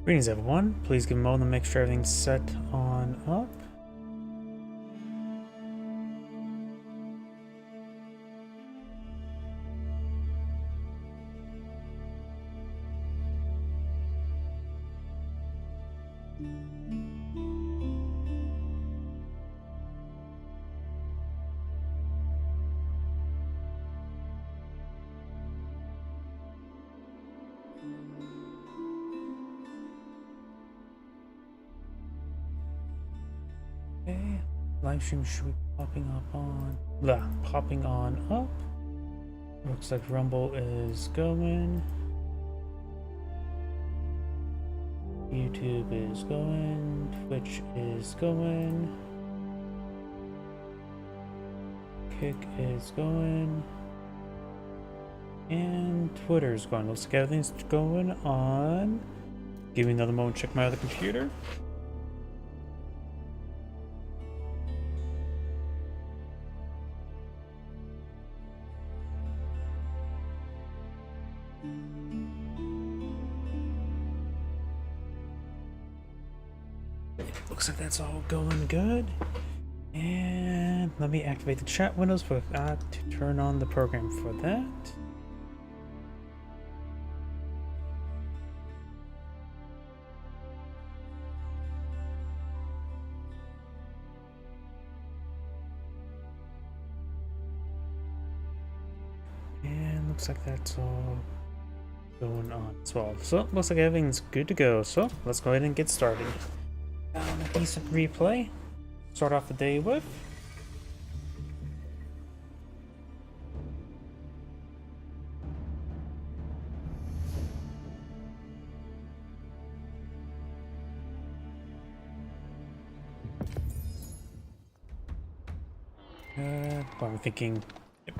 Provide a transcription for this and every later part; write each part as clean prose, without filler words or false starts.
Greetings everyone, please give a moment to make sure everything's set on up. Okay, live stream should be popping on up. Looks like Rumble is going. YouTube is going. Twitch is going. Kick is going. And Twitter is going. Looks like everything's going on. Give me another moment to check my other computer. Looks like that's all going good. And let me activate the chat windows. Forgot to turn on the program for that. And looks like that's all going on as well. So looks like everything's good to go. So let's go ahead and get started. A decent replay. Start off the day with. What I'm thinking. Yep.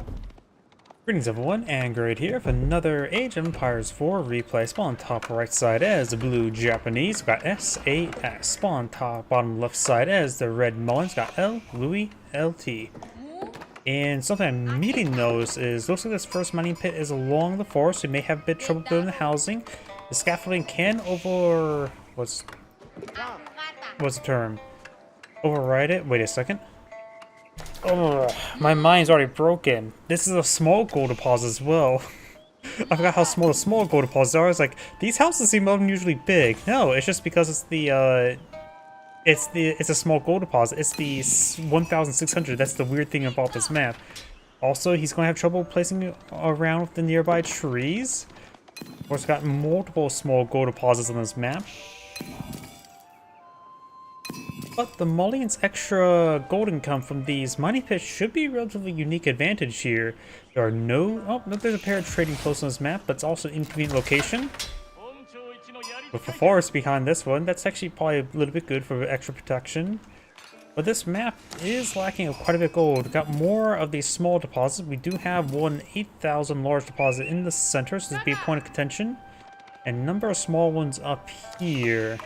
Greetings everyone, Android here for another Age of Empires 4 replay. Spawn top right side as the blue Japanese, got SAS. Spawn top bottom left side as the red Mullins, got L, Louis, LT. And something I'm immediately noticed is, looks like this first mining pit is along the forest, so you may have a bit of trouble building the housing. The scaffolding can what's the term? Override it? Wait a second. Oh, my mind's already broken. This is a small gold deposit as well. I forgot how small the small gold deposits are. It's like, these houses seem unusually big. No, it's just because it's it's a small gold deposit. It's the 1,600. That's the weird thing about this map. Also, he's going to have trouble placing it around with the nearby trees. Of course, got multiple small gold deposits on this map. But the Mullions' extra gold income from these mining pits should be a relatively unique advantage here. There are no... Oh, there's a pair of trading posts on this map, but it's also an inconvenient location. With the forest behind this one, that's actually probably a little bit good for extra protection. But this map is lacking quite a bit of gold. We've got more of these small deposits. We do have one 8,000 large deposit in the center, so this would be a point of contention. And a number of small ones up here.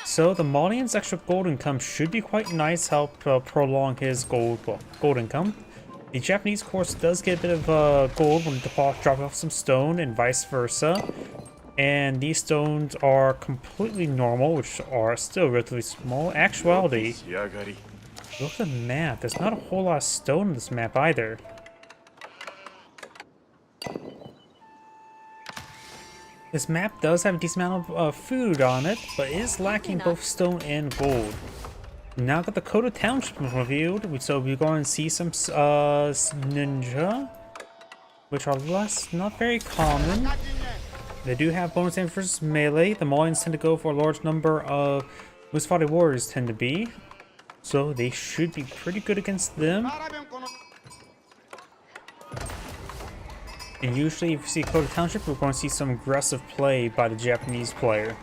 So the Mullions' extra gold income should be quite nice, help prolong his gold income. The Japanese course does get a bit of gold when dropping off some stone and vice versa. And these stones are completely normal, which are still relatively small. Actuality, look at the map. There's not a whole lot of stone in this map either. This map does have a decent amount of food on it, but it is lacking both stone and gold. Now got the Koto Township revealed, so we're going to see some ninja, which are not very common. They do have bonus damage versus melee. The Mullions tend to go for a large number of Musfati warriors tend to be, so they should be pretty good against them. And usually if you see Koto Township, we're going to see some aggressive play by the Japanese player.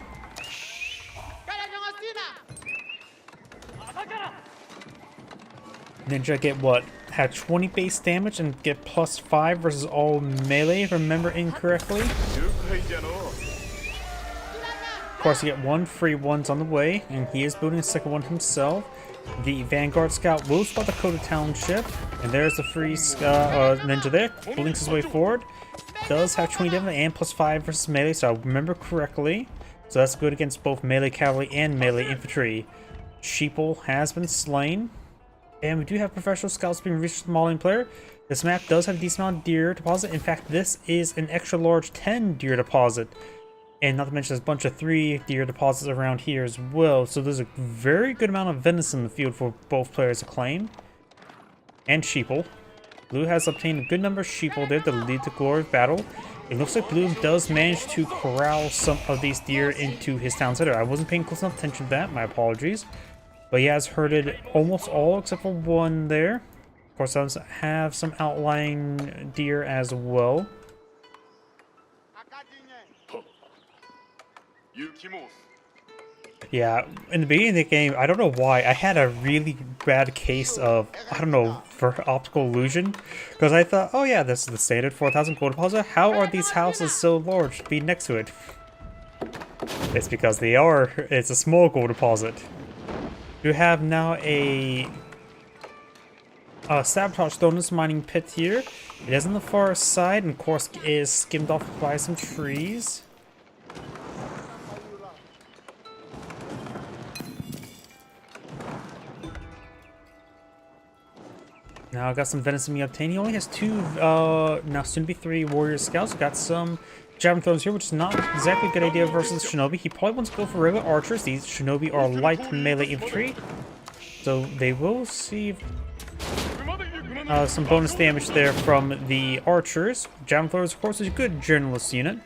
Ninja get what? Had 20 base damage and get +5 versus all melee, if I remember incorrectly. Of course, you get one free ones on the way, and he is building a second one himself. The Vanguard Scout will spot the Koto Township, and there's the free ninja there. Blinks his way forward. Does have 20 damage and +5 versus melee, so I remember correctly. So that's good against both melee cavalry and melee infantry. Sheeple has been slain. And we do have professional scouts being reached with the Malian player. This map does have a decent amount of deer deposit. In fact, this is an extra large 10 deer deposit. And not to mention there's a bunch of 3 deer deposits around here as well. So there's a very good amount of venison in the field for both players to claim. And sheeple. Blue has obtained a good number of sheeple there to lead the glorious battle. It looks like Blue does manage to corral some of these deer into his town center. I wasn't paying close enough attention to that, my apologies. But he has herded almost all except for one there. Of course, does have some outlying deer as well. Yeah, in the beginning of the game, I don't know why, I had a really bad case of, I don't know, for optical illusion. Because I thought, oh yeah, this is the standard 4,000 gold deposit. How are these houses so large to be next to it? It's because they are. It's a small gold deposit. You have now a sabotage Stones mining pit here. It is on the far side and of course is skimmed off by some trees. Now I got some venison we obtained. He only has 2 now soon to be 3 warrior scouts. Got some javelin throws here, which is not exactly a good idea versus shinobi. He probably wants to go for regular archers. These shinobi are light melee infantry, so they will receive some bonus damage there from the archers. Javelin throwers, of course, is a good journalist unit,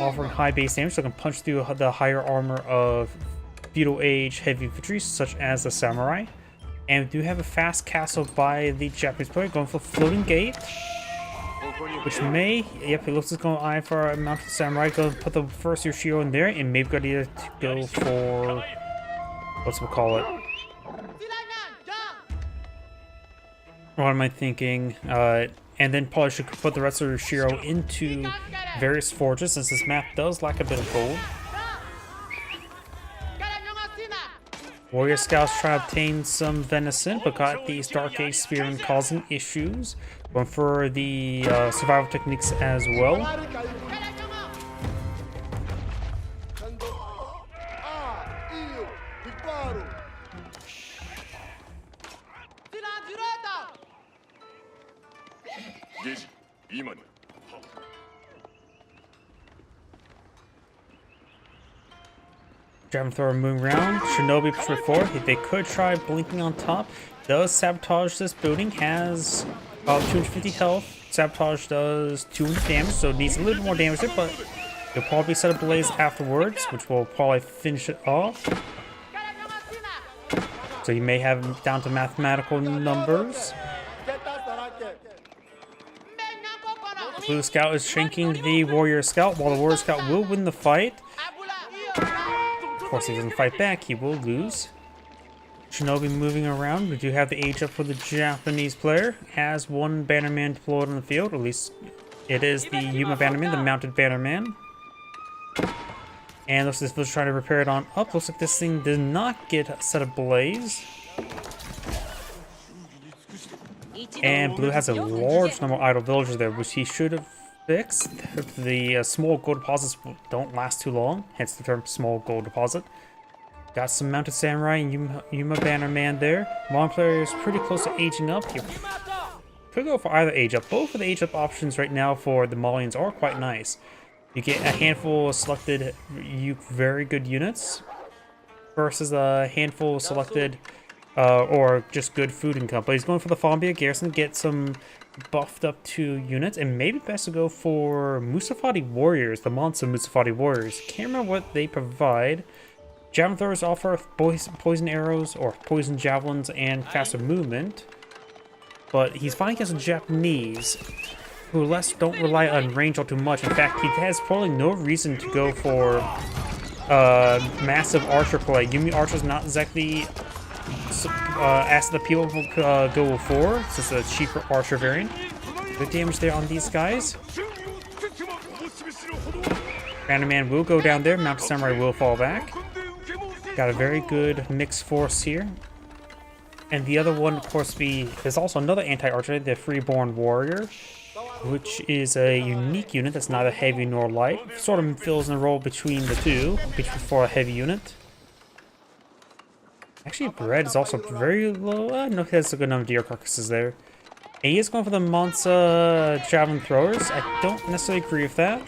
offering high base damage, so it can punch through the higher armor of feudal age heavy infantry, such as the samurai. And we do have a fast castle by the Japanese player, going for floating gate. Which may, yep, it looks like it's going to eye for a mounted samurai. Go put the first Yoshiro in there, and maybe got to go for, what's we call it? What am I thinking? And then probably should put the rest of Yoshiro into various forges, since this map does lack a bit of gold. Warrior scouts try to obtain some venison, but got these Dark Age spearmen causing issues. Going for the survival techniques as well. Javelin thrower moving around. Shinobi push forward. They could try blinking on top. Does sabotage this building. Has about 250 health. Sabotage does 200 damage, so it needs a little bit more damage there, but you'll probably set a blaze afterwards, which will probably finish it off. So you may have him down to mathematical numbers. Blue Scout is shanking the Warrior Scout, while the Warrior Scout will win the fight. Of course, if he doesn't fight back, he will lose. Shinobi moving around. We do have the age up for the Japanese player. Has 1 Bannerman deployed on the field. At least it is the Yuma Bannerman, the mounted Bannerman. And looks like this was trying to repair it on up. Looks like this thing did not get set ablaze. And Blue has a large number of idle villagers there, which he should have fixed. The small gold deposits don't last too long, hence the term small gold deposit. Got some mounted samurai and Yuma Bannerman there. Mon player is pretty close to aging up. He could go for either age up. Both of the age up options right now for the Malians are quite nice. You get a handful of selected very good units versus a handful of selected or just good food income. But he's going for the Fombia Garrison to get some buffed up 2 units, and maybe best to go for Musafati Warriors, the Monza Musafati Warriors. Can't remember what they provide. Javelin throwers offer poison arrows or poison javelins and faster movement, but he's fighting against the Japanese, who don't rely on range all too much. In fact, he has probably no reason to go for massive archer play. Yumi Archer is not exactly as the people go for, since it's a cheaper archer variant. Good damage there on these guys. Bannerman will go down there. Mounted Samurai will fall back. Got a very good mixed force here. And the other one, of course, there's also another anti-archer, the Freeborn Warrior. which is a unique unit that's neither heavy nor light. Sort of fills in the role between the two, for a heavy unit. Actually, Bread is also very low. No, he has a good number of deer carcasses there. And he is going for the Mansa Javelin Throwers. I don't necessarily agree with that.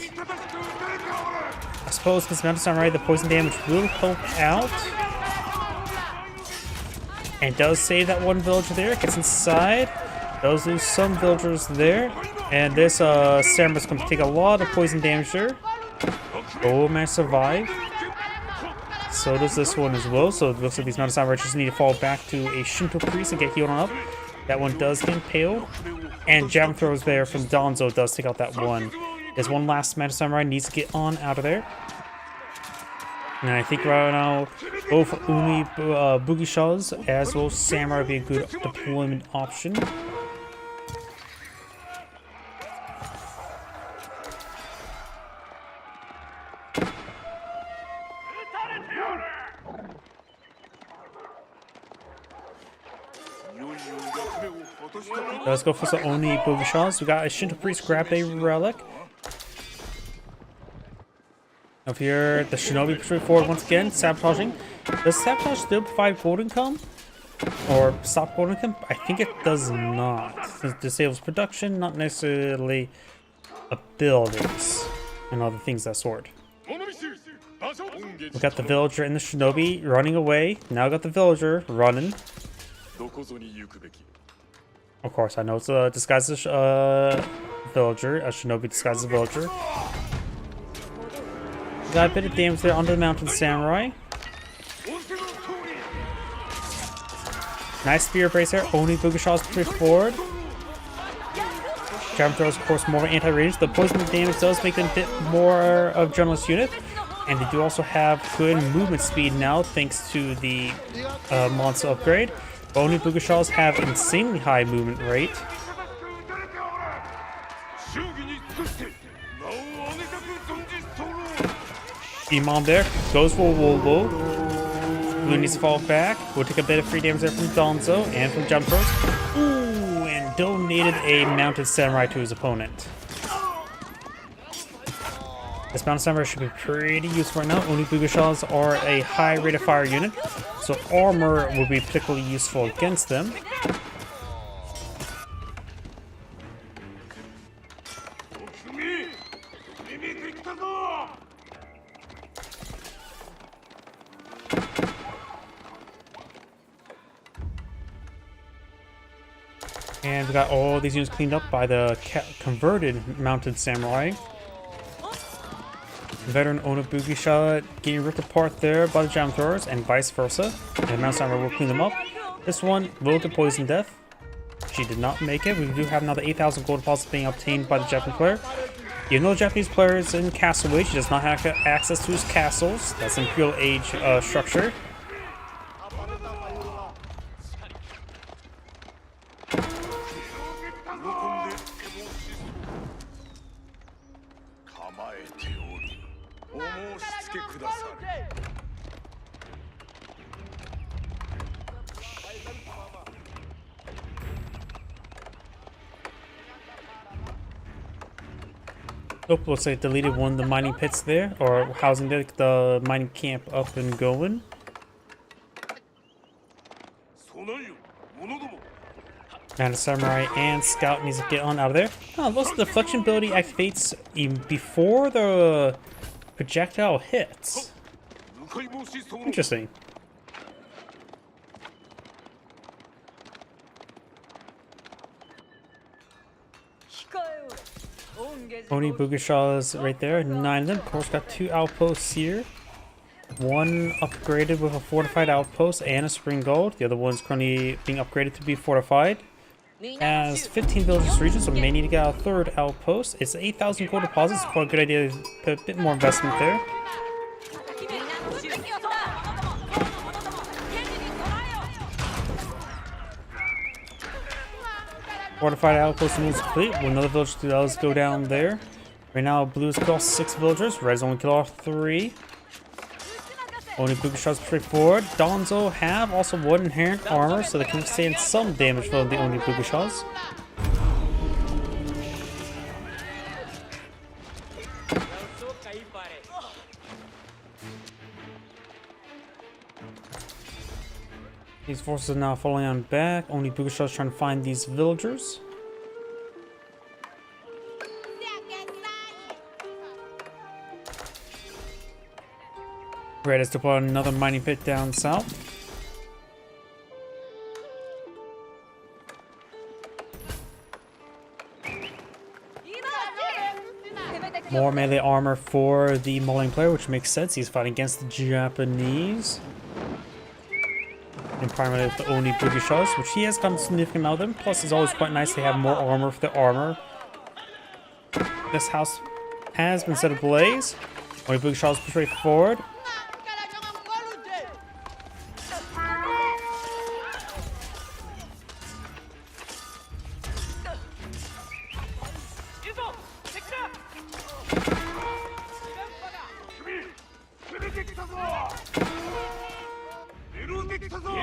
I suppose this Mountain Samurai, the poison damage will help out. And does save that one villager there. Gets inside. Does lose some villagers there. And this Samurai's going to take a lot of poison damage there. Oh, man, survive. So does this one as well. So it looks like these Mountain Samurai just need to fall back to a Shinto Priest and get healed on up. That one does get impaled. And Javelin Throws there from Donzo does take out that one. There's one last Mountain Samurai needs to get on out of there. And I think right now, both Uni Bugishas as well as Samurai would be a good deployment option. Let's go for some Oni Bugishas. We got a Shinto Priest grab a relic. Up here, the Shinobi pushing forward once again, sabotaging. Does sabotage still provide golden come? Or stop golden come? I think it does not. It disables production, not necessarily abilities and other things of that sort. We got the villager and the Shinobi running away. Now got the villager running. Of course, I know it's a disguised villager. A Shinobi disguised as a villager. Got a bit of damage there onto the Mountain Samurai. Nice spear brace there. Oni Bugishas push forward. Javelin Throws, of course, more anti-range. The poison damage does make them a bit more of Generalist unit. And they do also have good movement speed now, thanks to the monster upgrade. Oni Bugishas have insanely high movement rate. Imam there goes for Wolbo. Blue needs to fall back. We'll take a bit of free damage there from Donzo and from Javelin Throws. Ooh, and donated a Mounted Samurai to his opponent. This Mounted Samurai should be pretty useful right now. Oni Bugishas are a high rate of fire unit, so armor will be particularly useful against them. And we got all these units cleaned up by the converted Mounted Samurai. Veteran Oni Bugisha getting ripped apart there by the Javelin Throwers and vice versa. And Mounted Samurai will clean them up. This one will get poison death. She did not make it. We do have now the 8,000 gold deposits being obtained by the Japanese player. Even though the Japanese player is in Castle Age, he does not have access to his castles. That's Imperial Age structure. Oh, looks like deleted one of the mining pits there, or housing the mining camp up and going. Now the Samurai and Scout needs to get on out of there. Oh, looks like the deflection ability activates even before the projectile hits. Interesting. Oni Bugishas right there, 9 of them. Of course, got 2 outposts here. One upgraded with a fortified outpost and a spring gold. The other one's currently being upgraded to be fortified. Has 15 villages region, so may need to get a 3rd outpost. It's 8,000 gold deposits. Quite a good idea to put a bit more investment there. Fortified outpost moves complete. Well, another village does go down there. Right now, blue's killed off 6 villagers. Red's only killed off 3. Oni Bugishas straight forward. Donzo have also 1 inherent armor, so they can withstand some damage from the Oni Bugishas. These forces are now falling on back. Only Bugashar is trying to find these villagers. Red is to put another mining pit down south. More melee armor for the Mulling player, which makes sense. He's fighting against the Japanese. And primarily with the Oni Bugashars, which he has gotten a significant amount of them. Plus, it's always quite nice to have more armor for the armor. This house has been set ablaze. Oni Bugashars push right forward.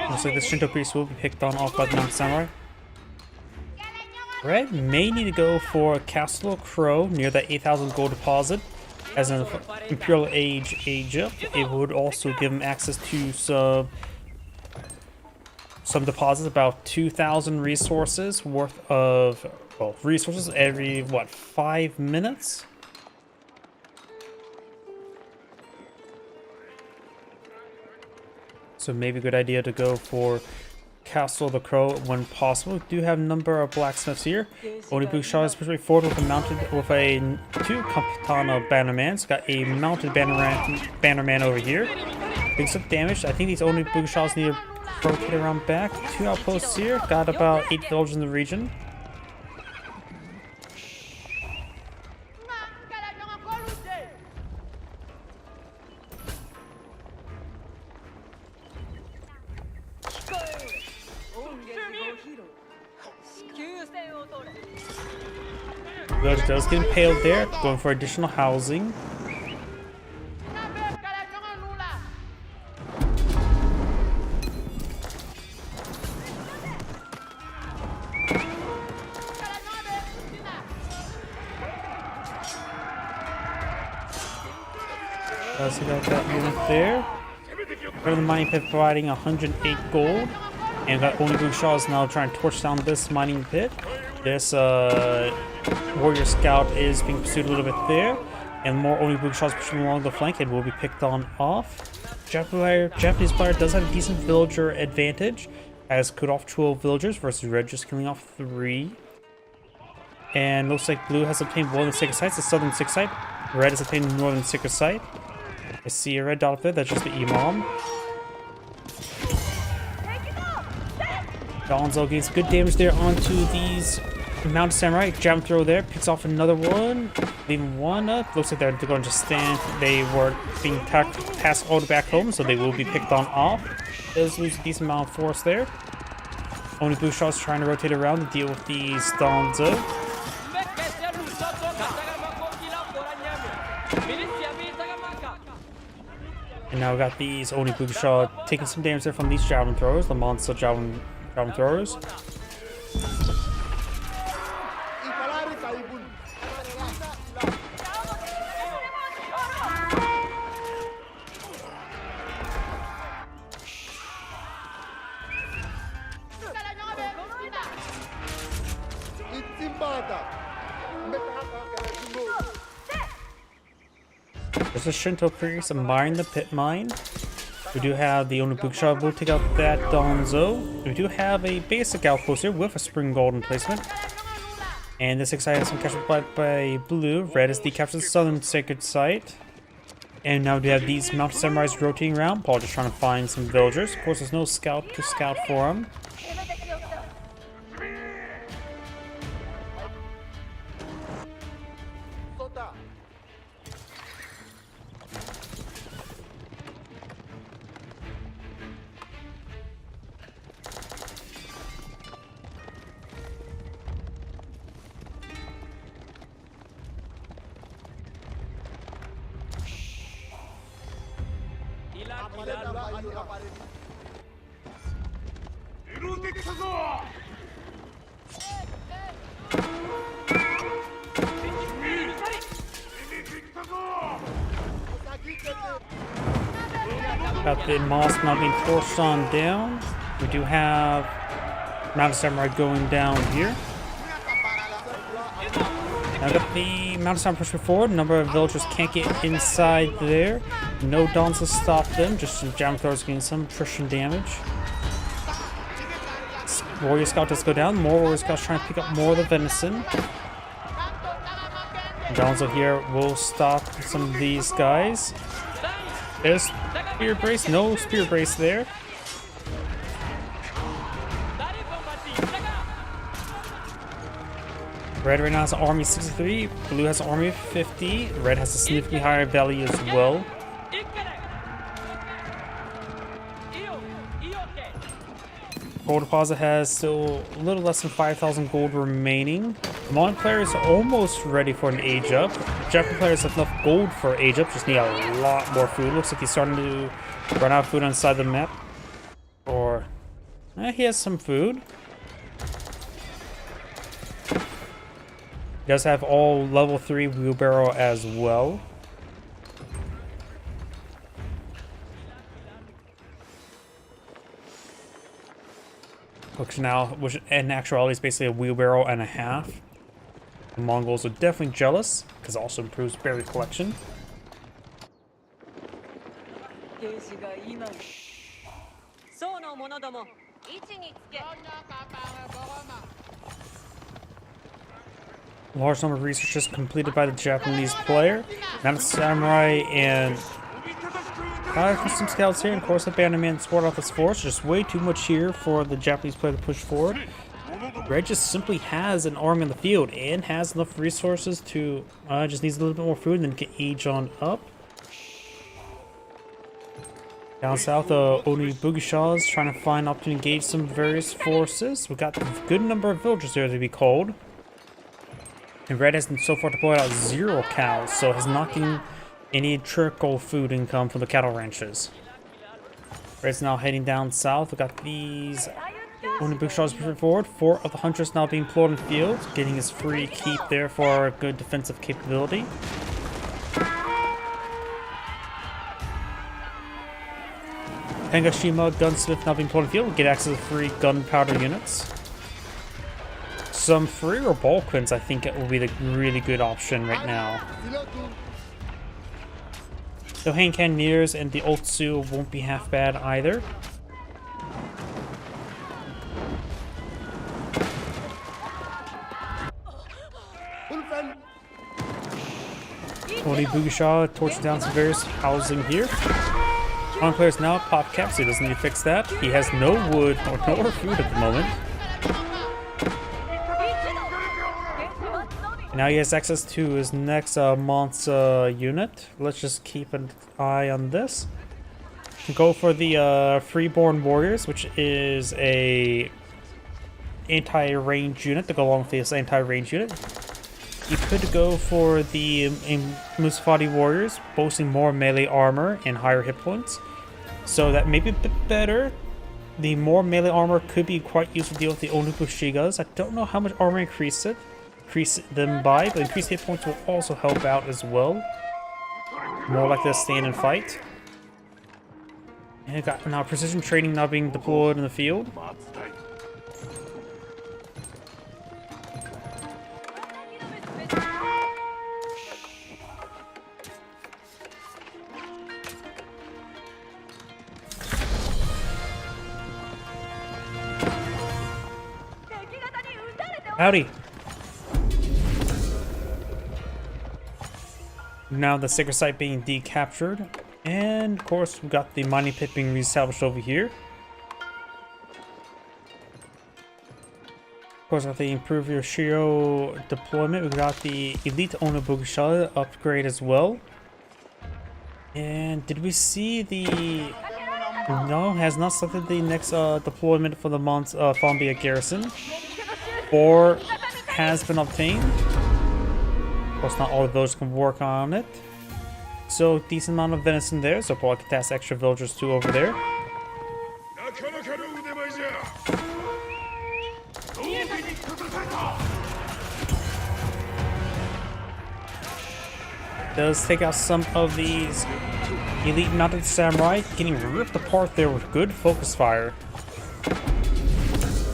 Looks like the Shinto priest will be picked on off by the Mountain Samurai. Red may need to go for Castle Crow near that 8,000 gold deposit. As an Imperial age up, it would also give him access to some deposits, about 2,000 resources worth of, well, resources every, what, 5 minutes? So maybe a good idea to go for Castle the Crow when possible. We do have a number of blacksmiths here. Oni Bugashar is pushing forward with a 2 Kapitana Bannerman. So got a mounted Bannerman over here. Doing some damage. I think these Oni Bugashars need to rotate around back. 2 outposts here. Got about 8 villages in the region. Village does get impaled there, going for additional housing. So got that unit there. Part of the mining pit providing 108 gold. And got Oni Bugashar now trying to torch down this mining pit. This warrior scout is being pursued a little bit there, and more Oni Bugashars pushing along the flank and will be picked on off. Japanese player does have a decent villager advantage, as cut off 12 villagers versus red just killing off 3. And looks like blue has obtained one of the sacred sites, the southern sacred site. Red has obtained the northern sacred site. I see a red dot up there, that's just the Imam. Donzo gains good damage there onto these Mounted Samurai. Jam throw there, picks off another one, leaving one up. Looks like they're going to stand. They were being passed all the back home, so they will be picked on off. Does lose a decent amount of force there. Oni Bugashar trying to rotate around to deal with these Donzo. And now we got these Oni Bugashar taking some damage there from these javelin throwers, the monster javelin throwers. There's a Shinto priest mining the pit mine. We do have the Oni Bugashar will take out that Donzo. We do have a basic outpost here with a spring golden placement. And this excited has some captured by blue. Red is the captured southern sacred site. And now we have these mounted samurais rotating around. Paul just trying to find some villagers. Of course, there's no scout to scout for them. Got the mosque now being forced on down. We do have Mounted Samurai going down here. Now got the Mounted Samurai pushing forward. A number of villagers can't get inside there. No dons to stop them. Just some jam throwers getting some attrition damage. Warrior Scout does go down. More Warrior Scouts trying to pick up more of the venison. Gonzo here will stop some of these guys. There's spear brace. No spear brace there. Red right now has an army 63. Blue has an army of 50. Red has a significantly higher value as well. Gold deposit has still a little less than 5,000 gold remaining. Mon player is almost ready for an age up. Japanese players have enough gold for age up, just need a lot more food. Looks like he's starting to run out of food on the side of the map. Or he has some food. He does have all level 3 wheelbarrow as well. Which now, which in actuality is basically a wheelbarrow and a half. The Mongols are definitely jealous, because it also improves berry collection. Large number of researches completed by the Japanese player. Mounted Samurai and some scouts here, and of course the Banditman support off this force. Just way too much here for the Japanese player to push forward. Red just simply has an army on the field and has enough resources to just needs a little bit more food and then get age on up. Down south, Oni Bugisha is trying to find opportunity to engage some various forces. We've got a good number of villagers there to be called. And Red has so far deployed out 0 cows, so has not getting any trickle food income from the cattle ranches. Red's now heading down south. We've got these Oni Bugisha's pushing forward. 4 of the hunters now being deployed in the field, getting his free keep there for a good defensive capability. Higashima Gunsmith now being deployed in the field will get access to free gunpowder units. Some free or Balquins, I think it will be the really good option right now. The hand Cannoneers and the Otsu won't be half bad either. Oni Bugisha torches down some various housing here. On players now pop caps, so he doesn't need to fix that. He has no wood or no food at the moment. And now he has access to his next Monza unit. Let's just keep an eye on this. Go for the Freeborn Warriors, which is a anti-range unit to go along with this anti-range unit. You could go for the Musafati Warriors, boasting more melee armor and higher hit points. So that may be a bit better. The more melee armor could be quite useful to deal with the Onibushigas. I don't know how much armor increase them by, but increased hit points will also help out as well. More like this stand and fight. And we've got now precision training now being deployed in the field. Howdy. Now the sacred site being decaptured, and of course we've got the mining pit being reestablished over here. Of course, with the improve your Shiro deployment, we've got the elite Onobugisha upgrade as well. And did we see the? No, has not selected the next deployment for the Fombia garrison. 4 has been obtained. Of course, not all of those can work on it. So, decent amount of venison there, so probably can task extra villagers too over there. Does take out some of these elite mounted samurai, getting ripped apart there with good focus fire.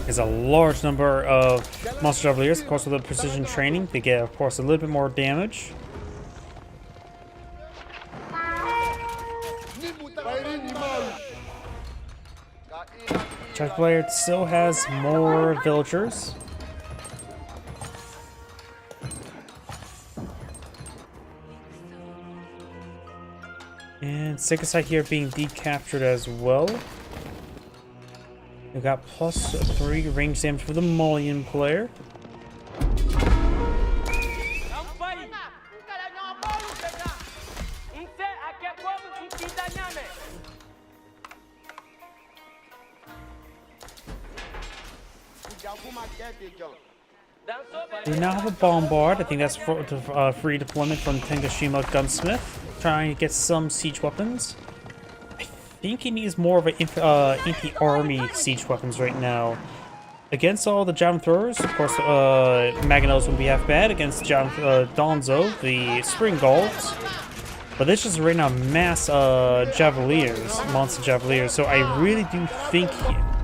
There's a large number of monster Javeliers. Of course, with the precision training, they get, of course, a little bit more damage. Javelier still has more villagers. And Sigasite here being decaptured as well. We got +3 range damage for the Molian player. We now have a Bombard. I think that's for free deployment from Tengashima Gunsmith. Trying to get some siege weapons. I think he needs more of an anti-army siege weapons right now. Against all the javelin throwers, of course, Mangonels would be half bad. Against Donzo, the Spring Gulls. But this is right now mass Javeliers, monster Javeliers. So I really do think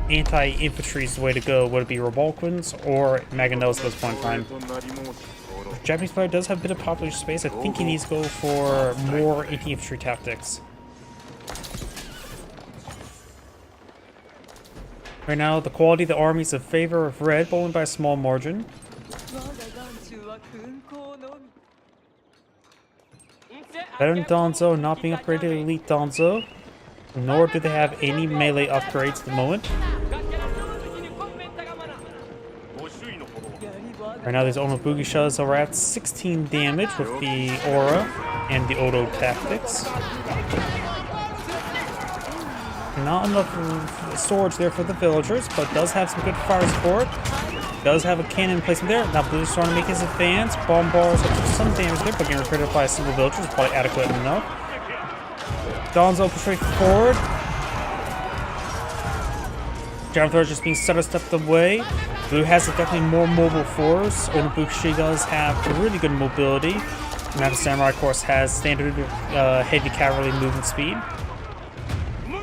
anti-infantry is the way to go. Would it be Rebalquins or Mangonels at this point in time? The Japanese player does have a bit of population space. I think he needs to go for more anti-infantry tactics. Right now, the quality of the army is in favor of Red, but only by a small margin. Veteran Donzo not being upgraded to Elite Donzo, nor do they have any melee upgrades at the moment. Right now, these Onobugi shells are at 16 damage with the Aura and the Odo tactics. Not enough swords there for the villagers, but does have some good fire support. Does have a cannon placement there. Now Blue's trying to make his advance. Bombars up to some damage there, but getting repaired by a single villager is probably adequate enough. Donzo pushing forward. Javelin Thrower just being stepped away. Blue has a definitely more mobile force. Onobushi does have really good mobility. Mountain Samurai, of course, has standard heavy cavalry movement speed.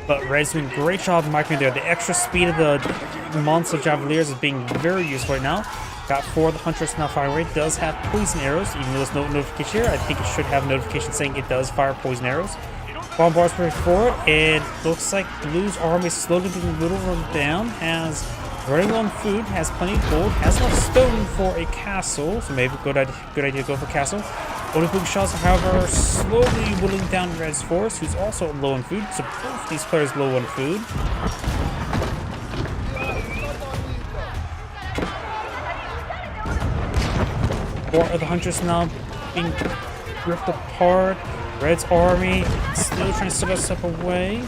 But Red's doing a great job microing there. The extra speed of the monster Javeliers is being very useful right now. Got 4 of the Hunters now firing away. Does have poison arrows, even though there's no notification here. I think it should have a notification saying it does fire poison arrows. Bombards moving forward, and looks like Blue's army is slowly being whittled down. Has running low on food, has plenty of gold, has enough stone for a castle, so maybe good idea to go for castle. Onobugi shells, however, slowly whittling down Red's force, who's also low on food, so both these players low on food. Four of the Hunters now being ripped apart. Red's army still trying to step away.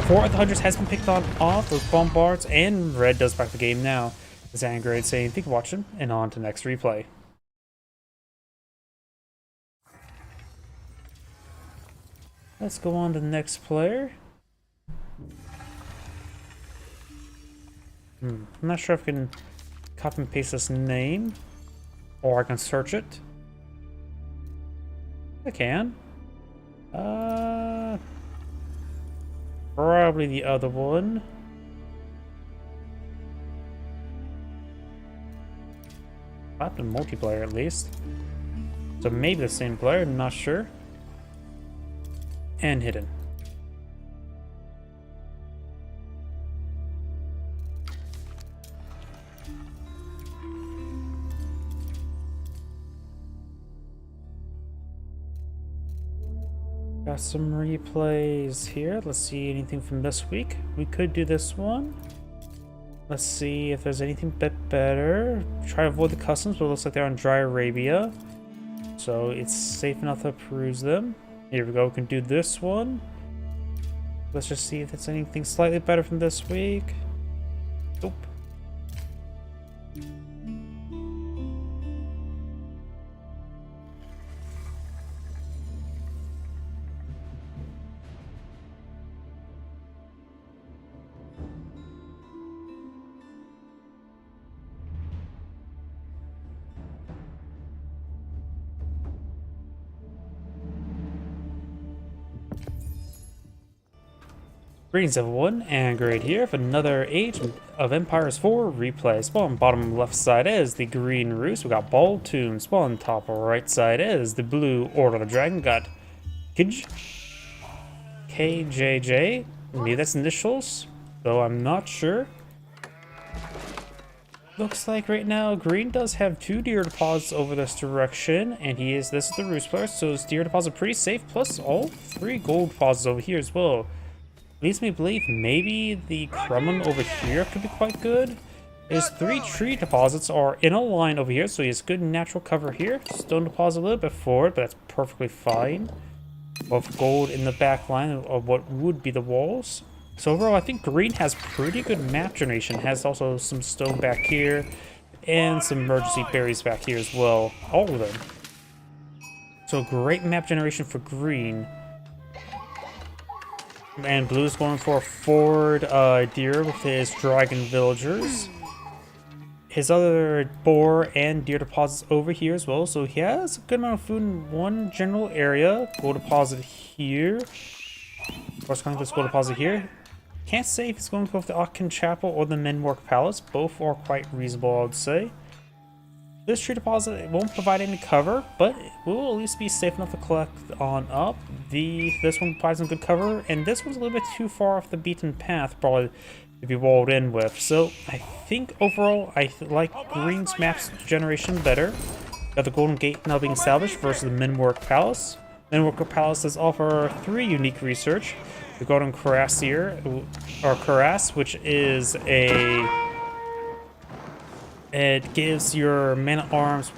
4 of the Hunters has been picked off with Bombards, and Red does back the game now. As Angrade saying, thank you for watching, and on to the next replay. Let's go on to the next player. I'm not sure if I can copy and paste this name, or I can search it. I can. Probably the other one. Not the multiplayer, at least. So maybe the same player, I'm not sure. And hidden. Got some replays here. Let's see anything from this week. We could do this one. Let's see if there's anything a bit better. Try to avoid the customs, but it looks like they're on Dry Arabia. So it's safe enough to peruse them. Here we go, we can do this one. Let's just see if it's anything slightly better from this week. Nope. Greetings everyone, and great here for another Age of Empires 4 replay. Spawn bottom left side is the green roost, we got Ball Tomb. Spawn top right side is the blue Order of the Dragon, got KJJ, maybe that's initials, though I'm not sure. Looks like right now green does have 2 deer deposits over this direction, and this is the roost player, so his deer deposit pretty safe, plus all 3 gold deposits over here as well. Leads me to believe maybe the Kremlin over here could be quite good. His 3 tree deposits are in a line over here, so he has good natural cover here. Stone deposit a little bit forward, but that's perfectly fine. Of gold in the back line of what would be the walls. So overall, I think green has pretty good map generation. Has also some stone back here, and some emergency berries back here as well. All of them. So great map generation for green. And blue's going for a forward deer with his dragon villagers. His other boar and deer deposits over here as well. So he has a good amount of food in one general area. Gold deposit here. Of course, going to this gold deposit here. Can't say if it's going to go with the Aachen Chapel or the Menwerk Palace. Both are quite reasonable, I would say. This tree deposit won't provide any cover, but it will at least be safe enough to collect on up. This one provides some good cover, and this one's a little bit too far off the beaten path, probably to be walled in with. So I think overall, I like green's maps generation better. Got the Golden Gate now being established versus the Menwerk Palace. Menwerk Palace does offer 3 unique research. The Golden Cuirassier, or Cuirass, which is it gives your men-at-arms,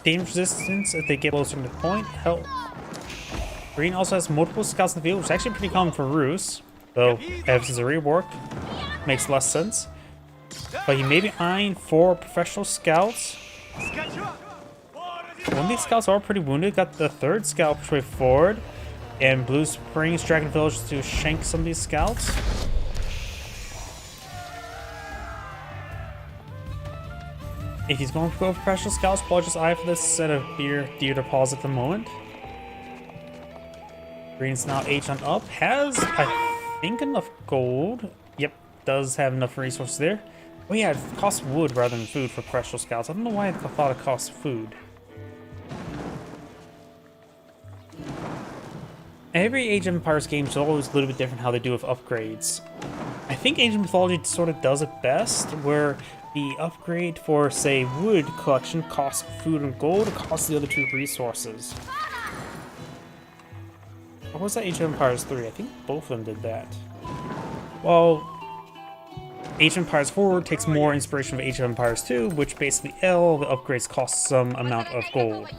damage resistance if they get closer to the point. Hell, green also has multiple scouts in the field, which is actually pretty common for Rus, though if this is a rework, makes less sense. But he may be eyeing 4 professional scouts. One of these scouts are pretty wounded, got the 3rd scout pushed way forward, and blue brings dragon villagers to shank some of these scouts. If he's going to go for professional scouts, probably just eye for this set of deer deposit at the moment. Green's now H on up. Has, I think, enough gold. Yep, does have enough resources there. Oh yeah, it costs wood rather than food for professional scouts. I don't know why I thought it cost food. Every Age of Empires game is always a little bit different how they do with upgrades. I think Age of Mythology sort of does it best, where the upgrade for, say, wood collection costs food and gold, it costs the other 2 resources. Or was that Age of Empires 3? I think both of them did that. Well, Age of Empires 4 takes more inspiration from Age of Empires 2, which basically all the upgrades cost some amount of gold.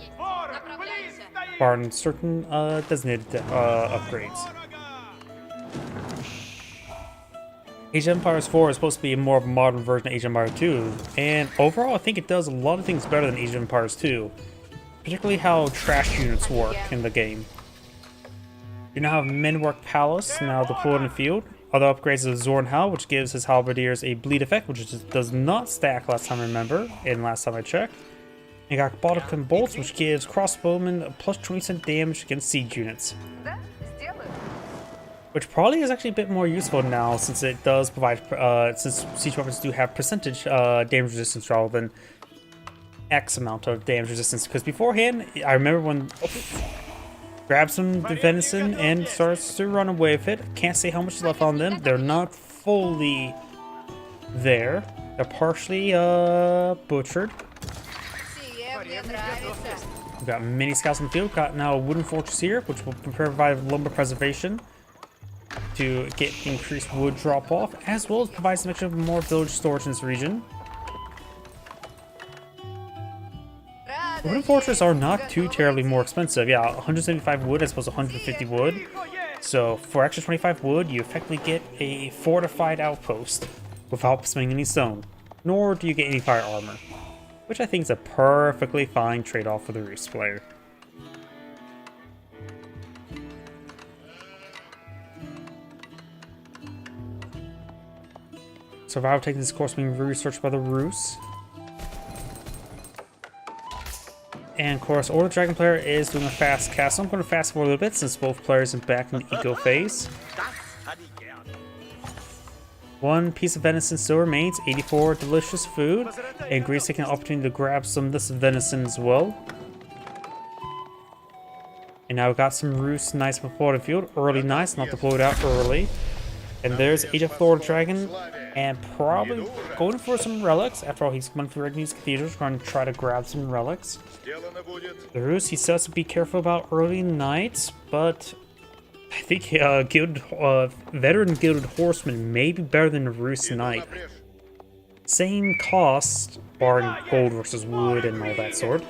Barring certain designated upgrades. Age of Empires 4 is supposed to be more of a modern version of Age of Empires 2, and overall I think it does a lot of things better than Age of Empires 2, particularly how trash units work in the game. You now have Menwerk Palace now deployed in the field. Other upgrades is Zornhal, which gives his halberdiers a bleed effect, which does not stack last time I remember, and last time I checked. You got Balkan Bolts, which gives crossbowmen plus 20% damage against siege units. Which probably is actually a bit more useful now, since it does provide, since siege weapons do have percentage damage resistance rather than X amount of damage resistance. Because beforehand, I remember when grabs some venison and starts to run away with it. Can't say how much is left on them. They're not fully there. They're partially butchered. We've got many scouts in the field. Got now a wooden fortress here, which will provide lumber preservation to get increased wood drop off, as well as provide some extra more village storage in this region. Wooden fortresses are not too terribly more expensive. Yeah, 175 wood as opposed to 150 wood. So for extra 25 wood, you effectively get a fortified outpost without spending any stone. Nor do you get any fire armor, which I think is a perfectly fine trade-off for the Rus player. Survival taking this course being researched by the Rus. And of course, Order Dragon player is doing a fast cast. So I'm going to fast forward a little bit since both players are back in the eco phase. One piece of venison still remains, 84 delicious food, and Greece taking an opportunity to grab some of this venison as well. And now we got some Roost Knights before the field, early Knights, not deployed out early. And there's Age of Florida Dragon, and probably going for some relics. After all, he's coming for Regni's Cathedral, trying to try to grab some relics. The Roost, he says to be careful about early Knights, but I think veteran Gilded Horseman may be better than the Roost Knight. Same cost, barring gold versus wood and all that sort.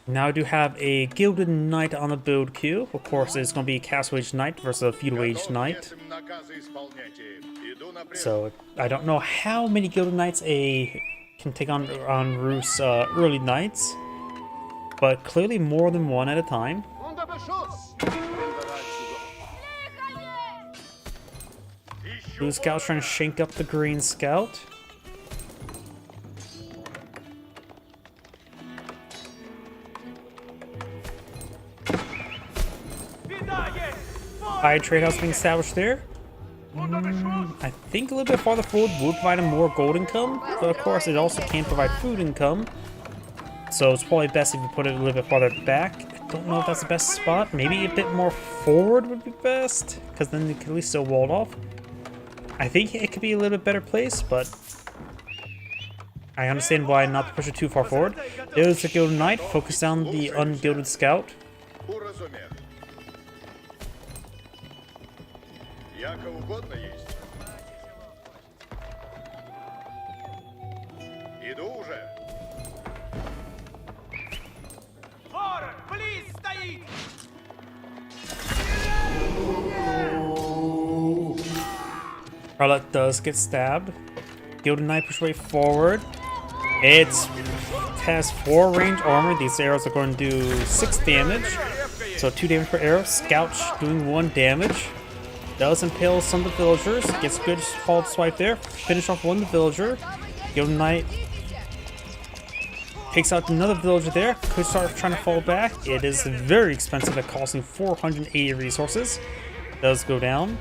Now I do have a Gilded Knight on the build queue. Of course, it's going to be a Castle Age Knight versus a Feudal Age Knight. So I don't know how many Gilded Knights can take on Roost's early Knights, but clearly more than one at a time. Blue Scout's trying to shank up the Green Scout. High trade house being established there. I think a little bit farther forward would provide him more gold income, but of course it also can provide food income. So it's probably best if you put it a little bit farther back. I don't know if that's the best spot. Maybe a bit more forward would be best, because then you can at least still wall it off. I think it could be a little bit better place, but I understand why not to push it too far forward. There's the Gilded Knight, focus on the Ungilded Scout. Harlot does get stabbed. Gilded Knight push way forward. It has 4 range armor. These arrows are going to do 6 damage. So 2 damage per arrow. Scout doing 1 damage. Does impale some of the villagers. Gets good fall swipe there. Finish off one of the villager. Gilded Knight takes out another villager there. Could start trying to fall back. It is very expensive at costing 480 resources. Does go down.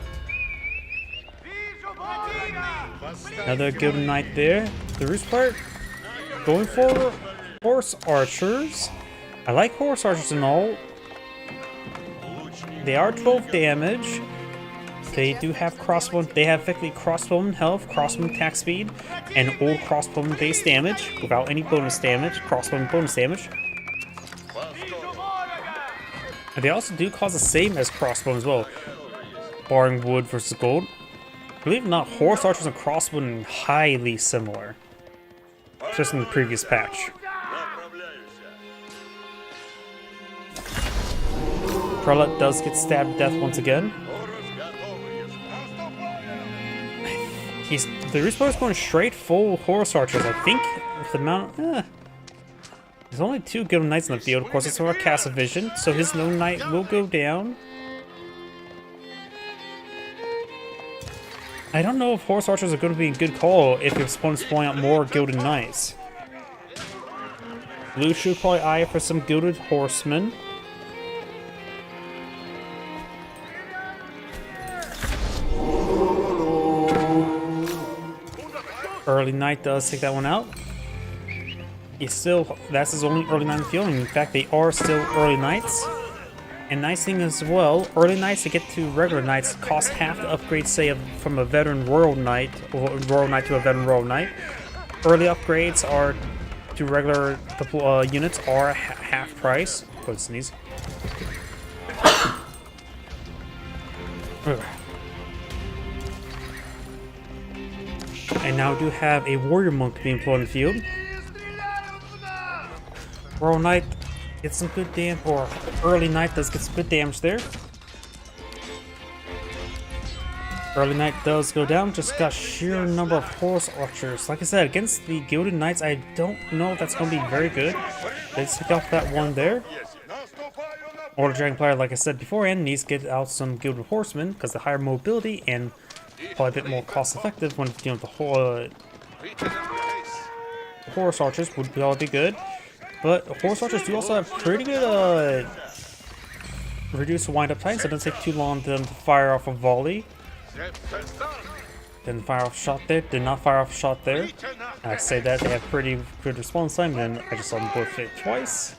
Another Gilded Knight there. The Roost part going for Horse Archers. I like Horse Archers and all. They are 12 damage. They do have crossbow. They have effectively crossbowman health, crossbowman attack speed, and old crossbowman base damage without any bonus damage. Crossbowman bonus damage. And they also do cause the same as crossbow as well, barring wood versus gold. Believe it or not, Horse Archers and crossbowmen are highly similar, just in the previous patch. Prelate does get stabbed to death once again. The Roost is going straight full Horse Archers. I think with the amount. There's only 2 Gilded Knights in the field. Of course, it's our Castle Vision, so his no knight will go down. I don't know if Horse Archers are going to be a good call if your opponent's pulling out more Gilded Knights. Blue should probably eye for some Gilded Horsemen. Early Knight does take that one out. That's his only early Knight in the field. In fact, they are still early Knights. And nice thing as well, early Knights to get to regular Knights cost half the upgrade, say, from a veteran Royal Knight, or Royal Knight to a veteran Royal Knight. Early upgrades are to regular units are half price. Go sneeze. And now we do have a Warrior Monk being employed in the field. Royal Knight gets some good damage, or Early Knight does get some good damage there. Early Knight does go down, just got sheer number of Horse Archers. Like I said, against the Gilded Knights, I don't know if that's going to be very good. Let's take off that one there. Or the Dragon player, like I said beforehand, needs to get out some Gilded Horsemen, because the higher mobility and probably a bit more cost effective when dealing with the Horse Archers would probably be good. But Horse Archers do also have pretty good reduced wind up time, so it doesn't take too long for them to fire off a volley. Didn't fire off a shot there. Did not fire off a shot there. I say that they have pretty good response time, and I just saw them both hit twice.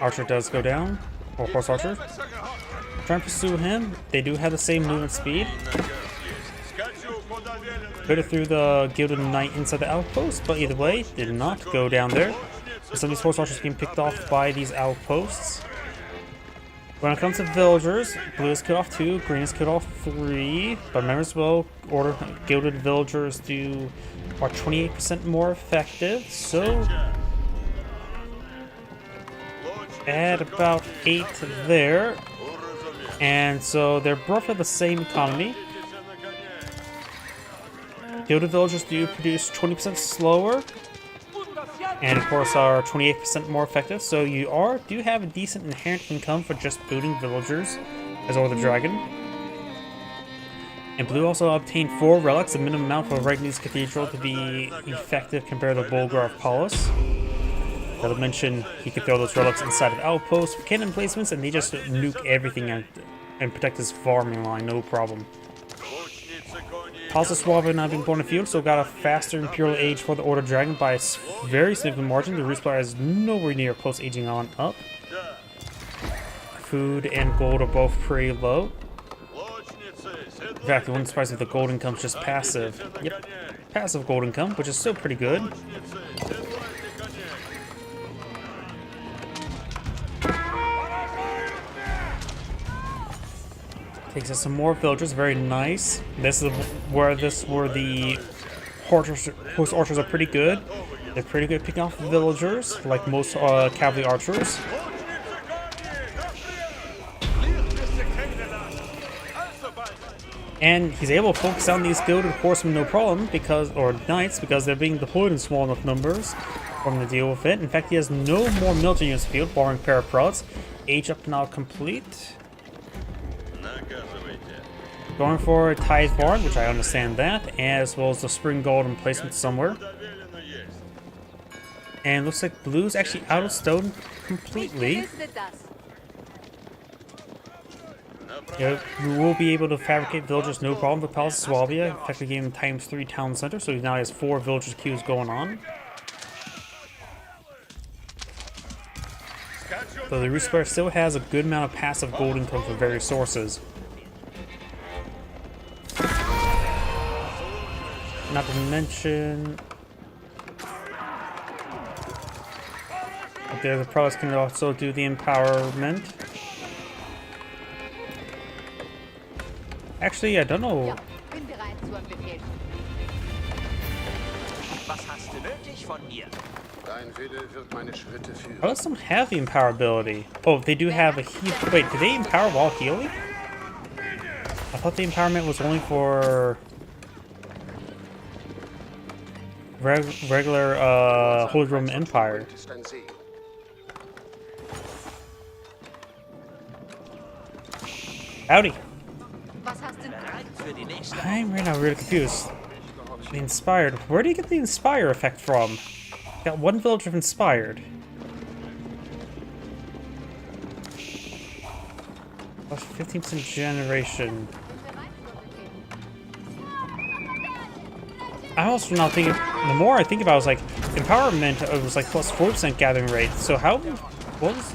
Archer does go down, or horse archer. Trying to pursue him. They do have the same movement speed. Could have threw the Gilded Knight inside the outpost, but either way, did not go down there. Some of these horse archers being picked off by these outposts. When it comes to villagers, blue is killed off 2, green is killed off 3. But remember as well, order gilded villagers are 28% more effective. So add about 8 there. And so they're both at the same economy. Gilded villagers do produce 20% slower. And of course are 28% more effective, so you do have a decent inherent income for just booting villagers as Or the Dragon. And blue also obtained 4 relics, the minimum amount for Regni's Cathedral to be effective compared to Bulgar of Paulus. As I mentioned, he could throw those relics inside of outposts for cannon placements, and they just nuke everything and protect his farming line, no problem. Paulus Suave now being born in the field, so got a faster Imperial age for the Order Dragon by a very significant margin. The Resupply is nowhere near close aging on up. Food and gold are both pretty low. In fact, it wouldn't surprise if the gold income's just passive. Yep, passive gold income, which is still pretty good. Takes us some more villagers, very nice. This is where the horse archers are pretty good. They're pretty good at picking off villagers, like most cavalry archers. And he's able to focus on these gilded horsemen no problem, or knights, because they're being deployed in small enough numbers for him to deal with it. In fact, he has no more military units in the field, barring paraprods. Age up now complete. Going for a Tithe Barn, which I understand that, as well as the Spring Golden placement somewhere. And looks like blue's actually out of stone completely. Yeah, we will be able to fabricate villagers no problem with Palace Swabia, effectively giving him ×3 town center, so he now has 4 villagers queues going on. So the Resupply still has a good amount of passive gold income from various sources. Not to mention, the pros can also do the empowerment. Actually, I don't know. Pros don't have the empower ability. Oh, they do have a heal. Wait, do they empower while healing? I thought the empowerment was only for regular Holy Roman Empire. Howdy. I'm right now really confused. The Inspired. Where do you get the Inspire effect from? Got 1 villager of Inspired. Plus 15% generation. I also now think, the more I think about it, was like, empowerment, it was like plus 4% gathering rate. So how, what was...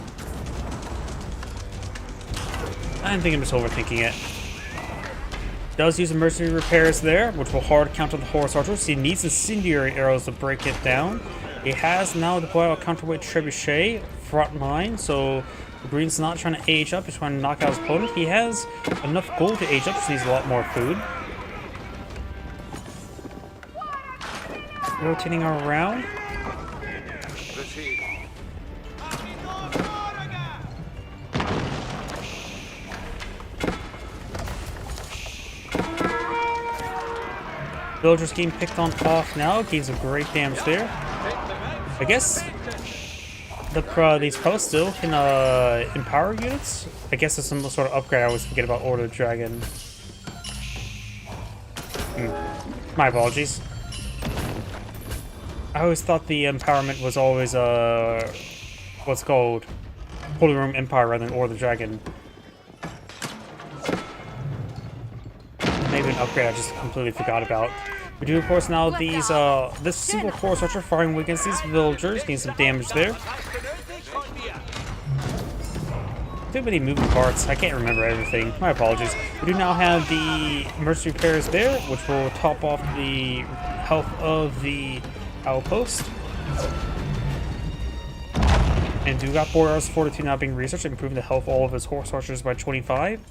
I think I'm just overthinking it. Does use emergency repairs there, which will hard counter the horse archers. He needs incendiary arrows to break it down. He has now deployed a counterweight trebuchet front line, so green's not trying to age up, he's trying to knock out his opponent. He has enough gold to age up, just needs a lot more food. Rotating around. Villagers getting picked on off now, gains some great damage there. I guess these pros still can empower units. I guess it's some sort of upgrade. I always forget about Order of the Dragon. My apologies. I always thought the empowerment was always what's called Holy Roman Empire rather than Order of the Dragon. upgrade I just completely forgot about. We do, of course, now these, this single horse archer firing against these villagers, getting some damage there. Too many moving parts. I can't remember everything. My apologies. We do now have the mercenary repairs there, which will top off the health of the outpost. And do got Boreas Fortitude now being researched, improving the health of all of his horse archers by 25.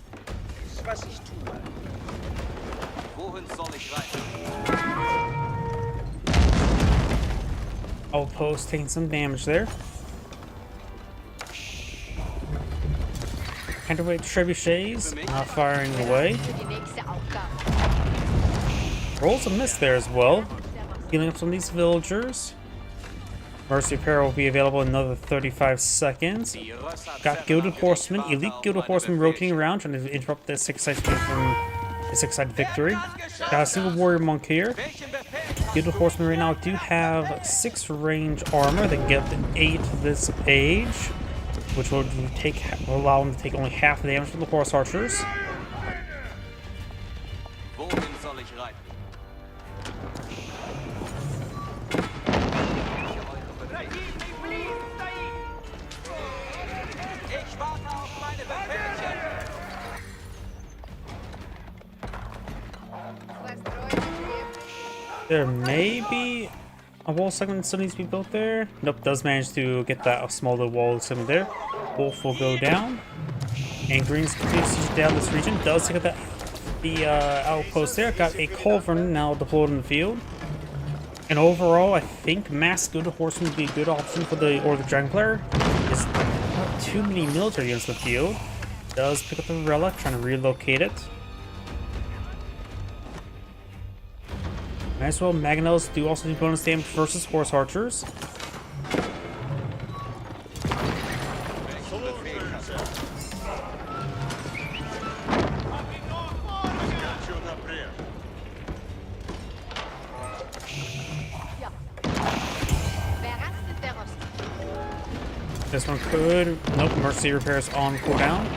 Outpost taking some damage there. Counterweight trebuchets firing away. Rolls a miss there as well. Healing up some of these villagers. Mercy Repair will be available in another 35 seconds. Got Gilded Horsemen, Elite Gilded Horsemen rotating around, trying to interrupt the six-side victory. Got a single Warrior Monk here. Gilded Horsemen right now do have 6 range armor. They can get up to 8 this age, which will allow them to take only half the damage from the horse archers. There may be a wall segment that still needs to be built there. Nope, does manage to get that small little wall segment there. Wolf will go down. And Green's continues to siege down this region. Does take out the outpost there. Got a Culverin now deployed in the field. And overall, I think Mass Gilded Horseman would be a good option for the Dragon player. There's not too many military units in the field. Does pick up the relic, trying to relocate it. Might as well, Mangonels do also do bonus damage versus horse archers. This one could. Nope, Mercy Repairs on cooldown.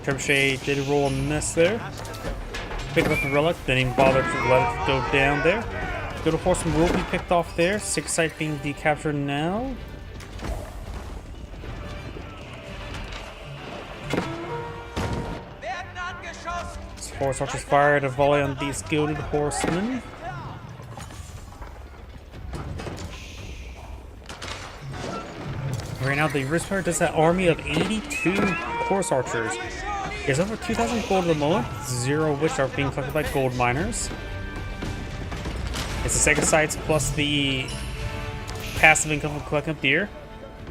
Trebuchet did roll a miss there. Pick up the relic, didn't even bother to let it go down there. Gilded Horseman will be picked off there. 6 site being decaptured now. Horse archers fired a volley on these Gilded Horsemen. Right now, the Rispar does that army of 82 horse archers. There's over 2,000 gold at the moment, 0 of which are being collected by gold miners. It's the Sega sites plus the passive income from collecting up deer.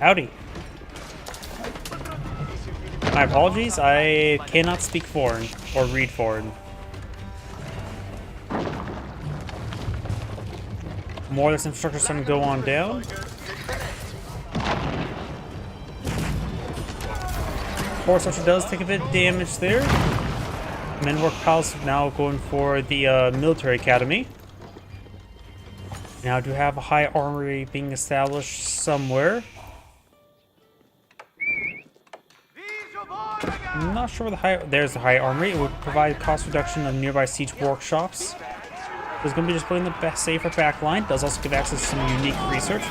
Howdy. My apologies, I cannot speak foreign or read foreign. More of this infrastructure is starting to go on down. Horse archer does take a bit of damage there. Menwork Palace now going for the military academy. Now do have a high armory being established somewhere. I'm not sure where there's the high armory. It would provide cost reduction of nearby siege workshops. There's going to be just putting the safer backline. Does also give access to some unique research.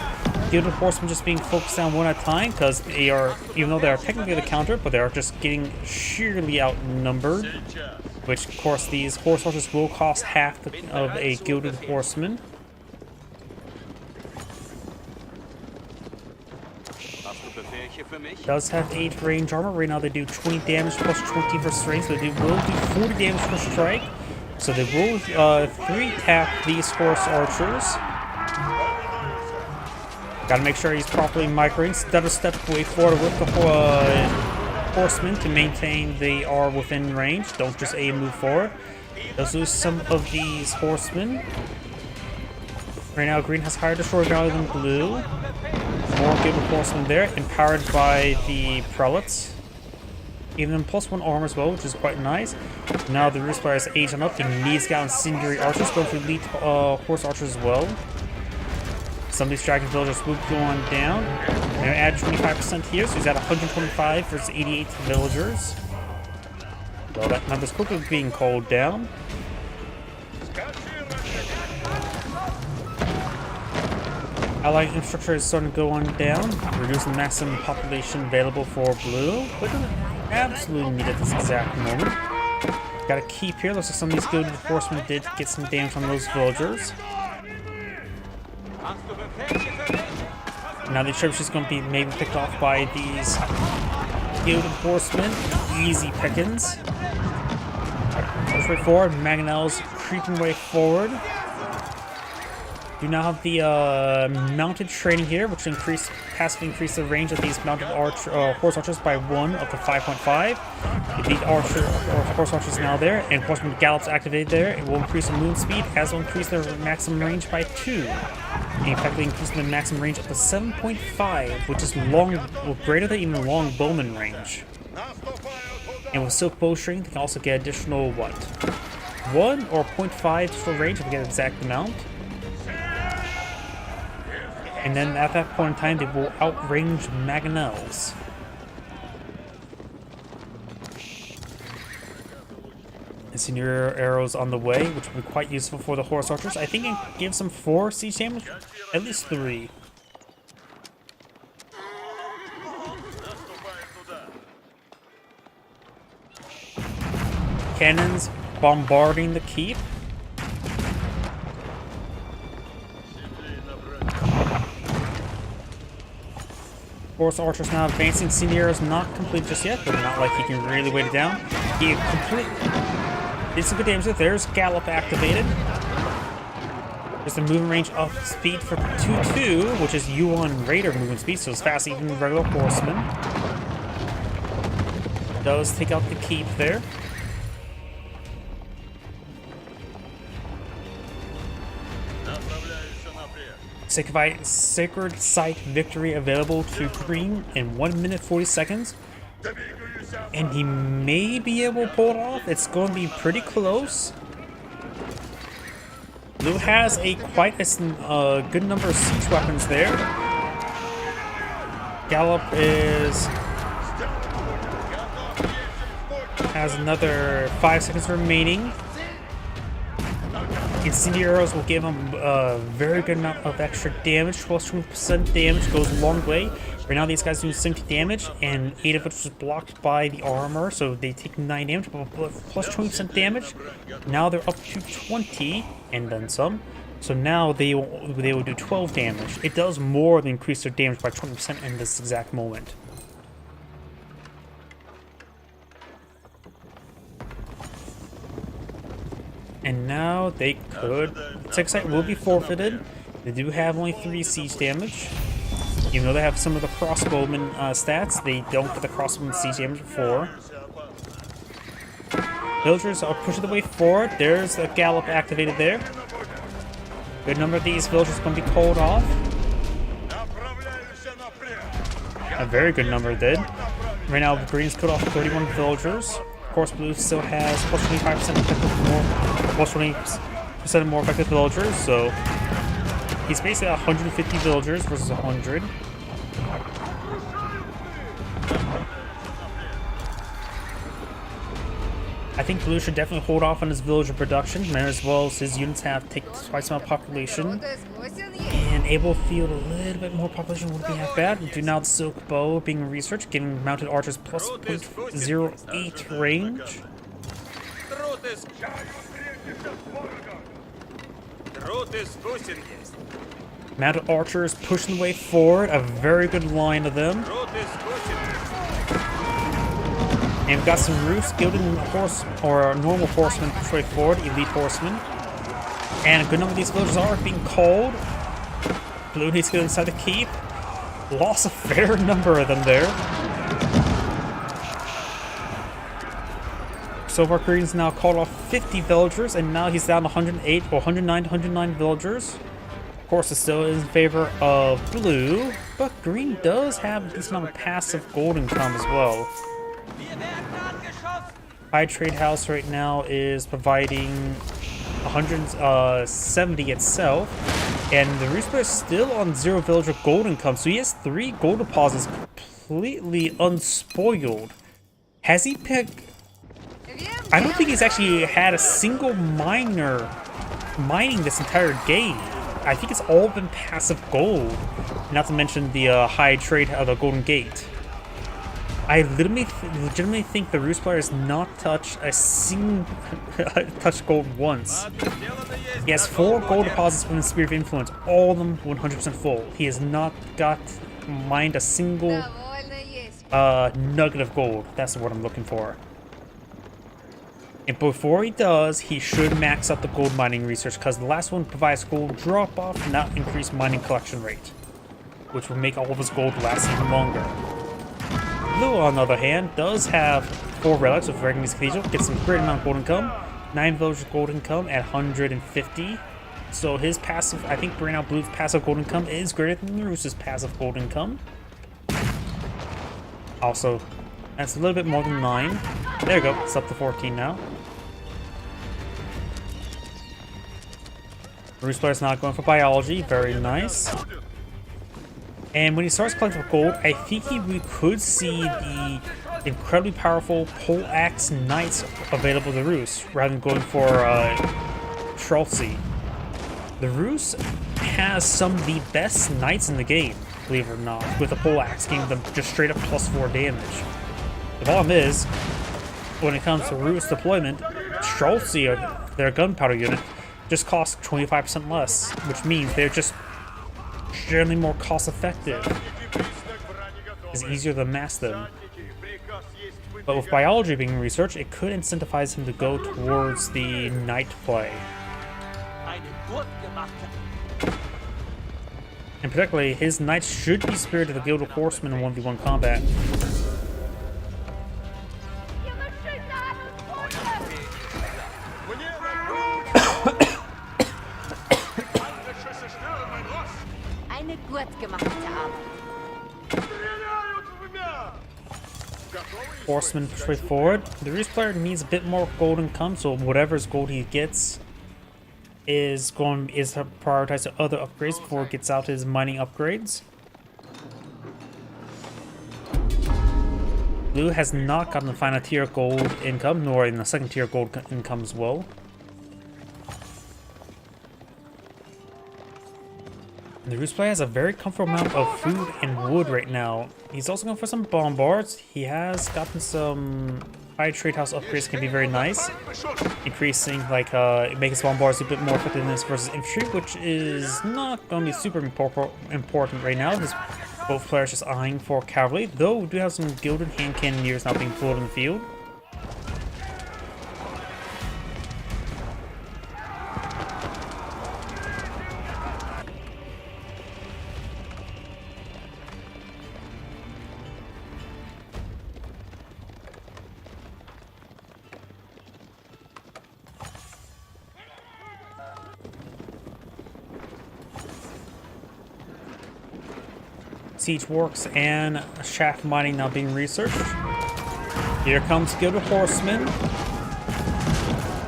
Gilded Horsemen just being focused on one at a time because they are, even though they are technically the counter, but they are just getting sheerly outnumbered. Which, of course, these horse archers will cost half of a Gilded Horseman. Does have 8 range armor. Right now they do 20 damage plus 20 for strength, so they will do 40 damage per strike. So they will 3-tap these horse archers. Gotta make sure he's properly microing. Step way forward with the horsemen to maintain they are within range. Don't just aim move forward. Does lose some of these horsemen. Right now green has higher destroy value than blue. More Gilded Horsemen there, empowered by the prelates. Giving them +1 armor as well, which is quite nice. Now the Rispar is aged on up. The Kneescout Incendiary Archers going for elite horse archers as well. Some of these dragon villagers will go on down. Now add 25% here, so he's at 125 versus 88 villagers. Well, that number's quickly being called down. Allied infrastructure is starting to go on down, reducing the maximum population available for blue, but doesn't absolutely need at this exact moment. Got a keep here. Looks like some of these good enforcement did get some damage on those villagers. Now the trebuchet is going to be maybe picked off by these guild enforcement. Easy pickings. Push way forward. Mangonels creeping way forward. Do now have the mounted training here, which passively increase the range of these mounted horse archers by 1 up to 5.5. The horse archers now there, and horseman gallops activated there. It will increase the movement speed, as will increase their maximum range by 2. And effectively increasing the maximum range up to 7.5, which is greater than even long bowman range. And with silk bowstring, they can also get additional 1 or 0.5 total range if we get the exact amount. And then at that point in time, they will outrange mangonels. And senior arrows on the way, which will be quite useful for the horse archers. I think it gives them 4 siege damage, at least 3. Cannons bombarding the keep. Horse archers now advancing. Senior is not complete just yet, but not like he can really weight it down. He did some good damage there. There's Gallop activated. There's the movement range up speed for 2-2, which is U1 Raider movement speed, so it's fast even regular horseman. Does take out the keep there. Sacred Site victory available to Green in 1 minute 40 seconds. And he may be able to pull it off. It's going to be pretty close. Blue has quite a good number of siege weapons there. Gallop has another 5 seconds remaining. Incendiary arrows will give him a very good amount of extra damage. 12% damage goes a long way. Right now these guys do 70 damage, and 8 of it was blocked by the armor, so they take 9 damage, but plus 20% damage. Now they're up to 20, and then some. So now they will do 12 damage. It does more than increase their damage by 20% in this exact moment. And now they could. Tech site will be forfeited. They do have only 3 siege damage. Even though they have some of the crossbowman stats, they don't get the crossbowman siege damage before. Villagers are pushing the way forward. There's a Gallop activated there. Good number of these villagers are going to be called off. A very good number did. Right now, Green's cut off 31 villagers. Of course, Blue still has plus 25% effective plus 20% more effective villagers, so he's basically 150 villagers versus 100. I think Blue should definitely hold off on his villager production, and as well as his units have taken twice the amount of population. And able to field a little bit more population would be half bad. Do now the Silk Bow being researched, giving mounted archers plus 0.08 range. Mounted archers pushing the way forward, a very good line of them. And we've got some roofs, gilded horse or normal horsemen push way forward, elite horsemen. And a good number of these villagers are being called. Blue needs to go inside the keep. Lost a fair number of them there. So far, Green's now called off 50 villagers, and now he's down to 108 or 109 villagers. Of course, it still is in favor of Blue, but Green does have a decent amount of passive gold income as well. High Trade House right now is providing 170 itself, and the Rooster is still on 0 villager gold income, so he has 3 gold deposits completely unspoiled. Has he picked... I don't think he's actually had a single miner mining this entire game. I think it's all been passive gold. Not to mention the high trade of the Golden Gate. I legitimately think the Roost player has not touched a single touched gold once. He has 4 gold deposits from the Sphere of Influence, all of them 100% full. He has not mined a single nugget of gold. That's what I'm looking for. And before he does, he should max out the gold mining research, because the last one provides gold drop-off, not increased mining collection rate, which will make all of his gold last even longer. Blue, on the other hand, does have 4 relics with Regnese Cathedral, gets some great amount of gold income, 9 village gold income at 150. So his passive, I think right now Blue's passive gold income is greater than Roost's passive gold income. Also, that's a little bit more than 9. There you go, it's up to 14 now. Roost player's not going for biology, very nice. And when he starts collecting gold, I think we could see the incredibly powerful Pole Axe Knights available to Roost, rather than going for Schultzy. The Roost has some of the best Knights in the game, believe it or not, with the Pole Axe, giving them just straight up +4 damage. The problem is, when it comes to Roost's deployment, Schultzy, their gunpowder unit, just costs 25% less, which means they're just generally more cost-effective. It's easier to mass them. But with biology being researched, it could incentivize him to go towards the knight play. And particularly, his knights should be spared to the Guild of Horsemen in 1v1 combat. Horseman push forward. The Roost player needs a bit more gold income, so whatever's gold he gets is prioritized to other upgrades before it gets out his mining upgrades. Blue has not gotten the final tier gold income, nor in the second tier gold income as well. The Roost player has a very comfortable amount of food and wood right now. He's also going for some bombards. He has gotten some high trade house upgrades, can be very nice. Increasing, like, making his bombards a bit more effectiveness versus infantry, which is not going to be super important right now. Both players just eyeing for cavalry, though we do have some gilded hand cannoneers now being pulled in the field. Siege works and shaft mining now being researched. Here comes Guild of Horsemen.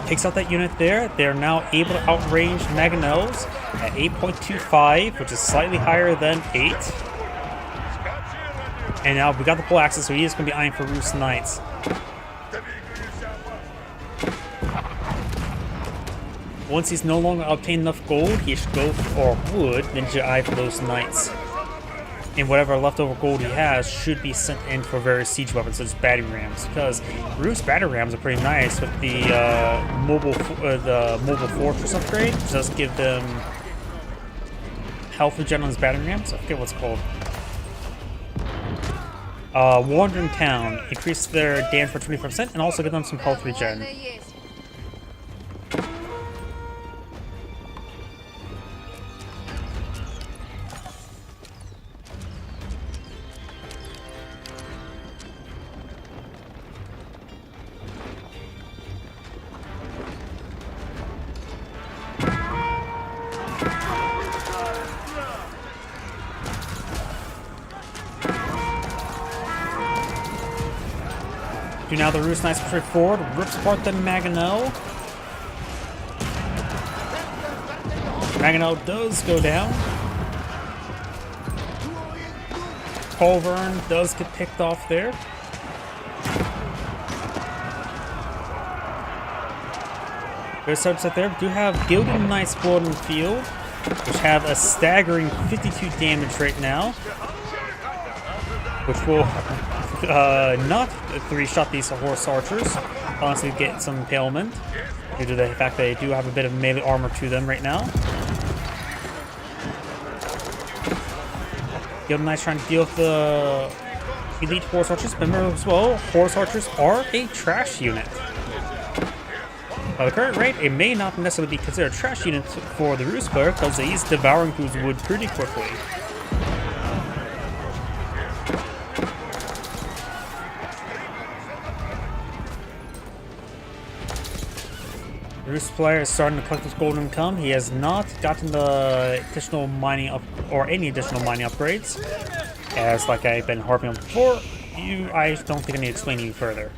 Takes out that unit there. They're now able to outrange Mangonels at 8.25, which is slightly higher than 8. And now we got the pole axes, so he is going to be eyeing for Roost Knights. Once he's no longer obtained enough gold, he should go for wood, then should eye for those Knights. And whatever leftover gold he has should be sent in for various siege weapons such as battering rams, because Roost's battering rams are pretty nice with the mobile fortress upgrade, which does give them health regen on his battering rams. I forget what's called. Wandering Town, increase their damage by 25% and also give them some health regen. Now the Roost Knights push forward, rips apart the Mangonel. Mangonel does go down. Colvern does get picked off there. Good subset there. We do have Gilded Knights blood in the field. which have a staggering 52 damage right now, which will not 3-shot these horse archers, honestly get some impalement, due to the fact that they do have a bit of melee armor to them right now. Gilded Knights trying to deal with the elite horse archers. Remember as well, horse archers are a trash unit. By the current rate, it may not necessarily be considered a trash unit for the Rus player because he's devouring through wood pretty quickly. The Rus player is starting to collect this golden income. He has not gotten the additional mining up or any additional mining upgrades. As like I've been harping on before, I don't think I need to explain any further.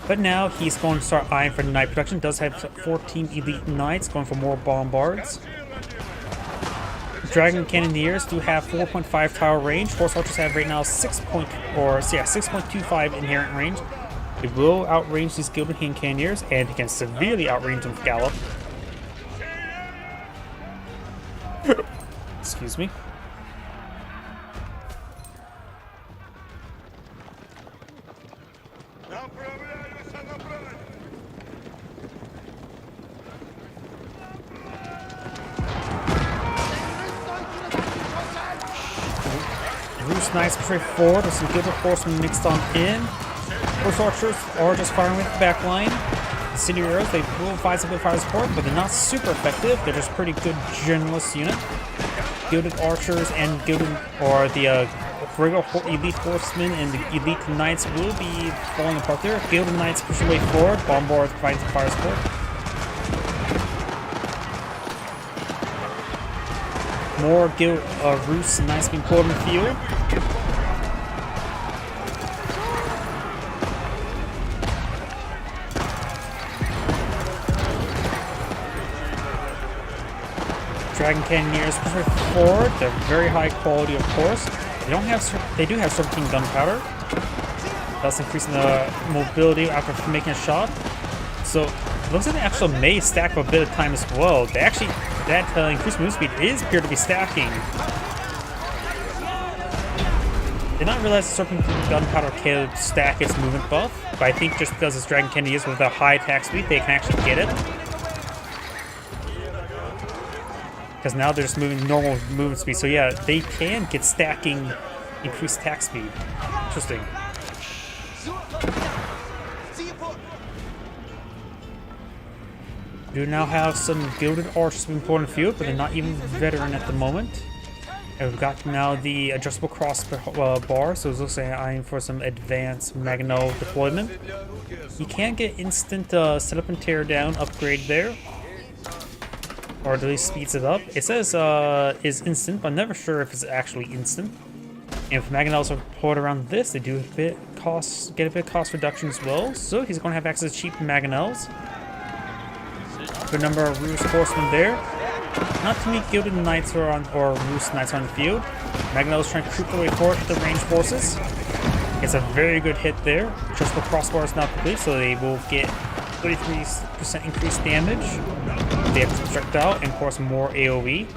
But now he's going to start eyeing for the knight production. Does have 14 elite knights, going for more bombards. Dragon Cannoneers do have 4.5 tower range. Horse archers have right now 6.25 inherent range. It will outrange these Gilded Cannoneers, and it can severely outrange them with Gallop. Excuse me. Rus Knights push forward with some Gilded Horsemen mixed on in. Horse archers are just firing with the back line. The City Arrows, they will provide some good fire support, but they're not super effective. They're just pretty good generalist unit. Gilded archers and the regular elite horsemen and the elite knights will be falling apart there. Gilded Knights push their way forward. Bombards provide some fire support. More Rus Knights being pulled in the field. Dragon Cannoneers push forward. They're very high quality, of course. They do have 17 gunpowder, thus increasing the mobility after making a shot. So it looks like they actually may stack for a bit of time as well. That increased move speed is appear to be stacking. Did not realize the Serpent gunpowder can stack its movement buff, but I think just because it's Dragon Cannoneers with a high attack speed, they can actually get it. Because now they're just moving normal movement speed. So yeah, they can get stacking increased attack speed. Interesting. We do now have some Gilded Archers being poured in the field, but they're not even veteran at the moment. And we've got now the adjustable crossbar, so it looks like eyeing for some advanced Mangonel deployment. You can get instant setup and tear down upgrade there, or at least speeds it up. It says is instant, but I'm never sure if it's actually instant. And if Mangonels are deployed around this, they do get a bit of cost reduction as well. So he's going to have access to cheap Mangonels. Good number of Rus horsemen there. Not too many Gilded Knights or Rus Knights on the field. Mangonels trying to creep their way forward with the ranged forces. It's a very good hit there. Adjustable crossbar is now complete, so they will get 33% increased damage. They have projectile and of course more AoE.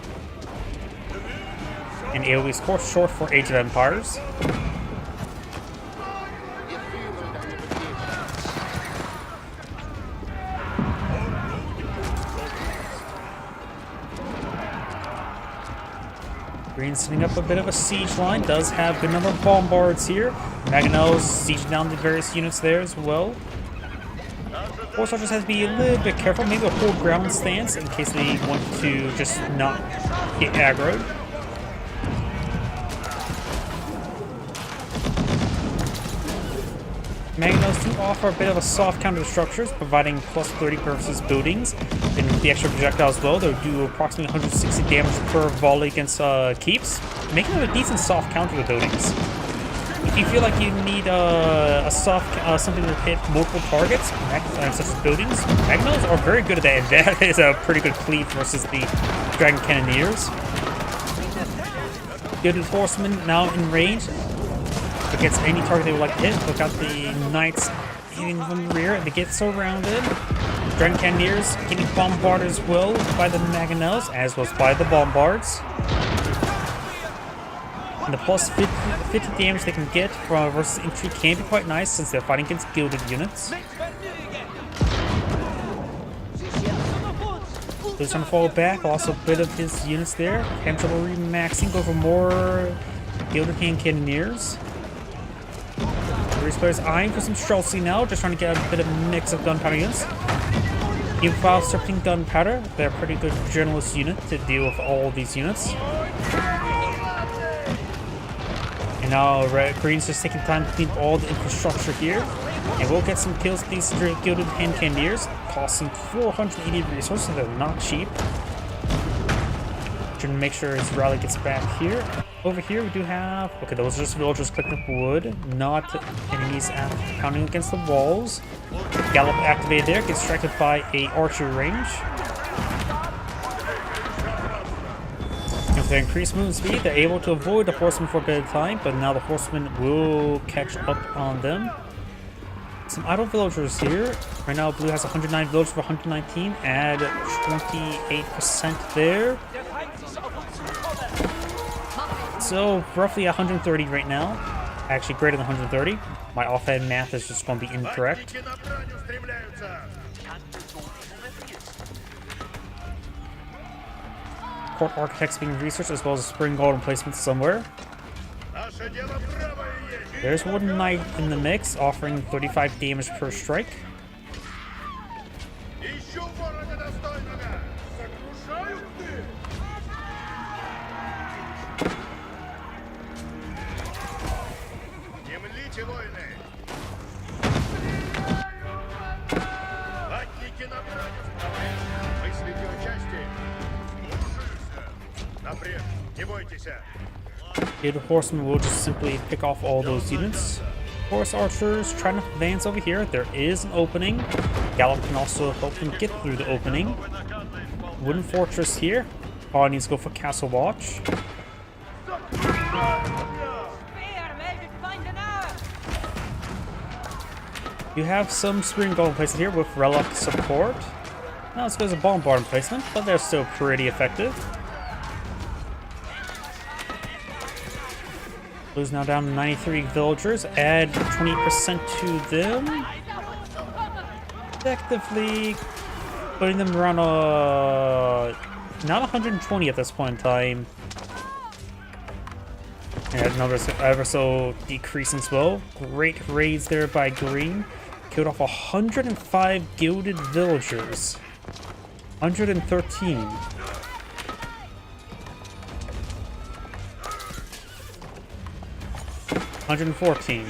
And AoE is of course short for Age of Empires. Green setting up a bit of a siege line, does have a good number of bombards here. Mangonels sieging down the various units there as well. Horse archers has to be a little bit careful, maybe a hold ground stance in case they want to just not get aggroed. Mangonels do offer a bit of a soft counter to structures, providing plus 30 versus buildings. And with the extra projectile as well, they'll do approximately 160 damage per volley against keeps, making it a decent soft counter to buildings. If you feel like you need a soft something to hit multiple targets, such as buildings, Mangonels are very good at that, and that is a pretty good cleave versus the Dragon Cannoneers. Gilded Horsemen now in range. Against any target they would like to hit. Look out the Knights hitting from the rear. They get surrounded. Dragon Cannoneers getting bombarded as well by the Mangonels, as well as by the Bombards. And the plus 50 damage they can get from versus infantry can be quite nice since they're fighting against gilded units. He's trying to fall back, also a bit of his units there. Having trouble remaxing, go for more gilded hand cannoneers. These players eyeing for some Streltsy now, just trying to get a bit of a mix of gunpowder units. Even while Serpentine gunpowder, they're a pretty good generalist unit to deal with all these units. And now Green's just taking time to clean up all the infrastructure here. And we'll get some kills with these gilded hand cannoneers, costing 480 resources, so they're not cheap. Trying to make sure his rally gets back here. Over here we do have, okay, those are just villagers clicking up wood, not enemies pounding against the walls. Gallop activated there, gets distracted by a archer range. With their increased movement speed, they're able to avoid the horsemen for a bit of time, but now the horsemen will catch up on them. Some idle villagers here. Right now blue has 109 villagers for 119, add 28% there. So roughly 130 right now. Actually greater than 130. My offhand math is just going to be incorrect. Court architects being researched as well as spring golden placements somewhere. There's one knight in the mix, offering 35 damage per strike. The horsemen will just simply pick off all those units. Horse archers trying to advance over here. There is an opening. Gallop can also help them get through the opening. Wooden fortress here. Paul needs to go for castle watch. You have some spring golem placed here with relic support. Not as good as a bombard placement, but they're still pretty effective. Blue's now down to 93 villagers. Add 20% to them. Effectively putting them around not 120 at this point in time. And that number's ever so decreasing as well. Great raids there by Green. Killed off 105 gilded villagers. 113. $114.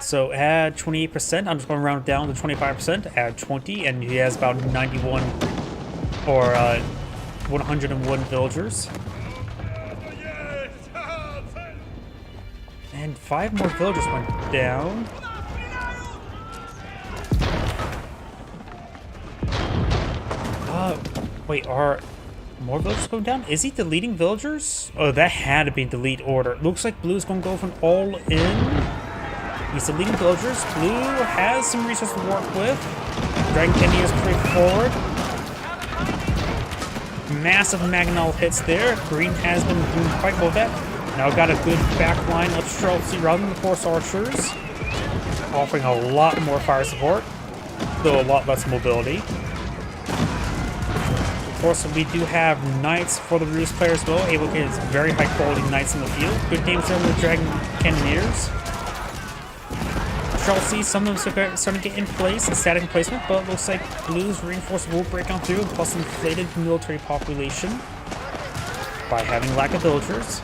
So add 28%. I'm just going to round it down to 25%. Add 20, and he has about 91 or 101 villagers. And 5 more villagers went down. Wait, are more villagers going down? Is he deleting villagers? Oh, that had to be delete order. Looks like Blue's going to go for an all-in. He's deleting villagers. Blue has some resources to work with. Dragon Candy is pretty forward. Massive Mangonel hits there. Green has been doing quite well with that. Now got a good back line of Streltsy rather than the Horse Archers. Offering a lot more fire support, though a lot less mobility. Of course, we do have Knights for the Roost players as well, able to get very high quality Knights in the field. Good damage there with the Dragon Cannoneers. Streltsy, some of them starting to get in place, in static placement, but looks like Blue's reinforced will break on through, plus inflated military population by having lack of villagers.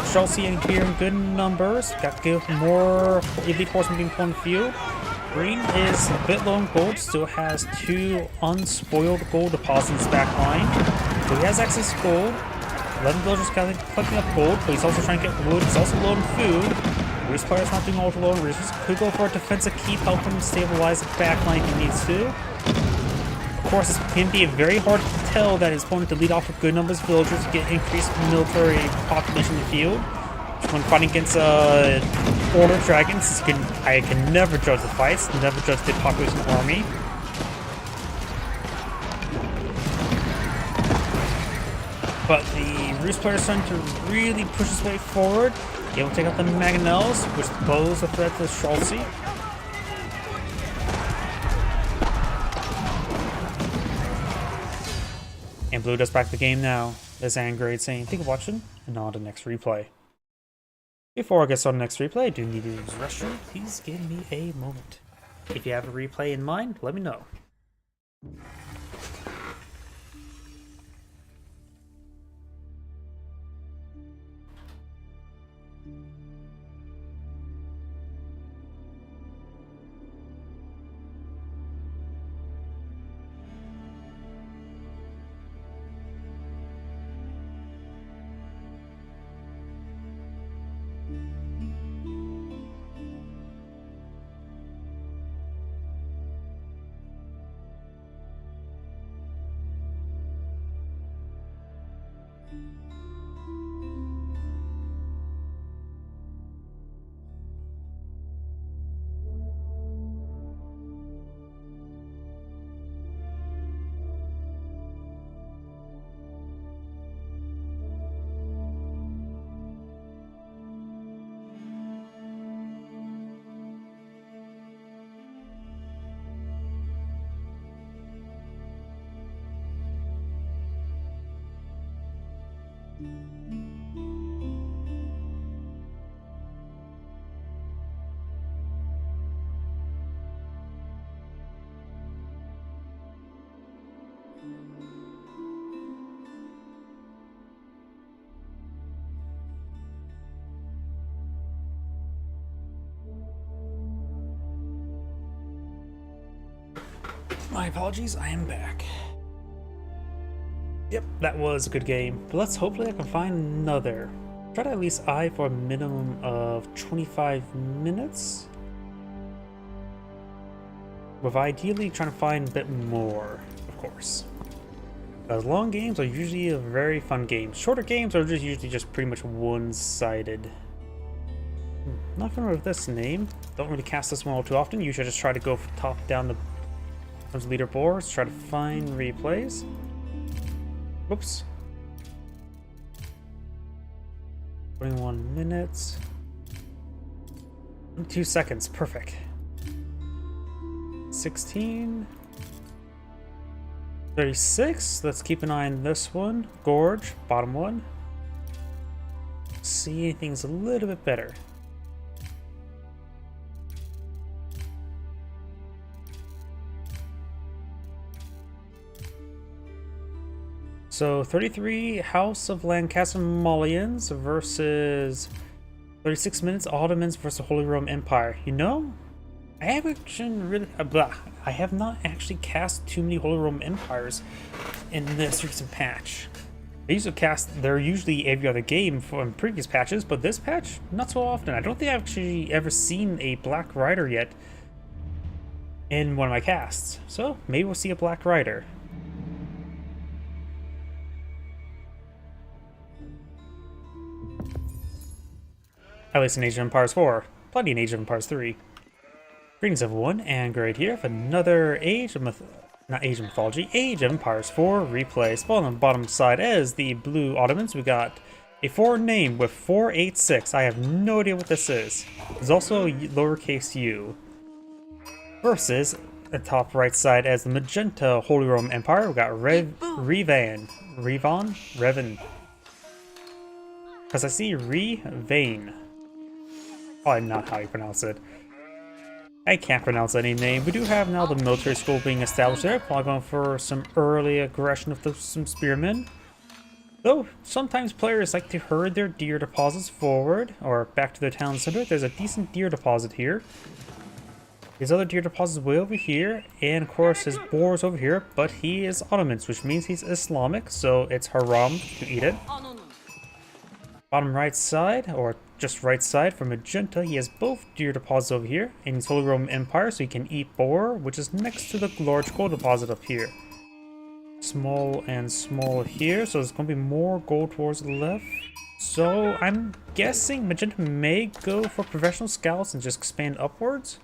Streltsy here in good numbers. Got to give more elite horsemen being put in the field. Green is a bit low on gold, still has 2 unspoiled gold deposits in his back line. So he has access to gold. 11 villagers collecting up gold, but he's also trying to get wood. He's also low on food. Roost player's not doing ultra low on resources. Could go for a defensive keep, help him stabilize the back line if he needs to. Of course, this can be a very hard tell that his opponent to lead off with good numbers of villagers to get increased military population in the field. When fighting against Order Dragons, I can never judge the fights, never judge the population of the army. But the Roost player is starting to really push his way forward. He will take out the Mangonels, which pose a threat to Schulze. And Blue does back the game now. There's Angrade saying, "Thank you for watching," and on to the next replay. Before I get started on the next replay, I do need to use the restroom. Please give me a moment. If you have a replay in mind, let me know. My apologies, I am back. Yep, that was a good game. But hopefully I can find another. Try to at least eye for a minimum of 25 minutes. With ideally trying to find a bit more, of course. As long games are usually a very fun game. Shorter games are just usually just pretty much one-sided. Not familiar with this name. Don't really cast this one all too often. Usually I just try to go top down the leaderboards, try to find replays. Whoops. 21 minutes. 2 seconds, perfect. 16. 36. Let's keep an eye on this one. Gorge, bottom one. See anything's a little bit better. So 33 House of Lancaster Molians versus 36 minutes Ottomans versus Holy Roman Empire. You know, I have not actually cast too many Holy Roman Empires in this recent patch. They're usually every other game from previous patches, but this patch, not so often. I don't think I've actually ever seen a Black Rider yet in one of my casts. So maybe we'll see a Black Rider. At least in Age of Empires 4. Plenty in Age of Empires 3. Greetings everyone, and great here for another Age of Empires 4 replay. Spawn on the bottom side as the blue Ottomans. We got a foreign name with 486. I have no idea what this is. There's also lowercase u. Versus the top right side as the magenta Holy Roman Empire. We got Revan. Because I see Revain. Probably not how you pronounce it. I can't pronounce any name. We do have now the military school being established there. Probably going for some early aggression of some spearmen. Though sometimes players like to herd their deer deposits forward or back to their town center. There's a decent deer deposit here. His other deer deposits way over here, and of course his boar is over here, but he is Ottomans, which means he's Islamic, so it's haram to eat it. Bottom right side, or just right side for magenta, he has both deer deposits over here, and he's Holy Roman Empire, so he can eat boar, which is next to the large gold deposit up here. small and small here, so there's going to be more gold towards the left. So I'm guessing Magenta may go for professional scouts and just expand upwards.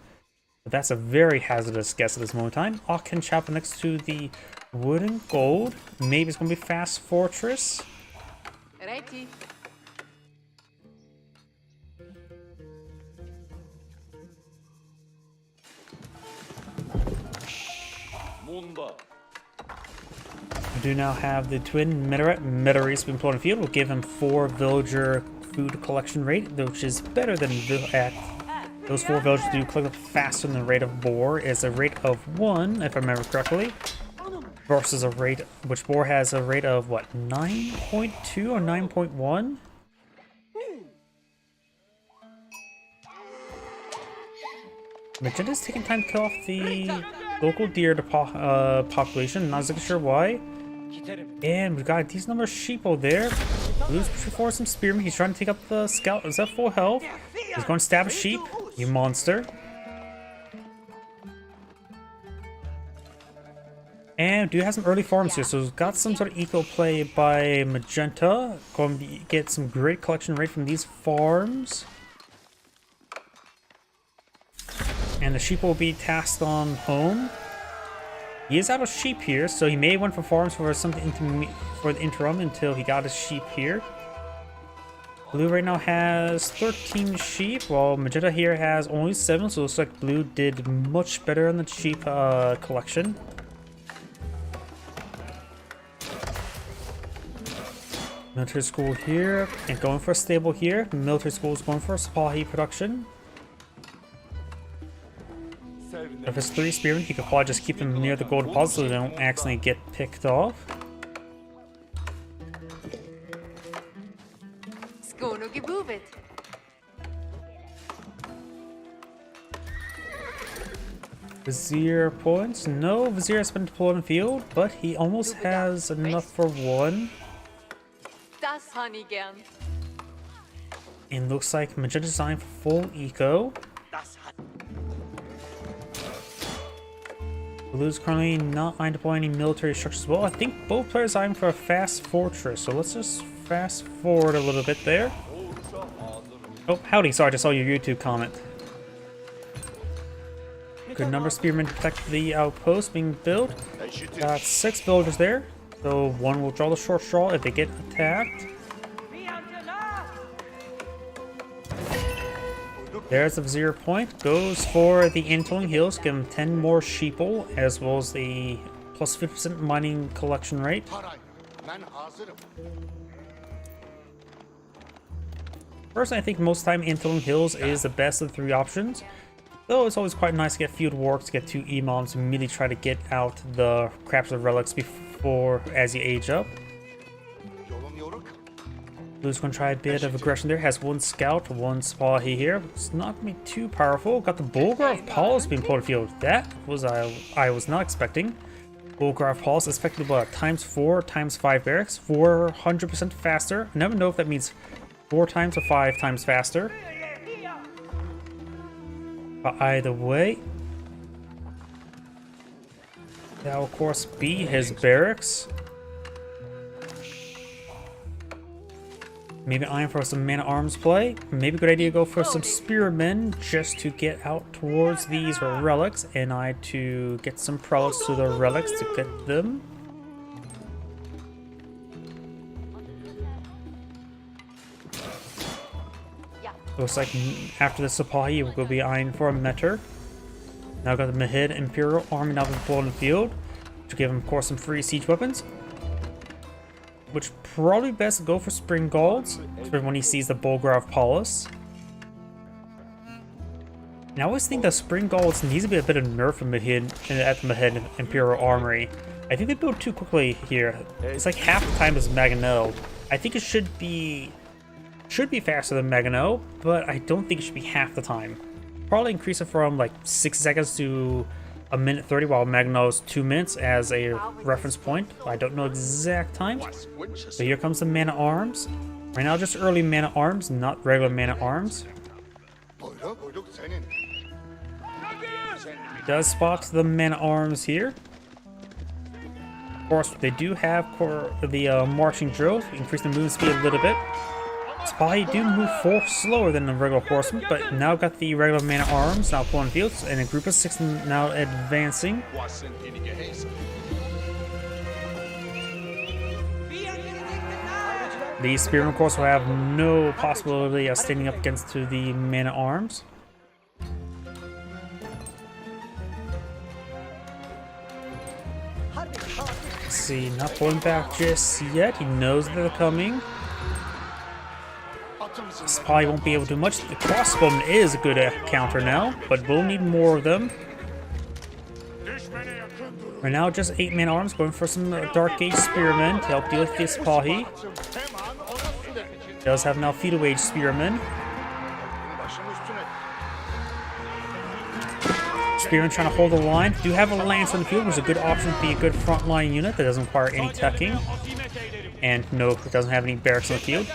But that's a very hazardous guess at this moment in time. Aachen Chapel next to the wooden gold. Maybe it's going to be Fast Fortress. Righty. We do now have the twin Minaret. Minaret's been put on the field. Will give him 4 villager food collection rate, which is better than those 4 villagers do collect up faster than the rate of Boar. Is a rate of 1, if I remember correctly, versus a rate which Boar has a rate of what, 9.2 or 9.1. Magenta's taking time to kill off the local deer population. Not exactly sure why. And we've got a decent number of sheeple there. Blue's pushing for some spearmen. He's trying to take up the scout. Is that full health? He's going to stab a sheep. You monster. And do have some early farms here, so we've got some sort of eco play by Magenta. Going to get some great collection rate from these farms. And the sheep will be tasked on home. He is out of sheep here, so he may went for farms for something for the interim until he got his sheep here. Blue right now has 13 sheep, while Magenta here has only 7, so it looks like Blue did much better on the sheep collection. Military school here, and going for a stable here. Military school is going for a Sipahi production. If it's 3 spearmen, he could probably just keep them near the gold deposit so they don't accidentally get picked off. Vizier points. No, Vizier has been deployed in the field, but he almost has enough for 1. And looks like Magenta designed for full eco. Blue's currently not mind deploying any military structures as well. I think both players are eyeing for a fast fortress, so let's just fast forward a little bit there. Oh, howdy, sorry, I just saw your YouTube comment. Good number of spearmen to protect the outpost being built. Got 6 villagers there, so 1 will draw the short straw if they get attacked. There's the Vizier point. Goes for the Antling Hills. Give him 10 more sheeple, as well as the plus 50% mining collection rate. Personally, I think most of the time Antling Hills is the best of the 3 options. Though it's always quite nice to get field works, to get 2 imams, and immediately try to get out the craps of relics before as you age up. Blue's going to try a bit of aggression there. Has 1 scout, 1 Sipahi here. It's not going to be too powerful. Got the Bulgar Paulus being put on the field. That was I was not expecting. Bulgar Paulus is effectively about ×4, ×5 barracks. 400% faster. I never know if that means 4 times or 5 times faster. But either way, that will of course be his barracks. Maybe eyeing for some man-at-arms play. Maybe a good idea to go for some spearmen just to get out towards these relics, and I to get some prelates to the relics to get them. Looks like after the Sipahi, we'll go be eyeing for a Metter. Now got the Mahid Imperial Army now been pulled in the field to give him, of course, some free siege weapons. Which probably best to go for Spring Galds when he sees the Bulgar Paulus. And I always think that Spring Galds needs to be a bit of nerf at the Mahid Imperial Armory. I think they build too quickly here. It's like half the time as Maginot. I think it should be faster than Maginot, but I don't think it should be half the time. Probably increase it from like 6 seconds to 1:30, while Maginot's 2 minutes as a reference point. I don't know exact time. So here comes the Man-at-Arms. Right now, just early Man-at-Arms, not regular Man-at-Arms. Does spot the Man-at-Arms here. Of course, they do have the marching drill, increase the movement speed a little bit. Spy do move slower than the regular horsemen, but now got the regular man-at-arms now pulling fields, and a group of 6 now advancing. The spearmen, of course, will have no possibility of standing up against the man-at-arms. Let's see, not pulling back just yet. He knows they're coming. Spy won't be able to do much. The crossbowman is a good counter now, but we'll need more of them. Right now, just 8 man-at-arms going for some Dark Age spearmen to help deal with this Spahi. Does have now Feudal Age spearmen. Spearmen trying to hold the line. Do have a lance on the field, which is a good option to be a good frontline unit that doesn't require any tucking. And no, it doesn't have any barracks on the field.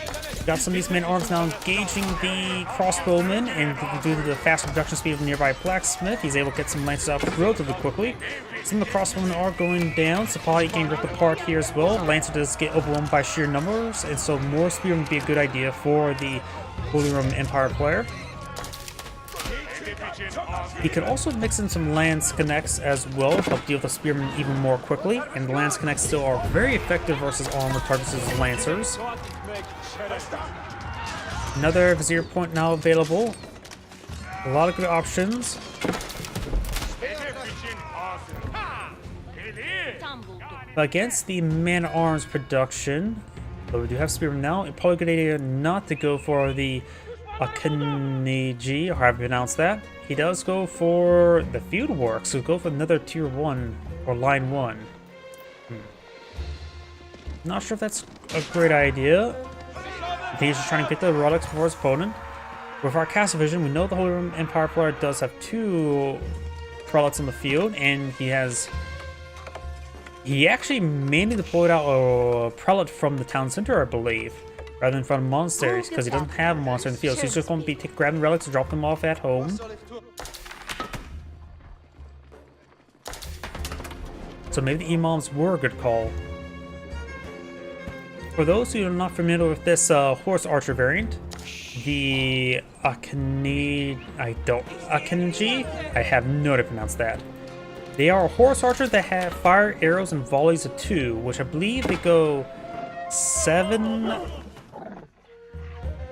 Got some of these men-at-arms now engaging the crossbowmen, and due to the fast reduction speed of the nearby blacksmith, he's able to get some lances out relatively quickly. Some of the crossbowmen are going down. Spahi getting ripped apart here as well. Lancer does get overwhelmed by sheer numbers, and so more spearmen would be a good idea for the Holy Roman Empire player. He could also mix in some lance connects as well to help deal with the spearmen even more quickly, and the lance connects still are very effective versus armored targets as lancers. Another Vizier point now available. A lot of good options. Against the man-at-arms production, but we do have spearmen now. It's probably a good idea not to go for the Akaniji, or however you pronounce that. He does go for the feud work, so go for another tier 1 or line 1. Not sure if that's a great idea. I think he's just trying to get the relics before his opponent. With our cast vision, we know the Holy Roman Empire player does have 2 prelates in the field, and he actually mainly deployed out a prelate from the town center, I believe, rather than from monasteries, because he doesn't have a monster in the field, so he's just going to be grabbing relics and drop them off at home. So maybe the imams were a good call. For those who are not familiar with this horse archer variant, the Akaniji, I have no idea to pronounce that. They are a horse archer that have fire arrows and volleys of 2, which I believe they go 7,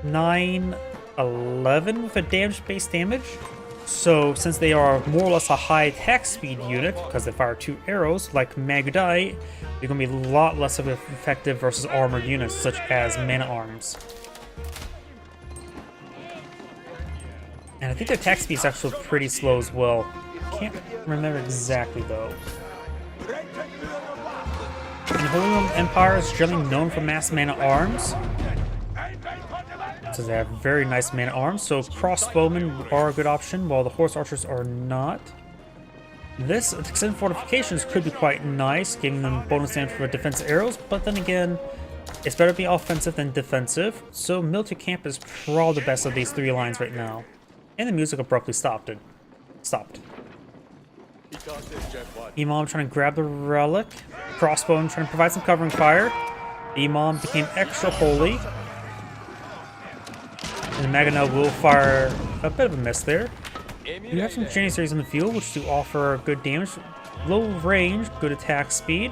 9, 11 with a damage-based damage. So since they are more or less a high attack speed unit, because they fire 2 arrows, like Magudai, they're going to be a lot less effective versus armored units such as man-at-arms. And I think their attack speed is actually pretty slow as well. Can't remember exactly though. And the Holy Roman Empire is generally known for mass man-at-arms. So they have very nice man-at-arms, so crossbowmen are a good option, while the horse archers are not. This extended fortifications could be quite nice, giving them bonus damage for defensive arrows, but then again, it's better to be offensive than defensive, so military camp is probably the best of these 3 lines right now. And the music abruptly stopped. Imam trying to grab the relic. Crossbowman trying to provide some covering fire. The Imam became extra holy. And the Magana will fire a bit of a miss there. We have some Janissaries in the field, which do offer good damage. Low range, good attack speed.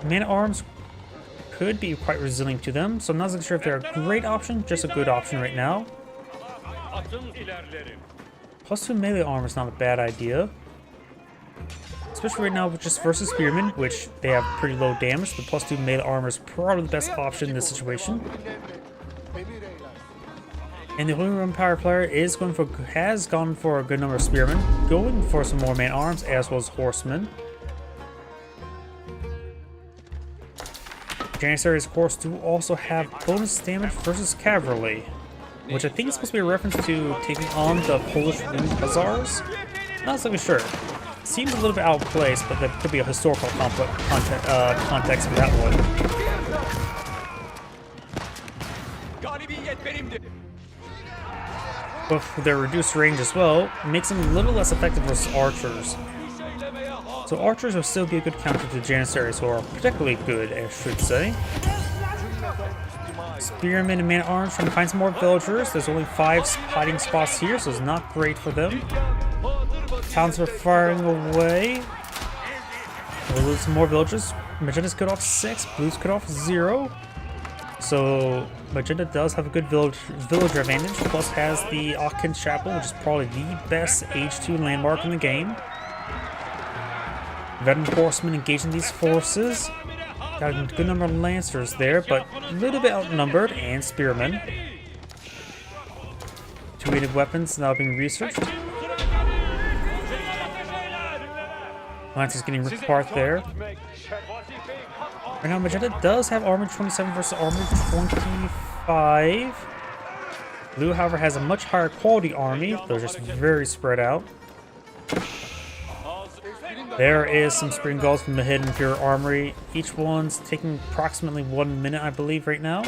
Man-at-arms could be quite resilient to them, so I'm not sure if they're a great option, just a good option right now. Plus 2 melee armor is not a bad idea. Especially right now, just versus Spearmen, which they have pretty low damage. The plus 2 melee armor is probably the best option in this situation. And the Holy Roman Empire player has gone for a good number of Spearmen, going for some more man-arms as well as horsemen. Janissaries, of course, do also have bonus damage versus cavalry, which I think is supposed to be a reference to taking on the Polish Hussars. Not exactly sure. Seems a little bit out of place, but there could be a historical context for that one. With their reduced range as well, it makes them a little less effective versus archers. So archers will still be a good counter to Janissaries, who are particularly good, I should say. Spearmen and man-at-arms trying to find some more villagers. There's only 5 hiding spots here, so it's not great for them. Towns are firing away. We'll lose some more villagers. Magenta's cut off 6, Blue's cut off 0. So Magenta does have a good villager advantage, plus has the Aachen Chapel, which is probably the best Age 2 landmark in the game. Veteran horsemen engaging these forces. Got a good number of lancers there, but a little bit outnumbered, and spearmen. Two-weighted weapons now being researched. Lancers getting ripped apart there. Right now, Magenta does have armor 27 versus armor 25. Blue, however, has a much higher quality army. They're just very spread out. There is some spring galls from the hidden Imperial Armory. Each one's taking approximately 1 minute, I believe, right now.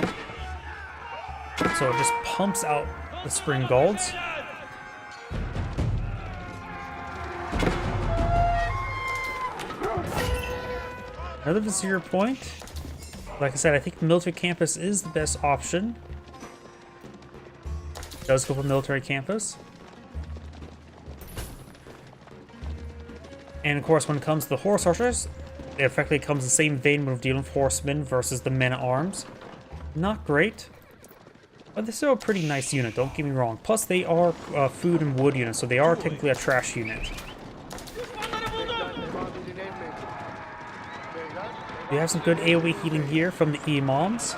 So it just pumps out the spring galls. Another Vizier point. Like I said, I think military campus is the best option. Does go for military campus. And of course, when it comes to the horse archers, it effectively comes the same vein when dealing with horsemen versus the men-at-arms. Not great, but they're still a pretty nice unit, don't get me wrong. Plus, they are food and wood units, so they are technically a trash unit. We have some good AoE healing here from the Imams.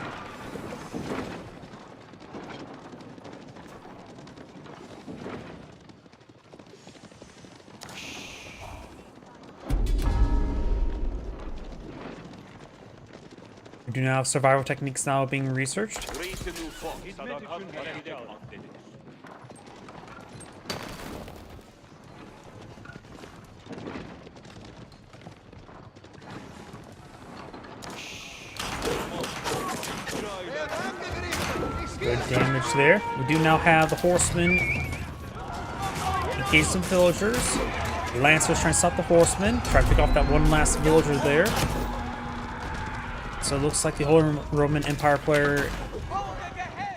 We do now have survival techniques now being researched. Good damage there. We do now have the horsemen engage some villagers. Lancers trying to stop the horsemen. Try to pick off that one last villager there. So it looks like the Holy Roman Empire player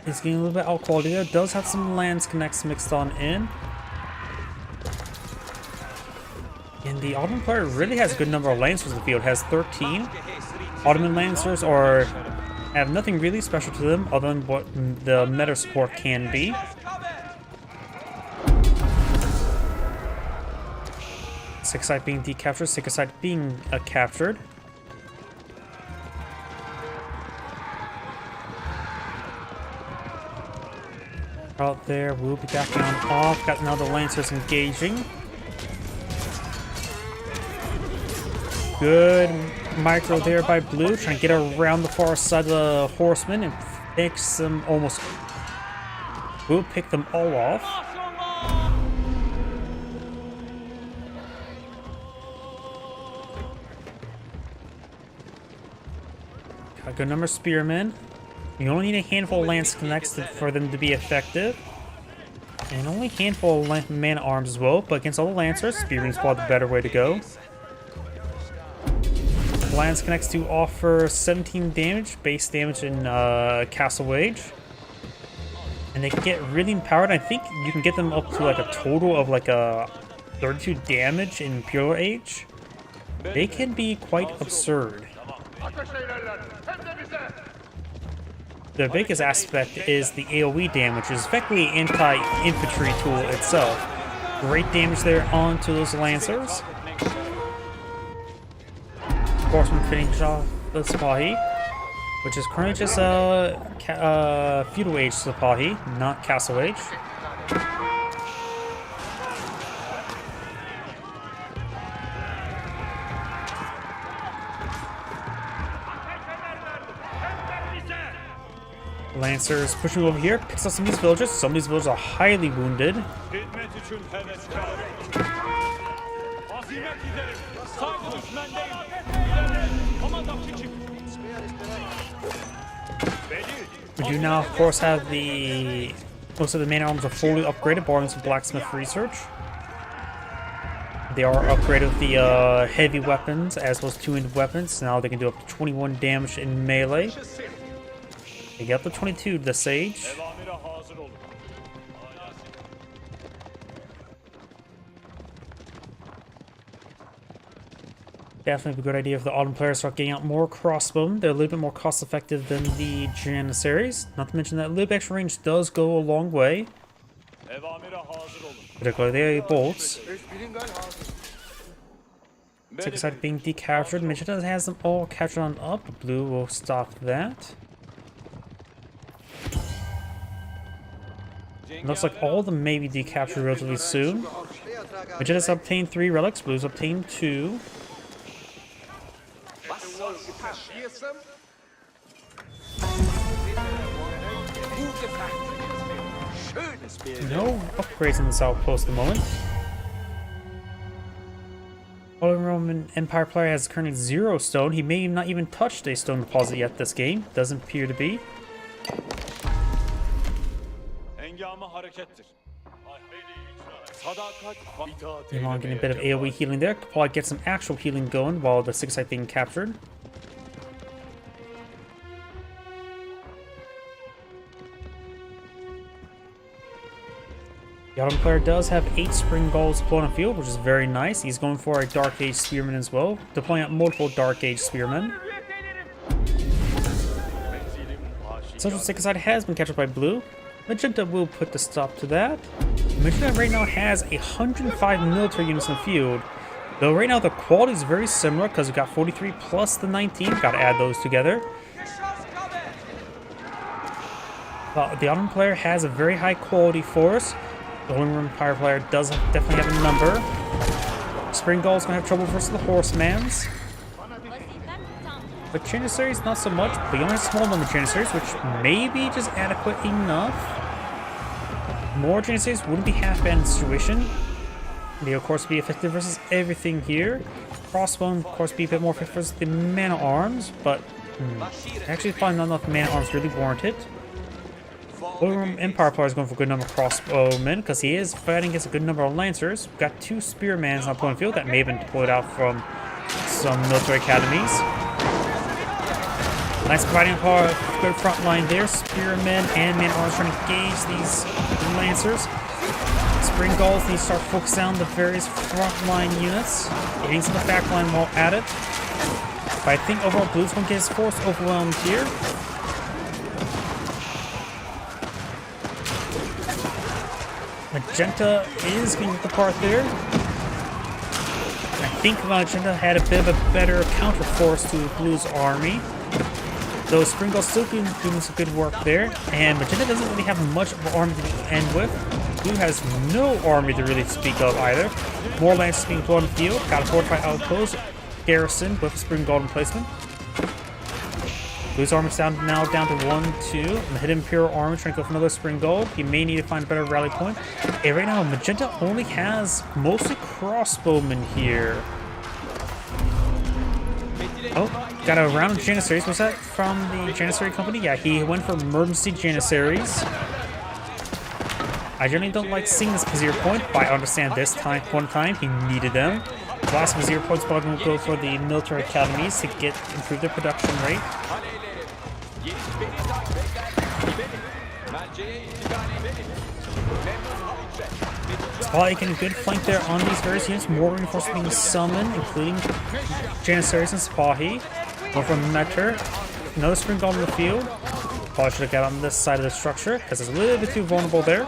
is getting a little bit out quality there. Does have some lance connects mixed on in. And the Ottoman player really has a good number of lancers in the field. It has 13. Ottoman lancers have nothing really special to them other than what the meta support can be. Six side being decaptured, six side being captured. Out there, we'll be backing on off. Got now the lancers engaging. Good micro there by Blue, trying to get around the far side of the horsemen and fix them almost. We'll pick them all off. Got a good number of spearmen. You only need a handful of lance connects for them to be effective. And only a handful of man-at-arms as well, but against all the lancers, spearmen's probably the better way to go. Lance connects to offer 17 damage, base damage in Castle Wage. And they can get really empowered. I think you can get them up to like a total of like a 32 damage in Imperial Age. They can be quite absurd. The biggest aspect is the AoE damage, which is effectively an anti-infantry tool itself. Great damage there onto those Lancers. Horseman finish off the Sipahi, which is currently just Feudal Age Sipahi, not Castle Age. Lancers pushing over here, picks up some of these villagers. Some of these villagers are highly wounded. We do now, of course, have most of the main arms are fully upgraded, barring some blacksmith research. They are upgraded with the heavy weapons as well as two-handed weapons. Now they can do up to 21 damage in melee. They got the 22, the Sage. Definitely a good idea if the Autumn players start getting out more crossbowmen. They're a little bit more cost effective than the Janissaries. Not to mention that a little bit extra range does go a long way. Particularly the bolts. Second side being decaptured. Magenta has them all captured on up. Blue will stop that. Looks like all of them may be decaptured relatively soon. Magenta's obtained 3 relics. Blue's obtained 2. No upgrades in this outpost at the moment. Holy Roman Empire player has currently 0 stone. He may not even touched a stone deposit yet this game. Doesn't appear to be. Elon getting a bit of AoE healing there. Could probably get some actual healing going while the 6 site being captured. The Autumn player does have 8 Spring Gulls deployed on the field, which is very nice. He's going for a Dark Age Spearman as well, deploying out multiple Dark Age Spearmen. Central Second Side has been captured by Blue. Magenta will put the stop to that. Magenta right now has 105 military units in the field, though right now the quality is very similar because we got 43 plus the 19. Got to add those together. The Autumn player has a very high quality force. The Holy Roman Empire player does definitely have a number. Spring Gull's gonna have trouble versus the Horsemans. But Janissaries not so much, but you only have a small number of Janissaries, which may be just adequate enough. More Janissaries wouldn't be half bad in the situation. They of course be effective versus everything here. Crossbone of course be a bit more effective versus the Man-at-Arms, but actually probably not enough Man-at-Arms really warrant it. Holy Roman Empire player is going for a good number of crossbowmen because he is fighting against a good number of lancers. We've got 2 spearmans on the point field that may have been deployed out from some military academies. Nice providing a good front line there. Spearmen and Man-at-Arms trying to engage these lancers. Spring Gulls need to start focusing on the various front line units, getting some of the back line while at it. But I think overall Blue's going to get his force overwhelmed here. Magenta is being ripped apart there. I think Magenta had a bit of a better counter force to Blue's army. Though Spring Gull's still doing some good work there. And Magenta doesn't really have much of an army to end with. Blue has no army to really speak of either. More lances being deployed on the field. Got a fortified outpost. Garrison with Spring Gull emplacement. Blue's army's now down to 1-2. And the Hidden Imperial army trying to go for another Spring Gull. He may need to find a better rally point. And right now, Magenta only has mostly crossbowmen here. Oh, got a round of Janissaries. Was that from the Janissary company? Yeah, he went for emergency Janissaries. I generally don't like seeing this Vizier point, but I understand this point in time he needed them. The last Vizier point's probably going to go for the military academies to improve their production rate. Probably getting a good flank there on these various units. More reinforcements being summoned, including Janissaries and Spahi. More from Metter. Another Spring Gull in the field. Probably should have got on this side of the structure because it's a little bit too vulnerable there.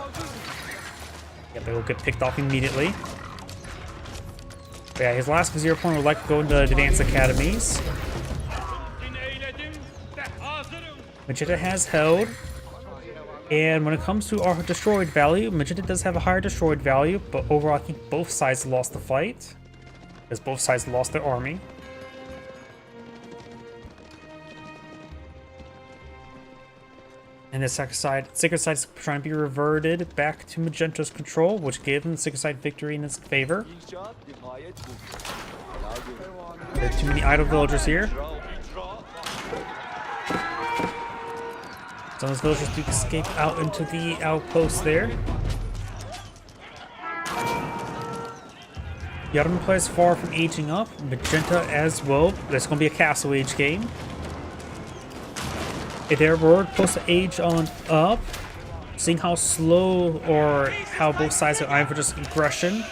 Yeah, they will get picked off immediately. But yeah, his last Vizier point would like to go into the advanced academies. Magenta has held. And when it comes to our destroyed value, Magenta does have a higher destroyed value, but overall I think both sides lost the fight, as both sides lost their army. And the Sacred Side is trying to be reverted back to Magenta's control, which gave them the Sacred Side victory in its favor. There are too many idle villagers here. Some of those villagers do escape out into the outpost there. The Ottoman player is far from aging up. Magenta as well. There's going to be a Castle Age game. If they're close to age on up, seeing how slow or how both sides are eyeing for just aggression,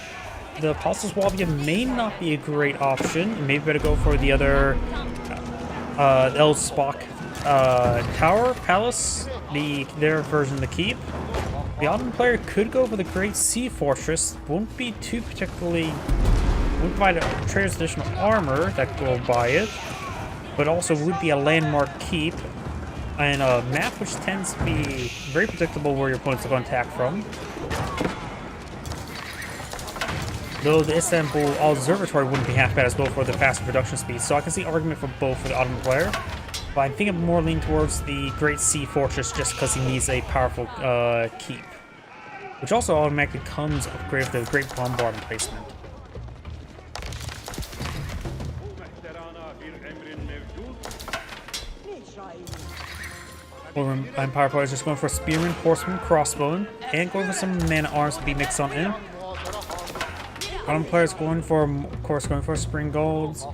the Apostles Wallbia may not be a great option. Maybe better go for the other El Spock Tower Palace, their version of the Keep. The Ottoman player could go for the Great Sea Fortress. Won't be too particularly. Won't provide a trader's additional armor that will buy it, but also would be a landmark keep and a map which tends to be very predictable where your opponents are going to attack from. Though the Istanbul Observatory wouldn't be half bad as well for the faster production speed, so I can see argument for both for the Ottoman player. But I think I'm more leaning towards the Great Sea Fortress just because he needs a powerful keep, which also automatically comes upgraded with the Great Bombardment placement. Empire player is just going for Spearman, Horseman, Crossbone, and going for some man-at-arms to be mixed on in. Ottoman player is going for, of course, going for Spring Golds.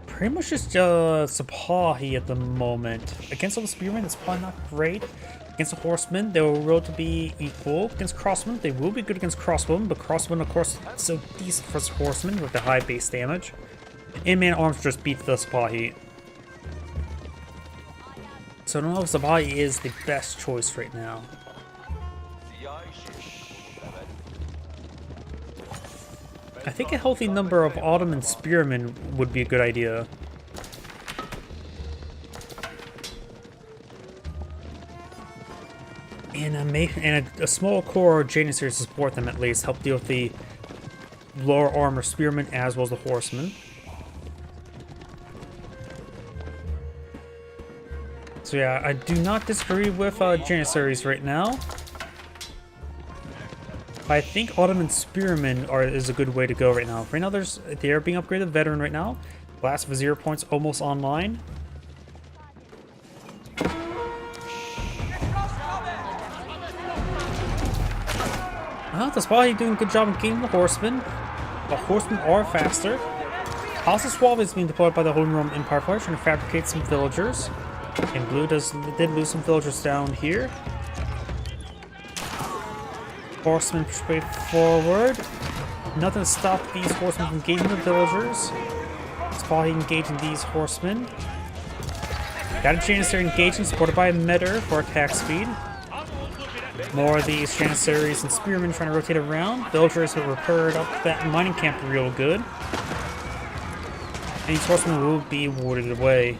Pretty much just Sipahi at the moment. Against all the Spearmen, it's probably not great. Against the Horsemen, they will roll to be equal. Against Crossmen, they will be good against Crossbone, but Crossbone, of course, is so decent for Horsemen with the high base damage. And man-at-arms just beat the Sipahi. So I don't know if Sipahi is the best choice right now. I think a healthy number of Ottoman Spearmen would be a good idea. And a small core Janissaries to support them at least, help deal with the lower armor Spearmen as well as the Horsemen. So yeah, I do not disagree with Janissaries right now. I think Ottoman Spearmen is a good way to go right now. Right now, they are being upgraded Veteran right now. Blast Vizier points almost online. The Sipahi doing a good job in gaining the Horsemen. The Horsemen are faster. House of Suave is being deployed by the Holy Roman Empire player, trying to fabricate some villagers. And Blue did lose some villagers down here. Horsemen push way forward. Nothing to stop these horsemen from engaging the villagers. Sipahi engaging these horsemen. Got a Janissary engaging, supported by a Metter for attack speed. More of these Janissaries and Spearmen trying to rotate around. Villagers have repaired up that mining camp real good. And these horsemen will be warded away.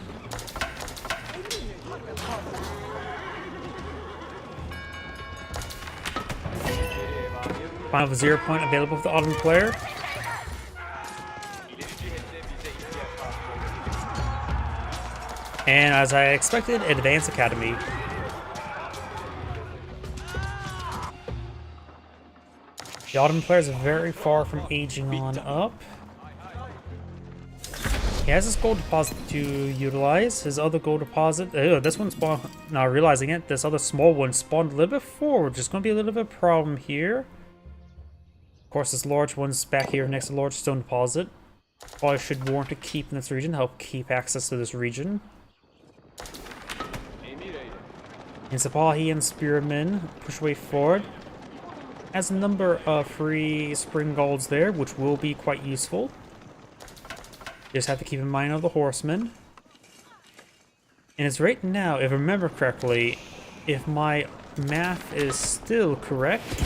Final Vizier point available for the Ottoman player. And as I expected, Advanced Academy. The Ottoman player is very far from aging on up. He has his gold deposit to utilize. His other gold deposit, this one spawned, not realizing it, this other small one spawned a little bit forward, which is going to be a little bit of a problem here. Of course, this large one's back here next to the large stone deposit. Probably should warrant a keep in this region, help keep access to this region. And Sipahi and Spearmen push way forward. Has a number of free Spring Golds there, which will be quite useful. Just have to keep in mind of the Horsemen. And it's right now, if I remember correctly, if my math is still correct,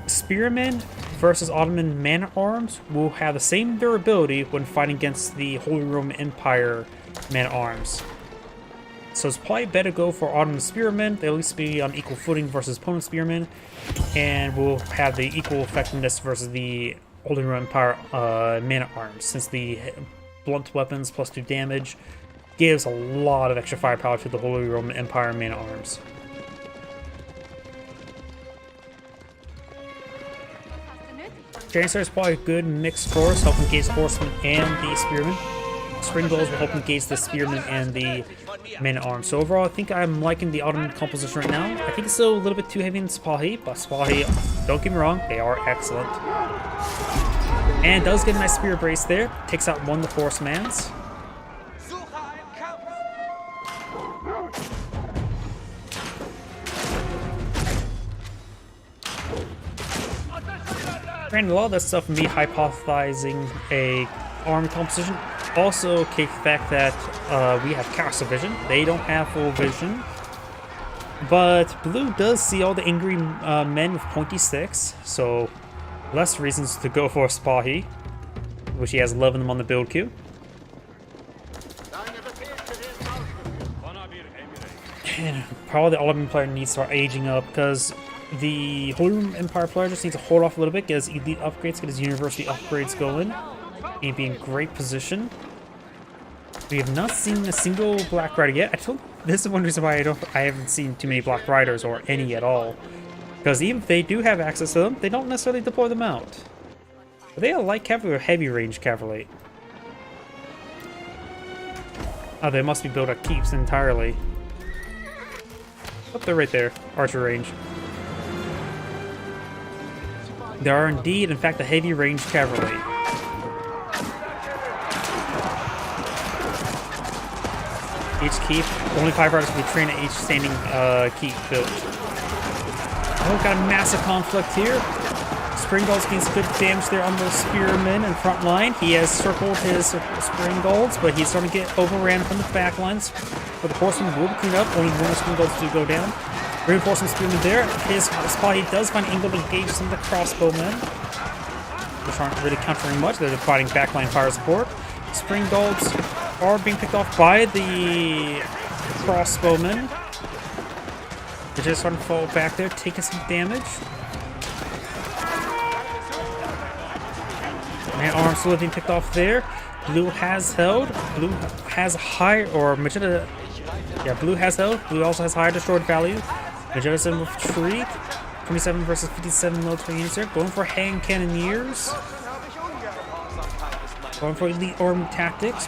Spearmen versus Ottoman man-at-arms will have the same durability when fighting against the Holy Roman Empire man-at-arms. So it's probably better to go for Ottoman Spearmen. They'll at least be on equal footing versus opponent Spearmen, and will have the equal effectiveness versus the Holy Roman Empire man-at-arms, since the blunt weapons plus 2 damage gives a lot of extra firepower to the Holy Roman Empire man-at-arms. Janissary is probably a good mixed force, helping engage the Horsemen and the Spearmen. Spring Golds will help engage the Spearmen and the Men-at-Arms. So overall, I think I'm liking the Ottoman composition right now. I think it's still a little bit too heavy in Sipahi, but Sipahi, don't get me wrong, they are excellent. And does get a nice Spear Brace there. Takes out one of the Horsemans. Granted, a lot of that stuff me hypothesizing a army composition also came the fact that we have Castle Vision. They don't have full vision. But blue does see all the angry men with pointy sticks, so less reasons to go for Sipahi, which he has 11 of them on the build queue. And probably the Ottoman player needs to start aging up, because the Holy Roman Empire player just needs to hold off a little bit, get his elite upgrades, get his university upgrades going, and be in great position. We have not seen a single Black Rider yet. This is one reason why I haven't seen too many Black Riders, or any at all. Because even if they do have access to them, they don't necessarily deploy them out. Are they a light cavalry or heavy range cavalry? Oh, they must be built at keeps entirely. Oh, they're right there. Archer range. There are indeed, in fact, a heavy range cavalry. Each keep, only 5 riders can be trained at each standing keep built. Oh, got a massive conflict here. Springalds gains good damage there on those spearmen in front line. He has circled his Springalds, but he's starting to get overran from the back lines. But the horsemen will be cleaned up. Only one Springalds do go down. Reinforcing spearmen there. His spot, he does find angle to engage some of the crossbowmen, which aren't really countering much. They're fighting backline fire support. Springalds are being picked off by the crossbowmen. They're just starting to fall back there, taking some damage. Man-at-Arms slowly being picked off there. Blue has held. Blue has high, or Magenta. Yeah, blue has held. Blue also has higher destroyed value. Magetta's in retreat. 27 versus 57 military units there. Going for hand cannoneers. Going for elite army tactics.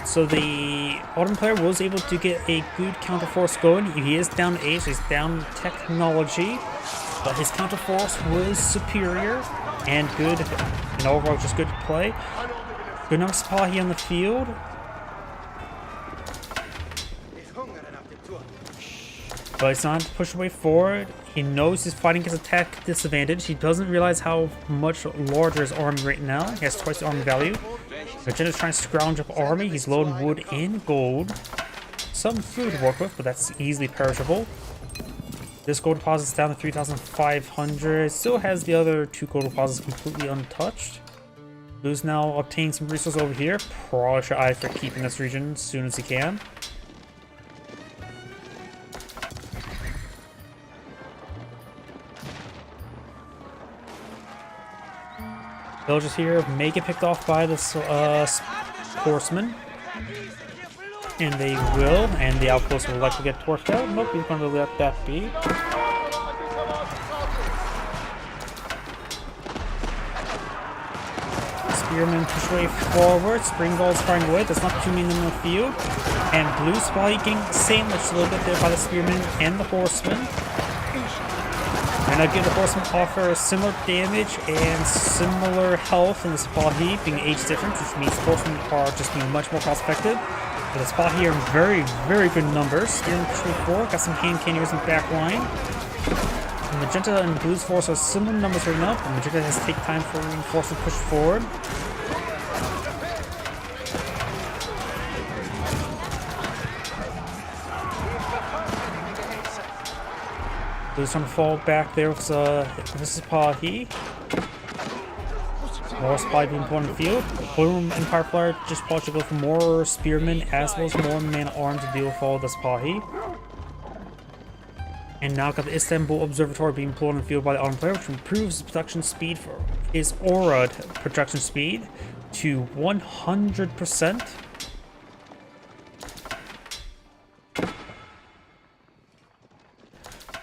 So the Ottoman player was able to get a good counterforce going. He is down 8, so he's down technology. But his counterforce was superior and good. And overall, just good to play. Good enough Sipahi on the field. But it's not to push away forward. He knows he's fighting his attack disadvantage. He doesn't realize how much larger his army right now. He has twice the army value. Magenta's trying to scrounge up army. He's loading wood and gold. Some food to work with, but that's easily perishable. This gold deposit's down to 3,500. Still has the other 2 gold deposits completely untouched. Blue's now obtaining some resources over here. Probably should eye for keeping this region as soon as he can. Villagers here may get picked off by this horseman. And they will, and the outpost will likely get torched out. Nope, he's going to let that be. Spearmen push way forward. Springalds firing away. There's not too many in the field. And blue spiking sandwiched a little bit there by the spearmen and the horsemen. And I give the horsemen offer similar damage and similar health in the Sipahi, being age difference, which means the horsemen are just being much more cost effective. But the Sipahi are in very, very good numbers. Spearmen push 4, got some hand cannoneers in the back line. And Magenta and Blue's force are similar numbers right now, but Magenta has to take time for reinforcement push forward. Blue's trying to fall back there with Sipahi. More Sipahi being put on the field. Holy Roman Empire player just probably should go for more spearmen as well as more man-at-arms to deal with all the Sipahi. And now got the Istanbul Observatory being pulled on the field by the Ottoman player, which improves production speed for his aura production speed to 100%.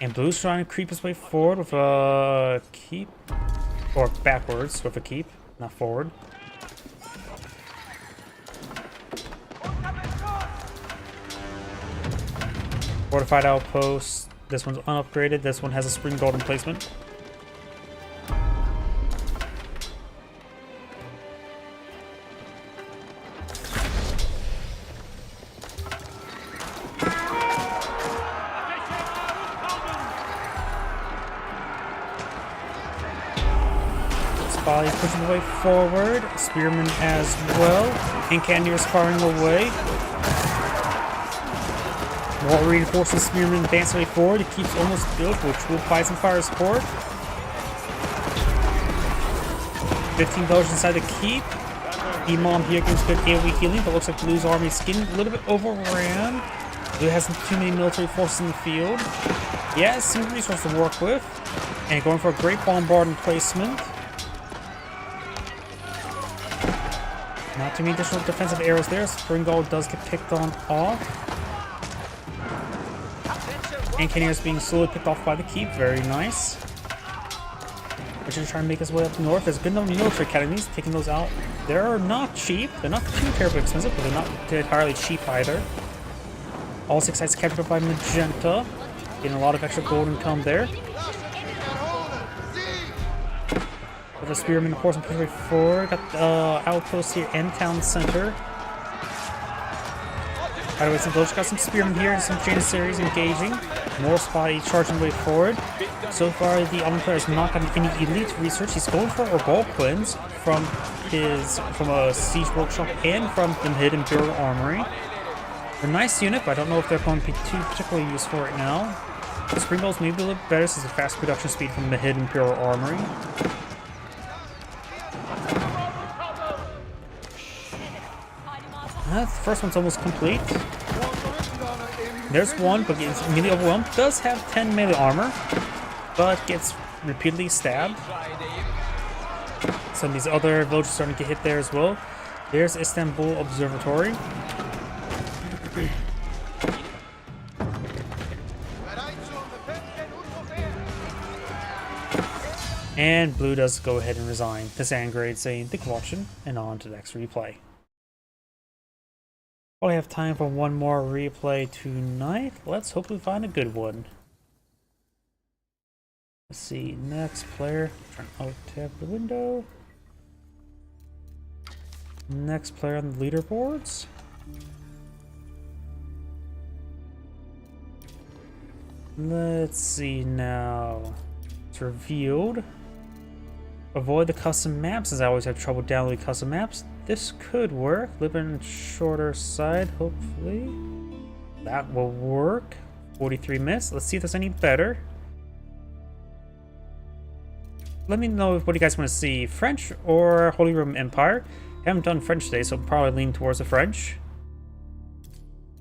And Blue's trying to creep his way forward with a keep. Or backwards with a keep, not forward. Fortified outpost. This one's unupgraded. This one has a spring golden placement. Spotty pushing the way forward. Spearman as well. And Cannoneers firing away. More reinforcing Spearman advancing way forward. It keeps almost built, which will provide some fire support. 15 villagers inside the keep. Imam here gives good AoE healing, but looks like Blue's army is getting a little bit overran. Blue hasn't too many military forces in the field. He has some resources to work with. And going for a great bombarding placement. Not too many additional defensive arrows there. Springald does get picked on off. And Cannoneers being slowly picked off by the keep. Very nice. We're just trying to make his way up north. There's a good number of military academies. Taking those out. They're not cheap. They're not too terribly expensive, but they're not entirely cheap either. All 6 sites captured by Magenta. Getting a lot of extra gold income there. With the Spearman, of course, pushing way forward. Got the outpost here and town center. By the way, some village got some Spearmen here and some Janissaries engaging. More Spotty charging way forward. So far, the Almond player has not gotten any elite research. He's going for Orgulquins from a siege workshop and from the Mid Imperial Armory. A nice unit, but I don't know if they're going to be too particularly useful right now. The Springballs may be a little better since the fast production speed from the Mid Imperial Armory. The first one's almost complete. There's one, but gets immediately overwhelmed. Does have 10 melee armor, but gets repeatedly stabbed. Some of these other villagers starting to get hit there as well. There's Istanbul Observatory. And Blue does go ahead and resign. This Angrade saying, "Thank you for watching," and on to the next replay. Probably have time for one more replay tonight. Let's hope we find a good one. Let's see, next player. Trying to alt-tab the window. Next player on the leaderboards. Let's see now. It's revealed. Avoid the custom maps, as I always have trouble downloading custom maps. This could work. Live on shorter side, hopefully. That will work. 43 minutes. Let's see if there's any better. Let me know what you guys want to see. French or Holy Roman Empire? Haven't done French today, so I'll probably lean towards the French.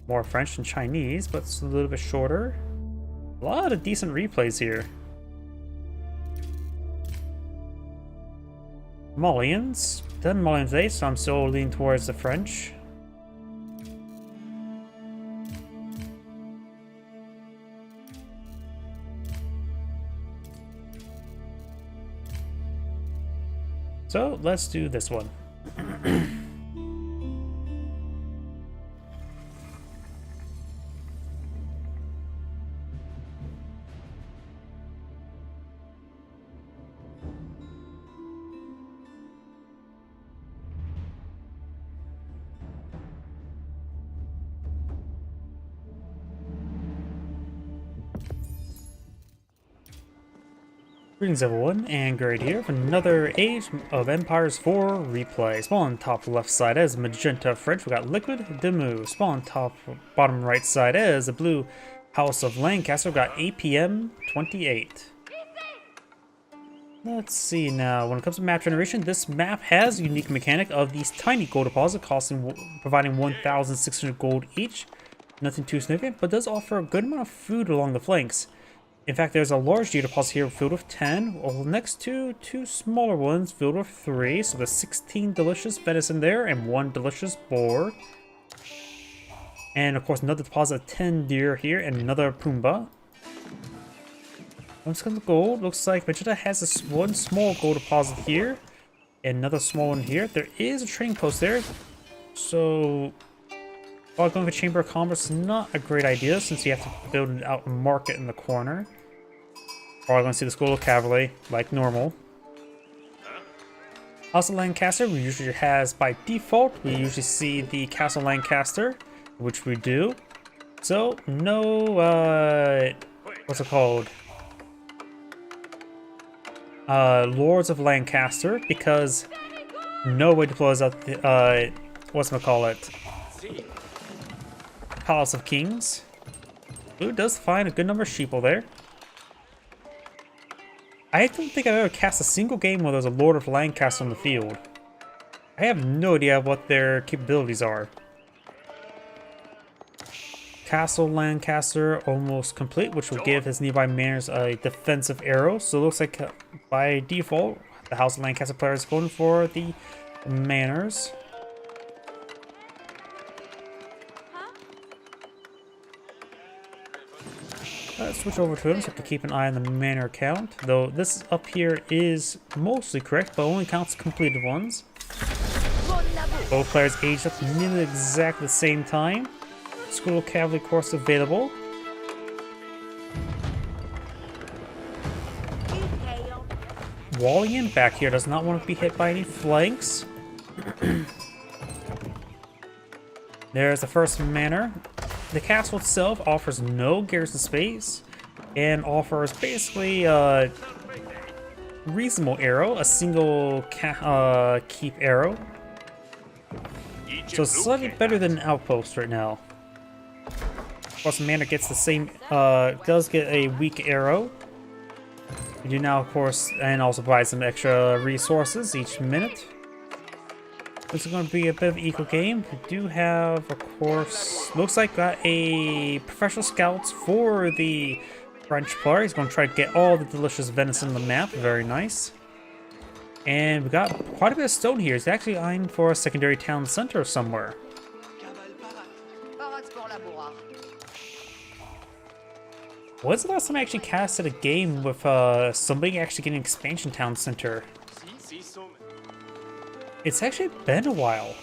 More French than Chinese, but it's a little bit shorter. A lot of decent replays here. Malians. Done Malians today, so I'm still leaning towards the French. So let's do this one. Greetings everyone, Angrade here for another Age of Empires 4 replay. Spawn on top left side as Magenta French, we got Liquid Demu. Spawn on top bottom right side as the Blue House of Lancaster, we got APM 28. Let's see now, when it comes to map generation, this map has a unique mechanic of these tiny gold deposits providing 1,600 gold each. Nothing too significant, but does offer a good amount of food along the flanks. In fact, there's a large deer deposit here filled with 10, while next to two smaller ones filled with 3. So there's 16 delicious venison there and 1 delicious boar. And of course another deposit of 10 deer here and another Pumbaa. Let's come to gold. Looks like Magenta has this one small gold deposit here. And another small one here. There is a trading post there. So While going for Chamber of Commerce is not a great idea since you have to build out a market in the corner. Probably going to see the School of Cavalry, like normal. House of Lancaster, we usually has by default, we usually see the Castle Lancaster, which we do. So, no, what's it called? Lords of Lancaster, because no way deploys out the, whatchamacallit? Palace of Kings. Blue does find a good number of sheeple there. I don't think I've ever cast a single game where there's a Lord of Lancaster on the field. I have no idea what their capabilities are. Castle Lancaster almost complete, which will give his nearby manors a defensive arrow. So it looks like by default, the House of Lancaster player is going for the manors. Let's switch over to him, so have to keep an eye on the manor count. Though this up here is mostly correct, but only counts completed ones. Both players aged up nearly exactly the same time. School of Cavalry course available. Wallian back here does not want to be hit by any flanks. There's the first manor. The castle itself offers no garrison space and offers basically a reasonable arrow, a single keep arrow. So slightly better than an outpost right now. Of course, the manor gets the same, does get a weak arrow. We do now, of course, and also provide some extra resources each minute. This is going to be a bit of an equal game. We do have, of course, looks like got a professional scouts for the French player. He's going to try to get all the delicious venison on the map. Very nice. And we got quite a bit of stone here. He's actually eyeing for a secondary town center somewhere. When's the last time I actually casted a game with somebody actually getting an expansion town center? It's actually been a while.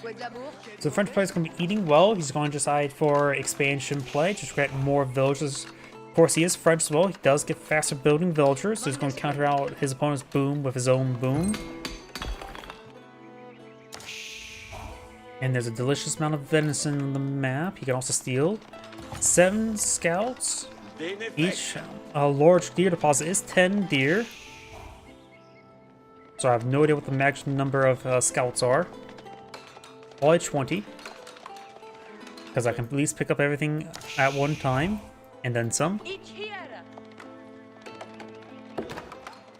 So the French player is going to be eating well. He's going to decide for expansion play, just to get more villagers. Of course, he is French as well. He does get faster building villagers, so he's going to counter out his opponent's boom with his own boom. And there's a delicious amount of venison on the map. He can also steal 7 scouts. Each large deer deposit is 10 deer. So I have no idea what the maximum number of scouts are. Probably 20. Because I can at least pick up everything at one time. And then some.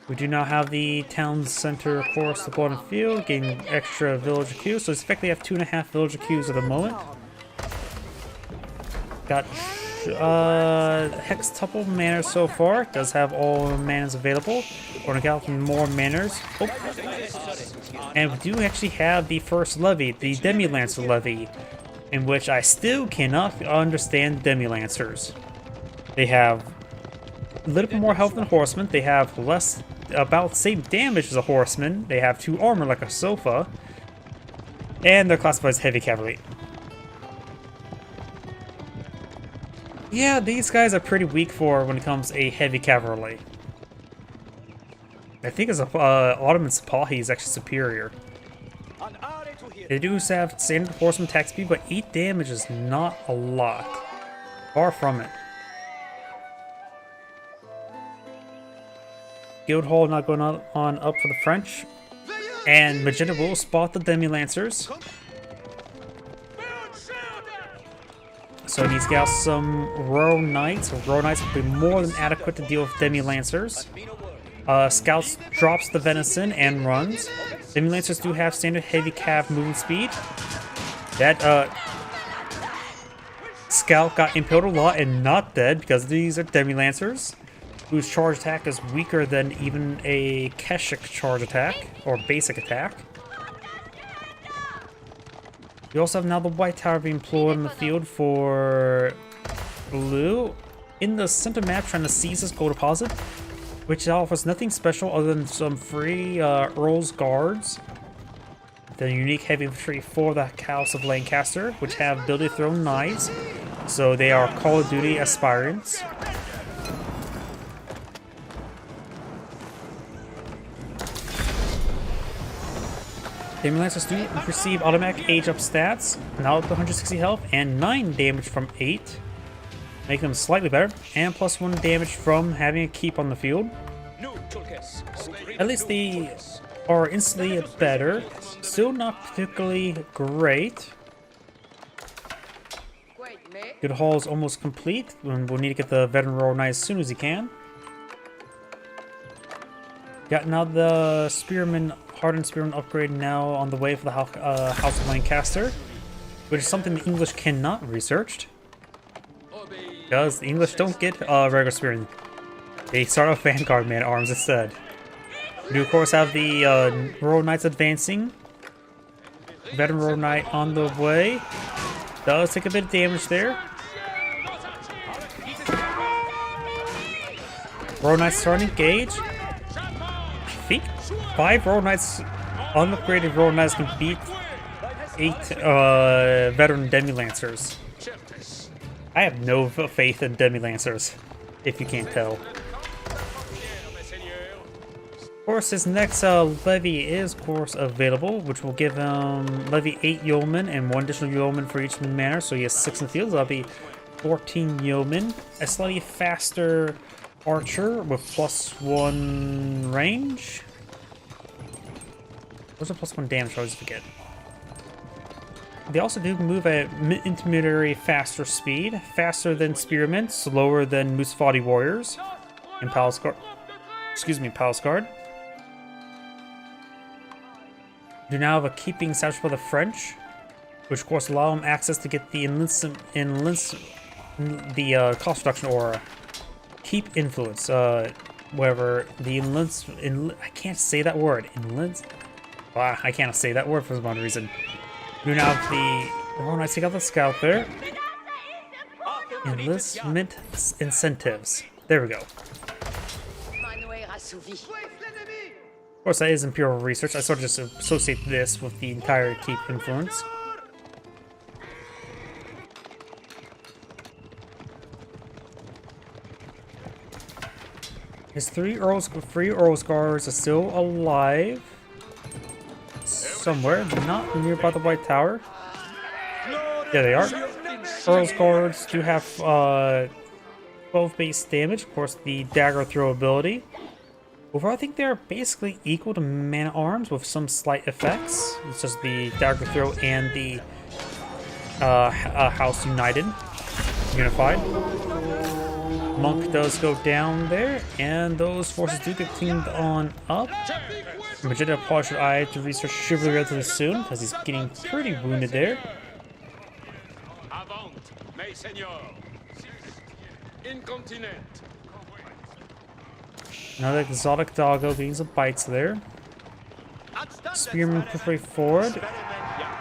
We do now have the town center, of course, the bottom field, getting extra villager queues. So it's effectively have 2.5 villager queues at the moment. Got Hextuple Manor so far. Does have all manors available. We're gonna get out more manors. Oh. And we do actually have the first levy, the Demi-Lancer levy, in which I still cannot understand Demi-Lancers. They have a little bit more health than horsemen. They have less, about the same damage as a horseman. They have 2 armor like a sofa. And they're classified as heavy cavalry. Yeah, these guys are pretty weak for when it comes to a heavy cavalry. I think as a Ottoman Sipahi is actually superior. They do have standard horseman attack speed, but 8 damage is not a lot. Far from it. Guildhall not going on up for the French. And Magenta will spot the Demi-Lancers. So he needs to get out some Royal Knights. Royal Knights will be more than adequate to deal with Demi-Lancers. Scouts drops the venison and runs. Demi-Lancers do have standard heavy cav movement speed. That Scout got impaled a lot and not dead because these are Demi-Lancers, whose charge attack is weaker than even a Keshik charge attack, or basic attack. We also have now the White Tower being employed in the field for blue. In the center map, trying to seize this gold deposit. which offers nothing special other than some free Earl's Guards. The unique heavy infantry for the House of Lancaster, which have ability to throw knives, so they are Call of Duty aspirants. Demi Lancers do receive automatic age up stats, now up to 160 health, and 9 damage from 8, making them slightly better, and plus 1 damage from having a keep on the field. At least they are instantly better, still not particularly great. Good haul is almost complete, and we'll need to get the Veteran Royal Knight as soon as he can. Got now the Spearman, Hardened Spearman upgrade now on the way for the House of Lancaster, which is something the English cannot research. Because the English don't get regular Spearman. They start off Vanguard Man arms instead. We do of course have the Royal Knights advancing. Veteran Royal Knight on the way. Does take a bit of damage there. Royal Knights starting to engage. I think 5 Royal Knights, unupgraded Royal Knights can beat 8 veteran Demi-Lancers. I have no faith in Demi-Lancers, if you can't tell. Of course, his next levy is, of course, available, which will give him levy 8 yeomen and 1 additional yeoman for each manor, so he has 6 in the field, so that'll be 14 yeomen. A slightly faster archer with +1 range. What's a +1 damage? I always forget. They also do move at intermediary faster speed, faster than spearmen, slower than Musfati warriors, and Palace Guard. Excuse me, Palace Guard. Do now have a keeping established by the French, which of course allow them access to get the cost reduction aura. Keep influence, whatever the I can't say that word. Wow, I can't say that word for some odd reason. Do now have the Royal Knights take out the scout there. Enlistment incentives. There we go. Of course, that is Imperial research. I sort of just associate this with the entire keep influence. His 3 Earl's Guards are still alive. Somewhere, not nearby the White Tower. There they are. Earl's Guards do have 12 base damage. Of course, the dagger throw ability. Overall, I think they're basically equal to Man-at-Arms with some slight effects. It's just the dagger throw and the House Unified. Monk does go down there, and those forces do get cleaned on up. Magenta probably should eye to research Chivalry relatively soon, because he's getting pretty wounded there. Another exotic doggo getting some bites there. Spearmen push forward.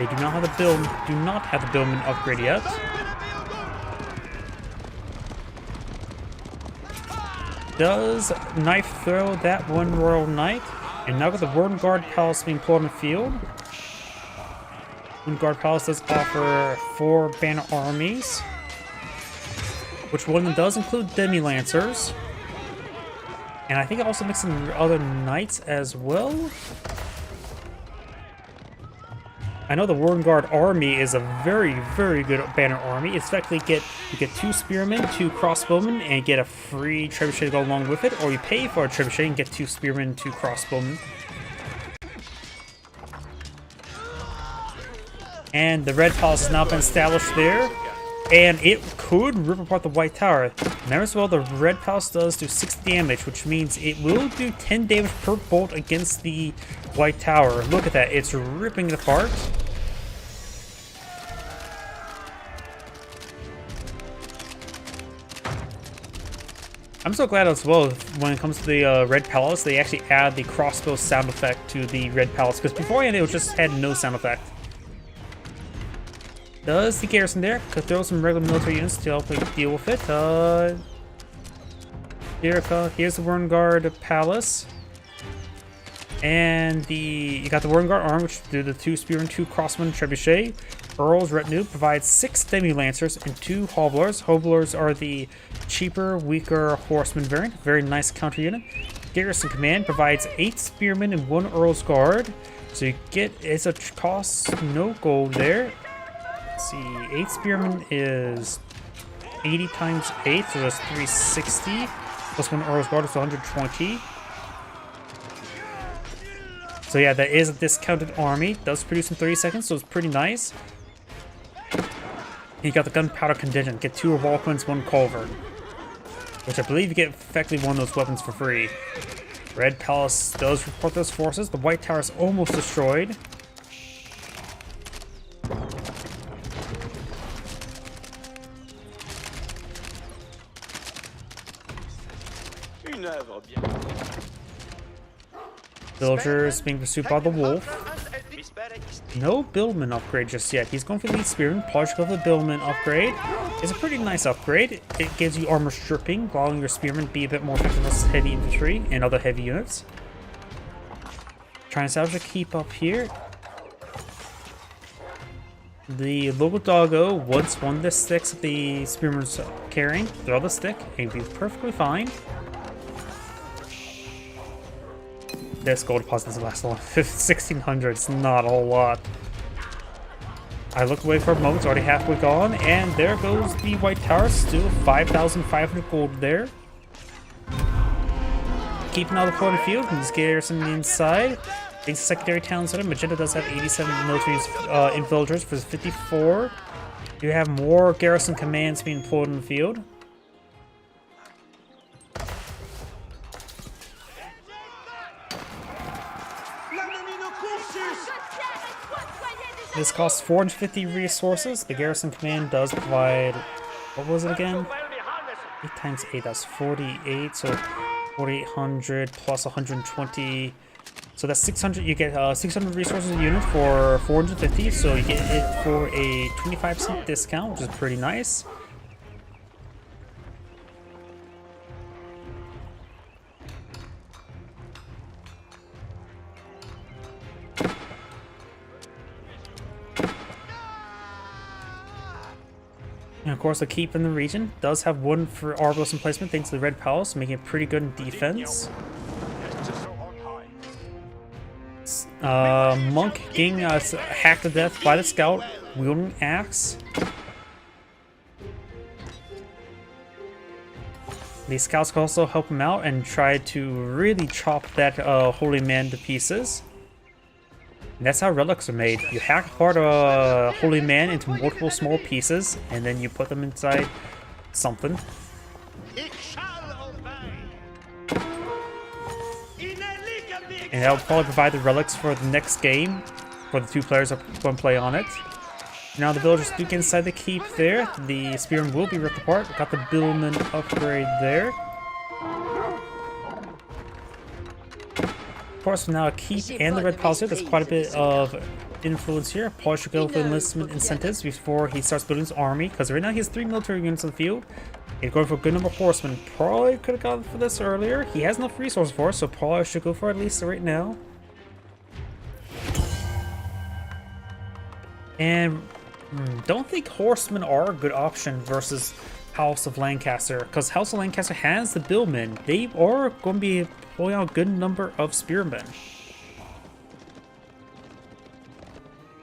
They do not have the Billman upgrade yet. Does knife throw that one Royal Knight? And now with the Warden Guard Palace being pulled on the field. Warden Guard Palace does offer 4 banner armies, which one of them does include Demi-Lancers. And I think it also mixes in other knights as well. I know the Warden Guard army is a very, very good banner army. It's effectively you get 2 spearmen, 2 crossbowmen, and you get a free trebuchet to go along with it, or you pay for a trebuchet and get 2 spearmen, 2 crossbowmen. And the Red Palace has now been established there, and it could rip apart the White Tower. Remember as well, the Red Palace does do 6 damage, which means it will do 10 damage per bolt against the White Tower. Look at that, it's ripping it apart. I'm so glad as well when it comes to the Red Palace, they actually add the crossbow sound effect to the Red Palace, because beforehand it just had no sound effect. Does the garrison there? Could throw some regular military units to help deal with it. Here's the Werngard Palace. And you got the Werngard Arm, which do the 2 Spearmen, 2 Crossmen, Trebuchet. Earl's Retinue provides 6 Demi-Lancers and 2 Hobblers. Hobblers are the cheaper, weaker Horseman variant. Very nice counter unit. Garrison Command provides 8 Spearmen and 1 Earl's Guard. So you get, it's a cost no gold there. Let's see, 8 Spearmen is 80 times 8, so that's 360. Plus 1 Earl's Guard is 120. So yeah, that is a discounted army. Does produce in 30 seconds, so it's pretty nice. You got the Gunpowder Contingent. Get 2 Revolquins, 1 Culverin. Which I believe you get effectively 1 of those weapons for free. Red Palace does report those forces. The White Tower is almost destroyed. Villagers being pursued by the wolf. No Billman upgrade just yet. He's going for the Elite Spearman. Probably should go for the Billman upgrade. It's a pretty nice upgrade. It gives you armor stripping, allowing your Spearmen be a bit more effective against heavy infantry and other heavy units. Trying to salvage a keep up here. The local doggo once won the sticks that the Spearman's carrying. Throw the stick and be perfectly fine. This gold deposit is the last one. 1600, it's not a whole lot. I look away for a moment, it's already halfway gone, and there goes the White Tower, still 5,500 gold there. Keeping all the point of field, and just garrison inside. Thanks to secondary town center, Magenta does have 87 military in villagers for 54. You have more garrison commands being pulled in the field. This costs 450 resources. The garrison command does provide, what was it again? 8 times 8, that's 48, so 4,800 plus 120. So that's 600, you get 600 resources a unit for 450, so you get it for a 25% discount, which is pretty nice. And of course, the keep in the region does have 1 for Arbalest emplacement thanks to the Red Palace, making it pretty good in defense. Monk getting hacked to death by the scout, wielding axe. The scouts can also help him out and try to really chop that holy man to pieces. And that's how relics are made. You hack apart a holy man into multiple small pieces, and then you put them inside something. And that will probably provide the relics for the next game for the 2 players that are going to play on it. Now the villagers do get inside the keep there. The spearmen will be ripped apart. Got the Billman upgrade there. Of course, now a keep and the Red Palace here. There's quite a bit of influence here. Paul should go for enlistment incentives before he starts building his army, because right now he has 3 military units on the field. He's going for a good number of horsemen. Probably could have gone for this earlier. He has enough resources for it, so probably should go for at least right now. And don't think horsemen are a good option versus House of Lancaster, because House of Lancaster has the Billmen. They are going to be pulling out a good number of spearmen.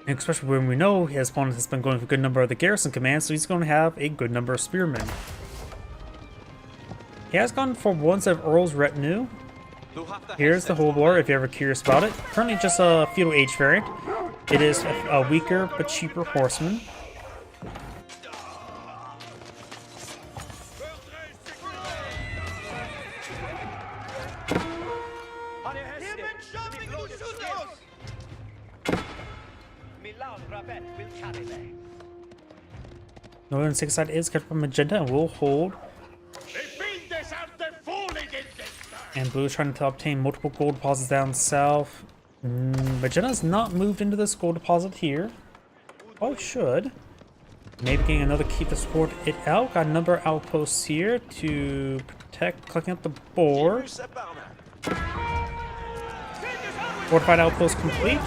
And especially when we know his opponent has been going for a good number of the garrison commands, so he's going to have a good number of spearmen. He has gone for 1 set of Earl's Retinue. Here's the Hoblar, if you're ever curious about it. Currently just a feudal age variant. It is a weaker but cheaper horseman. Northern Six Side is kept by Magenta and will hold. And Blue is trying to obtain multiple gold deposits down south. Magenta's not moved into this gold deposit here. Oh, it should. Maybe getting another keep to support it out. Got a number of outposts here to tech, collecting up the boar. Fortified outpost complete.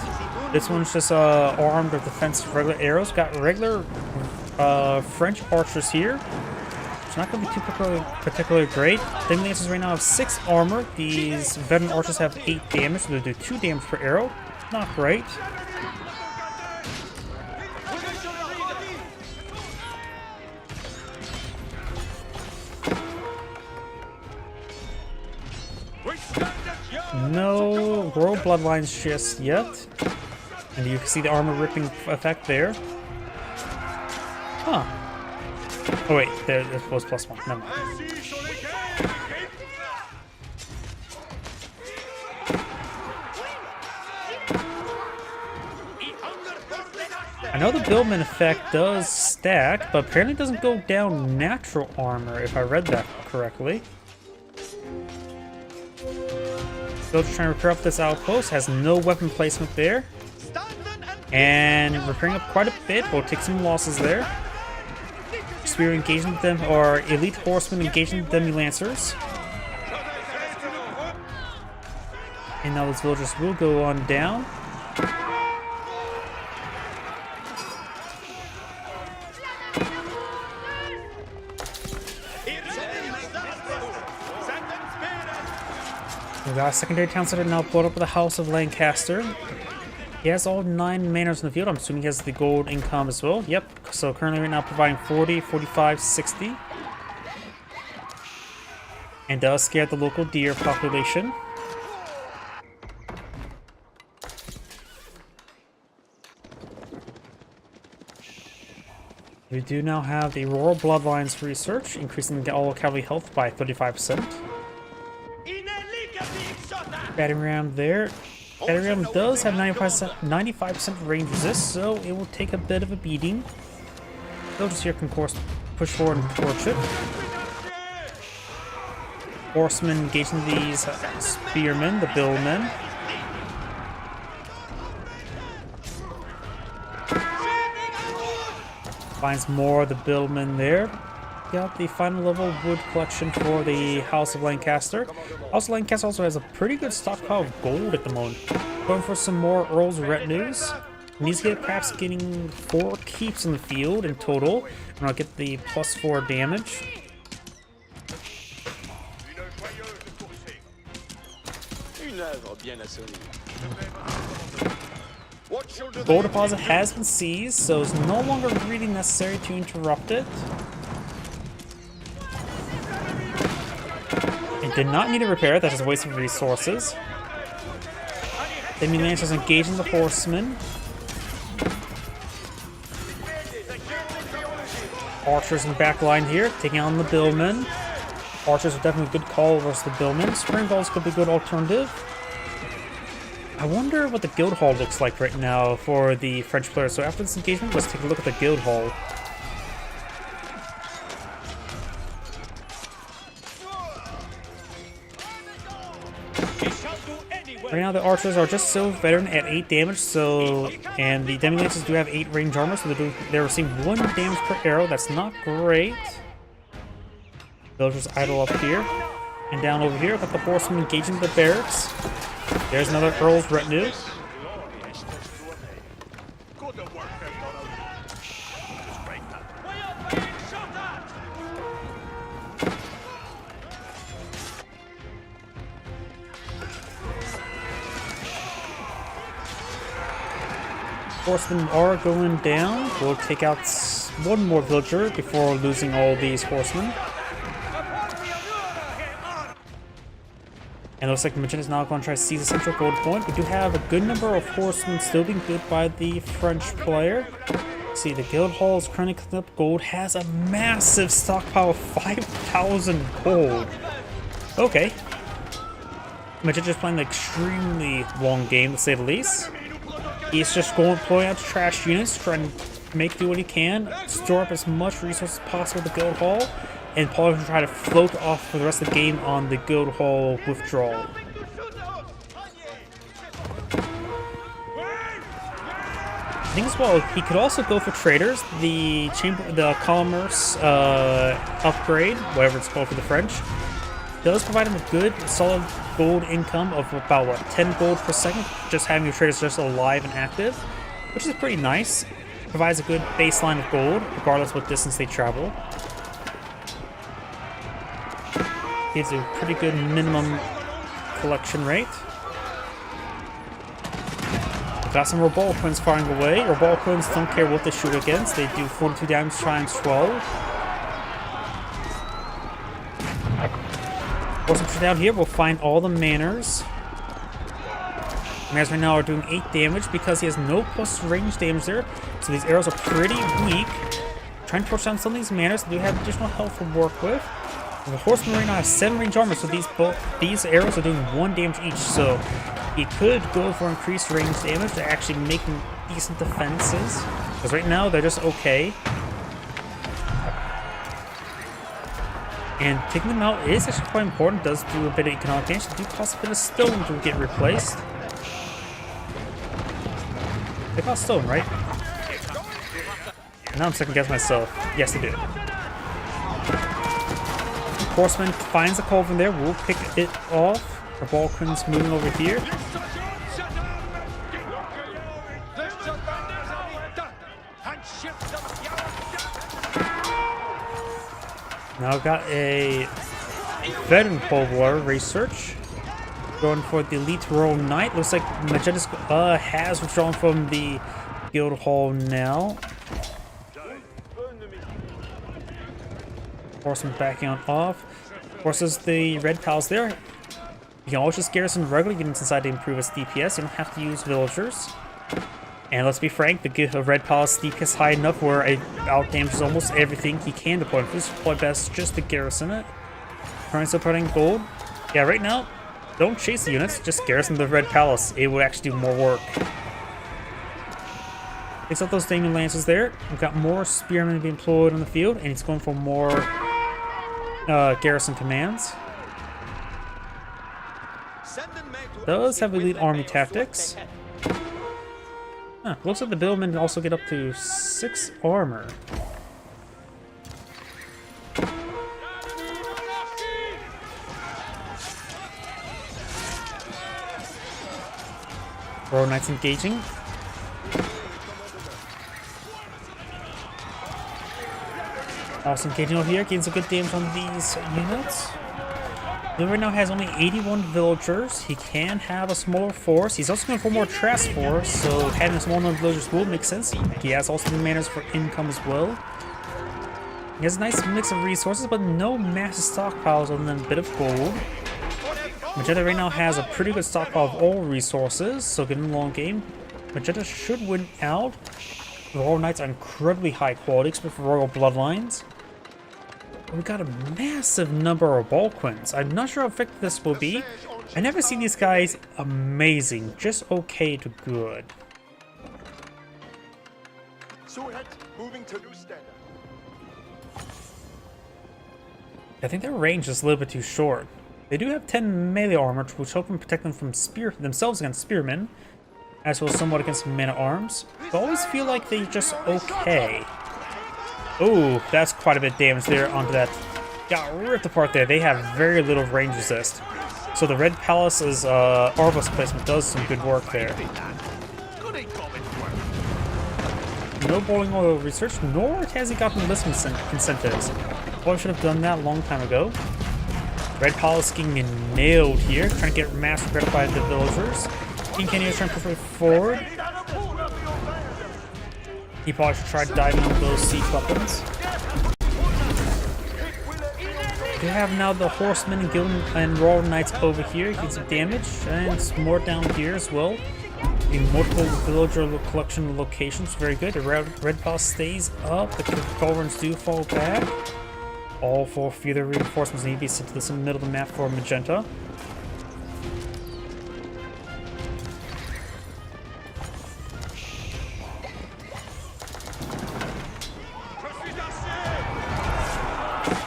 This one's just armed with defensive regular arrows. Got regular French archers here. It's not going to be too particularly great. Demi Lancers right now have 6 armor. These veteran archers have 8 damage, so they do 2 damage per arrow. Not great. No Royal Bloodlines just yet. And you can see the armor ripping effect there. Huh. Oh wait, there was +1. Never mind. I know the Buildman effect does stack, but apparently it doesn't go down natural armor, if I read that correctly. Still trying to repair up this outpost, has no weapon placement there. And repairing up quite a bit, we'll take some losses there. Spear engaging them, or elite horsemen engaging the Demi-Lancers. And now those villagers will go on down. We got a secondary town center now pulled up with the House of Lancaster. He has all 9 manors in the field. I'm assuming he has the gold income as well. Yep. So currently right now providing 40, 45, 60. And does scare the local deer population. We do now have the Royal Bloodlines research, increasing the all cavalry health by 35%. Battering ram there. Battering ram does have 95% range resist, so it will take a bit of a beating. Soldiers here can, of course, push forward and torch it. Horsemen engaging these spearmen, the billmen. Finds more of the billmen there. Got the final level wood collection for the House of Lancaster. House of Lancaster also has a pretty good stockpile of gold at the moment. Going for some more Earl's retinues. And these get perhaps getting 4 keeps in the field in total. And I'll get the +4 damage. Gold deposit has been seized, so it's no longer really necessary to interrupt it. It did not need a repair, that is a waste of resources. Demi-Lancers engaging the horsemen. Archers in the back line here, taking on the billmen. Archers are definitely a good call versus the billmen. Spring balls could be a good alternative. I wonder what the guild hall looks like right now for the French players. So after this engagement, let's take a look at the guild hall. Right now the archers are just so veteran at 8 damage, so and the Demi-Lancers do have 8 range armor, so they're receiving 1 damage per arrow. That's not great. Villagers idle up here. And down over here, got the horsemen engaging the barracks. There's another Earl's retinue. Horsemen are going down. We'll take out 1 more villager before losing all these horsemen. And it looks like Magenta is now going to try to seize the central gold point. We do have a good number of horsemen still being built by the French player. See, the guild hall is currently cleaning up gold, has a massive stockpile of 5,000 gold. Okay. Magenta is playing an extremely long game, to say the least. He's just going pulling out trash units, trying to make do what he can, store up as much resources as possible at the guild hall, and probably try to float off for the rest of the game on the guild hall withdrawal. I think as well, he could also go for traders. The commerce upgrade, whatever it's called for the French, does provide him a good, solid gold income of about, what, 10 gold per second, just having your traders just alive and active, which is pretty nice. Provides a good baseline of gold, regardless of what distance they travel. Gives a pretty good minimum collection rate. Got some Robolquins firing away. Robolquins don't care what they shoot against. They do 42 damage times 12. Horsemen down here will find all the manners. Manners right now are doing 8 damage because he has no plus range damage there. So these arrows are pretty weak. Trying to push down some of these manners. They do have additional health to work with. The Horseman right now has 7 range armor, so these arrows are doing 1 damage each. So he could go for increased range damage to actually make decent defenses. Because right now they're just okay. And taking them out is actually quite important. Does do a bit of economic damage. They do cost a bit of stone to get replaced. They cost stone, right? Now I'm second guessing myself. Yes, they do. Horseman finds the Culverin there. We'll pick it off. The Balkan's moving over here. Now I've got a veteran Coldwater research. Going for the Elite Royal Knight. Looks like Magenta's has withdrawn from the Guild Hall now. Horseman backing on off. Forces the Red Pals there. You can always just garrison regular units inside to improve its DPS. You don't have to use villagers. And let's be frank, the Red Palace DPS is high enough where it out-damages almost everything he can deploy. It's probably best just to garrison it. Currently still putting gold. Yeah, right now, don't chase the units, just garrison the Red Palace. It will actually do more work. Picks up those Damien Lances there. We've got more Spearmen being employed on the field, and he's going for more garrison commands. Does have elite army tactics. Huh, looks like the Billmen also get up to 6 armor. Royal Knights engaging. Also engaging over here, gains a good damage on these units. He right now has only 81 villagers. He can have a smaller force. He's also going for more Trask force, so having a small number of villagers will make sense. He has also the manners for income as well. He has a nice mix of resources, but no massive stockpiles other than a bit of gold. Magenta right now has a pretty good stockpile of all resources, so good in the long game. Magenta should win out. The Royal Knights are incredibly high quality, except for Royal Bloodlines. We've got a massive number of Balquins. I'm not sure how effective this will be. I never seen these guys amazing, just okay to good. Moving to new standard. I think their range is a little bit too short. They do have 10 melee armor, which help them protect them from themselves against spearmen, as well as somewhat against men at arms. But I always feel like they're just okay. Oh, that's quite a bit of damage there onto that. Got ripped apart there. They have very little range resist. So the Red Palace's Arbalest placement does some good work there. No Boiling Oil research, nor has he gotten list incentives. Probably should have done that a long time ago. Red Palace getting nailed here, trying to get mass credit by the villagers. King Kenny is trying to push way forward. He probably should try diving on those siege weapons. We have now the Horsemen and Guild and Royal Knights over here. Getting some damage, and some more down here as well. Getting multiple villager collection locations, very good. The Red Palace stays up. The Culverins do fall back. All 4 further reinforcements need to be sent to the middle of the map for Magenta.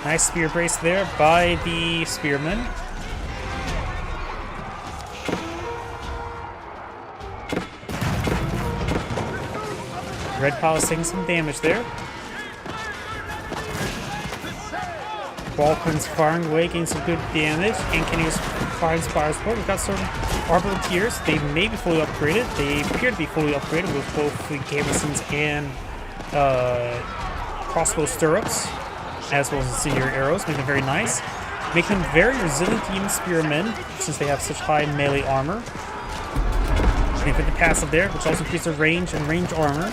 Nice spear brace there by the spearmen. Red Palace taking some damage there. Balkan's firing away, getting some good damage, and Kenny's firing Spire support. We've got some Arbaletiers. They may be fully upgraded. They appear to be fully upgraded with both the Gamisons and crossbow stirrups, as well as incendiary arrows, making them very nice. Making them very resilient to even spearmen, since they have such high melee armor. And put the passive there, which also increases their range and range armor.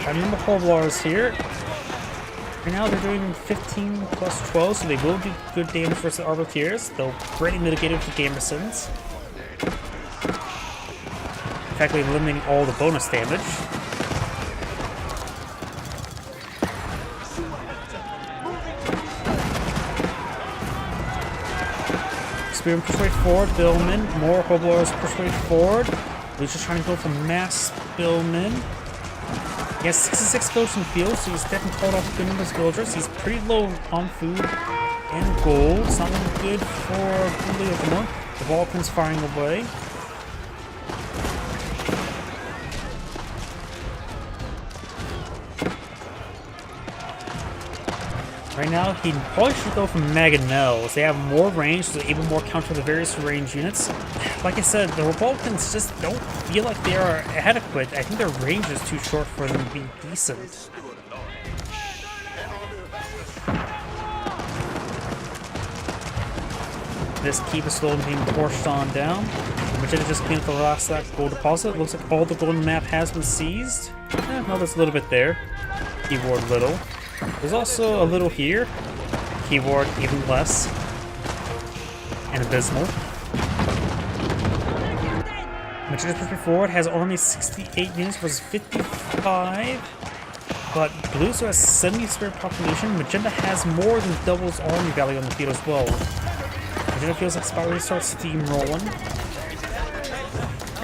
Got a number of Horblars here. Right now they're doing 15 plus 12, so they will do good damage versus the Arbaletiers. They'll greatly mitigate it with the Gamisons. Effectively eliminating all the bonus damage. Spearmen push way forward, Billman. More Horblars push way forward. He's just trying to go for mass Billman. He has 66 villagers in the field, so he's definitely called off good numbers of villagers. He's pretty low on food and gold. It's not looking good for Blue at the moment. The Balkan's firing away. Right now, he probably should go for Mangonels. They have more range, so they're able to more counter the various range units. Like I said, the Balkans just don't feel like they are adequate. I think their range is too short for them to be decent. This keep is slowly being pushed on down. Magenta just cleaned up the last gold deposit. Looks like all the golden map has been seized. No, there's a little bit there. Keyboard little. There's also a little here. Keyboard even less. And abysmal. Magenta pushing forward has only 68 units versus 55. But Blue still has 70 spirit population. Magenta has more than double its army value on the field as well. Magenta feels like Spire really starts steamrolling.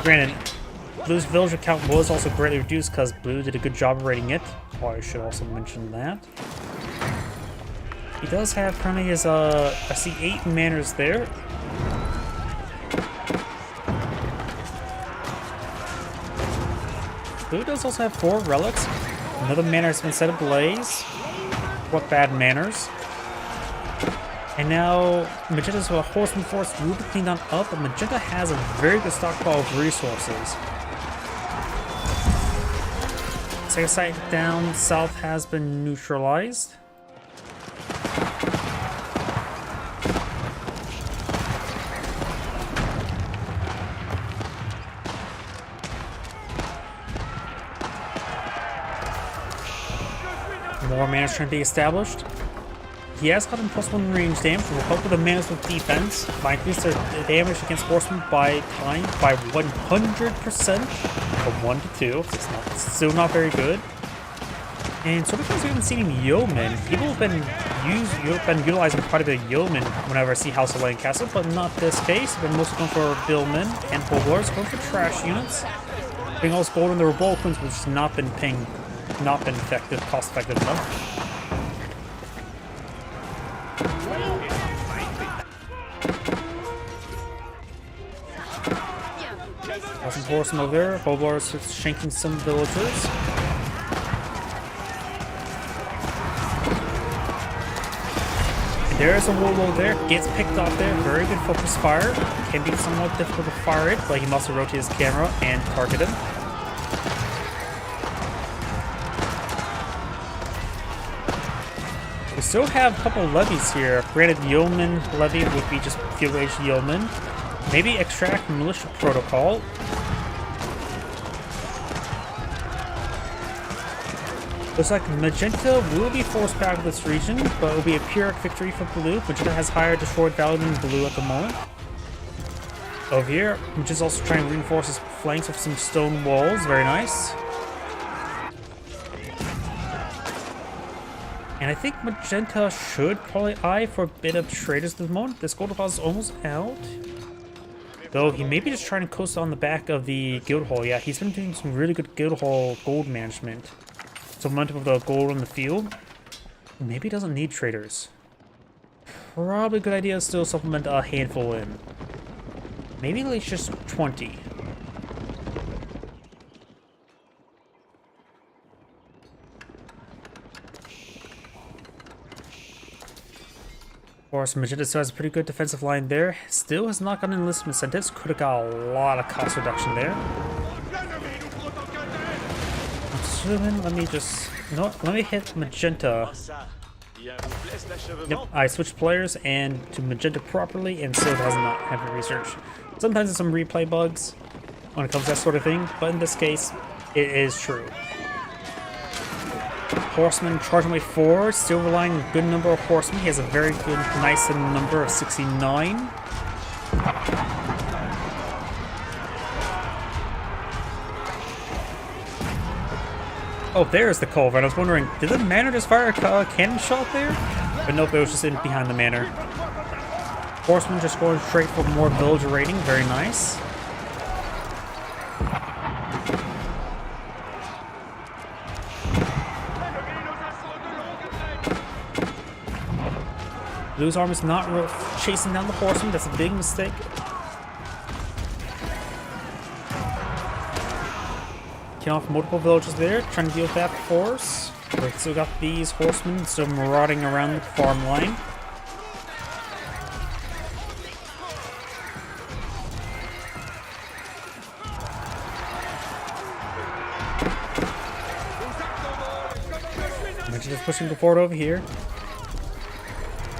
Granted, Blue's villager count was also greatly reduced because Blue did a good job of raiding it. Oh, I should also mention that. He does have currently his, I see 8 manors there. Blue does also have 4 relics. Another manor has been set ablaze. What bad manners. And now Magenta's horseman force will be cleaned on up, but Magenta has a very good stockpile of resources. Second sight down south has been neutralized. More manors trying to be established. He has gotten +1 range damage, will help with the manors with defense. Might increase their damage against horsemen by 100%. From 1 to 2. It's still not very good. And so because we haven't seen any yeomen, people have been utilizing quite a bit of yeomen whenever I see House of Lancaster, but not this case. They've been mostly going for Billmen and Horblars, going for trash units. Putting all this gold in the Revolkins, which has not been effective, cost effective enough. Got some horsemen over there. Horblars shanking some villagers. And there's a warlord there. Gets picked off there. Very good focus fire. Can be somewhat difficult to fire it, but he must have rotated his camera and target him. We still have a couple of levies here. Granted, yeoman levy would be just field age yeoman. Maybe extract militia protocol. Looks like Magenta will be forced back to this region, but it will be a Pyrrhic victory for Blue. Magenta has higher destroyed value than Blue at the moment. Over here, Magenta's also trying to reinforce his flanks with some stone walls. Very nice. And I think Magenta should probably eye for a bit of traders at the moment. This gold deposit is almost out. Though he may be just trying to coast on the back of the guild hall. Yeah, he's been doing some really good guild hall gold management. So momentum of the gold on the field. Maybe he doesn't need traders. Probably a good idea to still supplement a handful in. Maybe at least just 20. course, Magenta still has a pretty good defensive line there. Still has not gotten enlistment incentives. Could have got a lot of cost reduction there. Assuming, let me just... No, let me hit Magenta. Yep, I switched players and to Magenta properly and still does not have the research. Sometimes there's some replay bugs when it comes to that sort of thing, but in this case, it is true. Horseman charging way forward, still relying on a good number of horsemen. He has a very good, nice number of 69. Oh, there's the culvert. I was wondering, did the manor just fire a cannon shot there? But nope, it was just in behind the manor. Horseman just going straight for more villager raiding. Very nice. Blue's army's not chasing down the horseman. That's a big mistake. Killing off multiple villagers there, trying to deal with that force. But still got these horsemen still marauding around the farm line. Just pushing forward over here.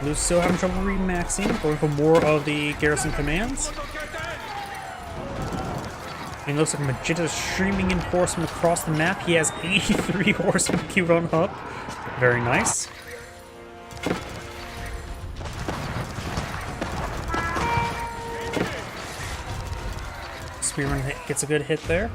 Blue's still having trouble remaxing, going for more of the garrison commands. And it looks like Magenta's streaming in horsemen across the map. He has 83 horsemen queued on up. Very nice. Spearman gets a good hit there.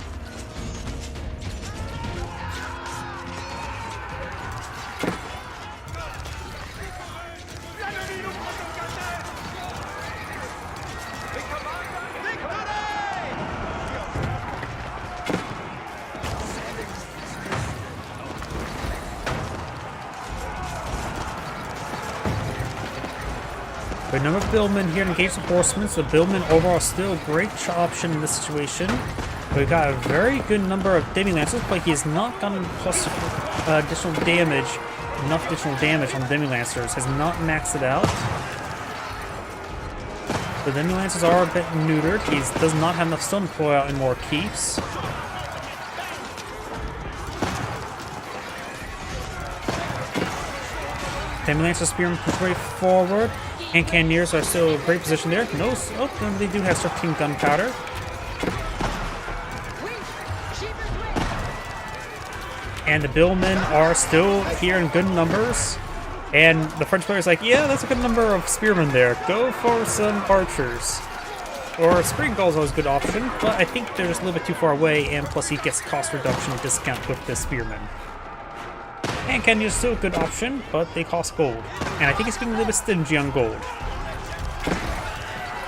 But a number of billmen here to engage the horsemen, so billmen overall still a great option in this situation. We've got a very good number of demi-lancers, but he's not gotten plus additional damage, enough additional damage on the demi-lancers, has not maxed it out. The demi-lancers are a bit neutered, he does not have enough stone to pull out any more keeps. Demi-lancer spearmen push way forward. And cannoneers are still in a great position there. No, oh, they do have 13 gunpowder. And the billmen are still here in good numbers. And the French player is like, yeah, that's a good number of spearmen there. Go for some archers. Or Spring Gull is always a good option, but I think they're just a little bit too far away, and plus he gets cost reduction discount with the spearmen. And cannon is still a good option, but they cost gold. And I think he's being a little bit stingy on gold.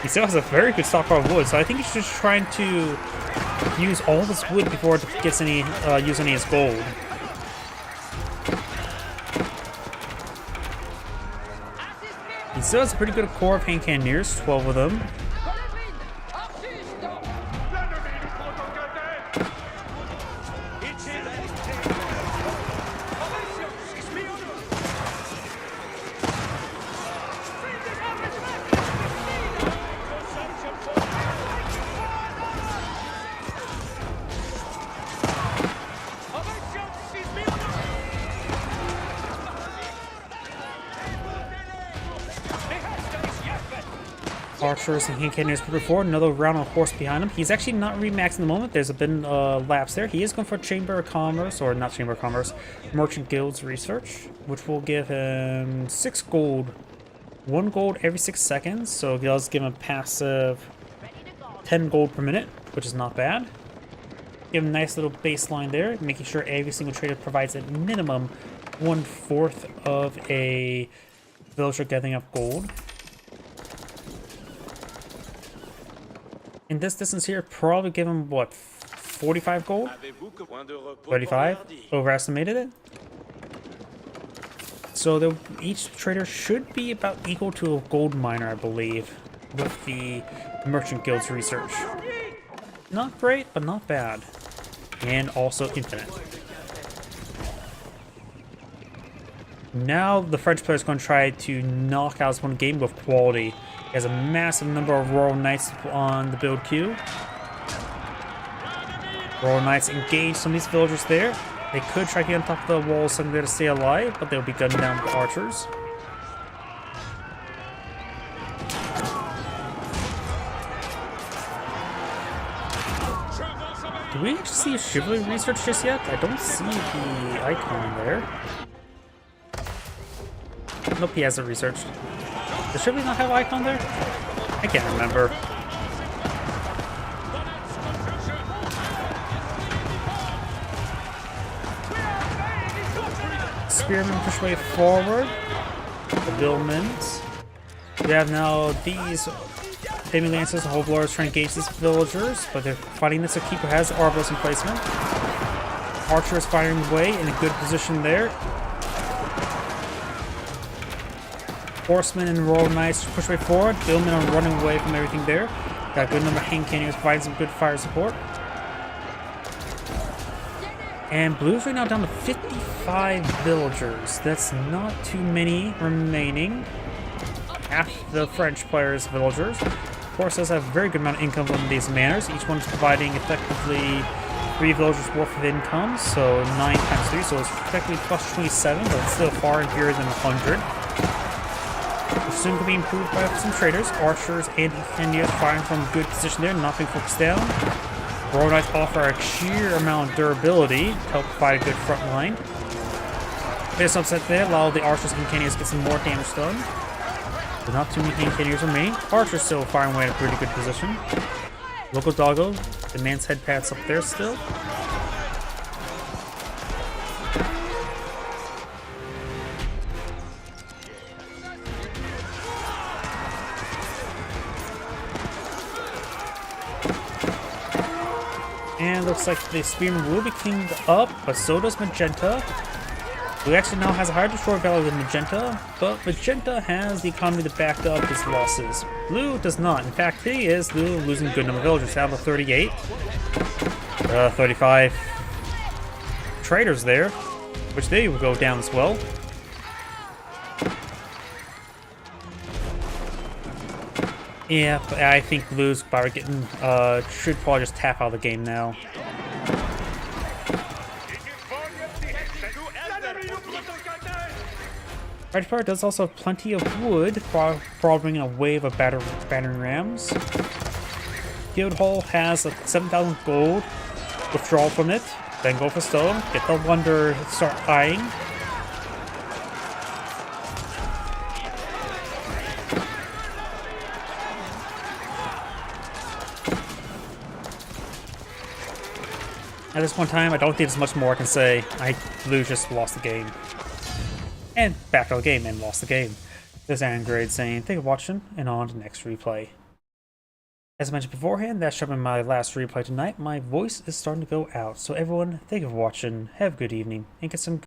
He still has a very good stockpile of wood, so I think he's just trying to use all this wood before it gets any use any of his gold. He still has a pretty good core of hand cannoneers, 12 of them. Archers and hand cannoneers moving forward. Another round on horse behind him. He's actually not remaxed in the moment. There's a bit lapse there. He is going for Chamber of Commerce, or not Chamber of Commerce, Merchant Guild's research, which will give him 6 gold. 1 gold every 6 seconds, so it does give him a passive 10 gold per minute, which is not bad. Give him a nice little baseline there, making sure every single trader provides at minimum 1/4 of a villager gathering up gold. In this distance here, probably give him, what, 45 gold? 35? Overestimated it? So each trader should be about equal to a gold miner, I believe, with the Merchant Guild's research. Not great, but not bad. And also infinite. Now the French player is going to try to knock out this one game with quality. He has a massive number of Royal Knights on the build queue. Royal Knights engage some of these villagers there. They could try to get on top of the walls something there to stay alive, but they'll be gunned down with archers. Do we actually see chivalry research just yet? I don't see the icon there. Nope, he hasn't researched. Does chivalry not have an icon there? I can't remember. Spearmen push way forward. The Billmans. We have now these Demi Lancers and Hovelords trying to engage these villagers, but they're fighting this. A keeper has Arbalest in placement. Archer is firing away in a good position there. Horsemen and Royal Knights push way forward. Billmen are running away from everything there. Got a good number of hand cannons providing some good fire support. And Blue's right now down to 55 villagers. That's not too many remaining. Half the French players' villagers. Of course, does have a very good amount of income from these manors. Each one's providing effectively 3 villagers worth of income, so 9 times 3, so it's effectively plus 27, but it's still far inferior than 100. Which soon can be improved by some traders. Archers and engineers firing from a good position there, not being focused down. Royal Knights offer a sheer amount of durability to help provide a good front line. Bit upset there, allow the archers and cannoneers to get some more damage done. But not too many cannoneers remain. Archers still firing away in a pretty good position. Local Doggo, the man's head pads up there still. And looks like the Spearman will be cleaned up, but so does Magenta. Blue actually now has a higher destroy value than Magenta, but Magenta has the economy to back up his losses. Blue does not. In fact, he is losing a good number of villagers. Down to 38. 35 traders there, which they will go down as well. Yeah, but I think Blue's by getting should probably just tap out of the game now. Red Fire does also have plenty of wood for bringing a wave of battering rams. Guildhall has a 7,000 gold withdrawal from it. Then go for stone. Get the wonder, start eyeing. At this point in time, I don't think there's much more I can say. Blue just lost the game. And back out of the game and lost the game. This is Angrade saying, thank you for watching, and on to the next replay. As I mentioned beforehand, that's been my last replay tonight. My voice is starting to go out. So everyone, thank you for watching, have a good evening, and get some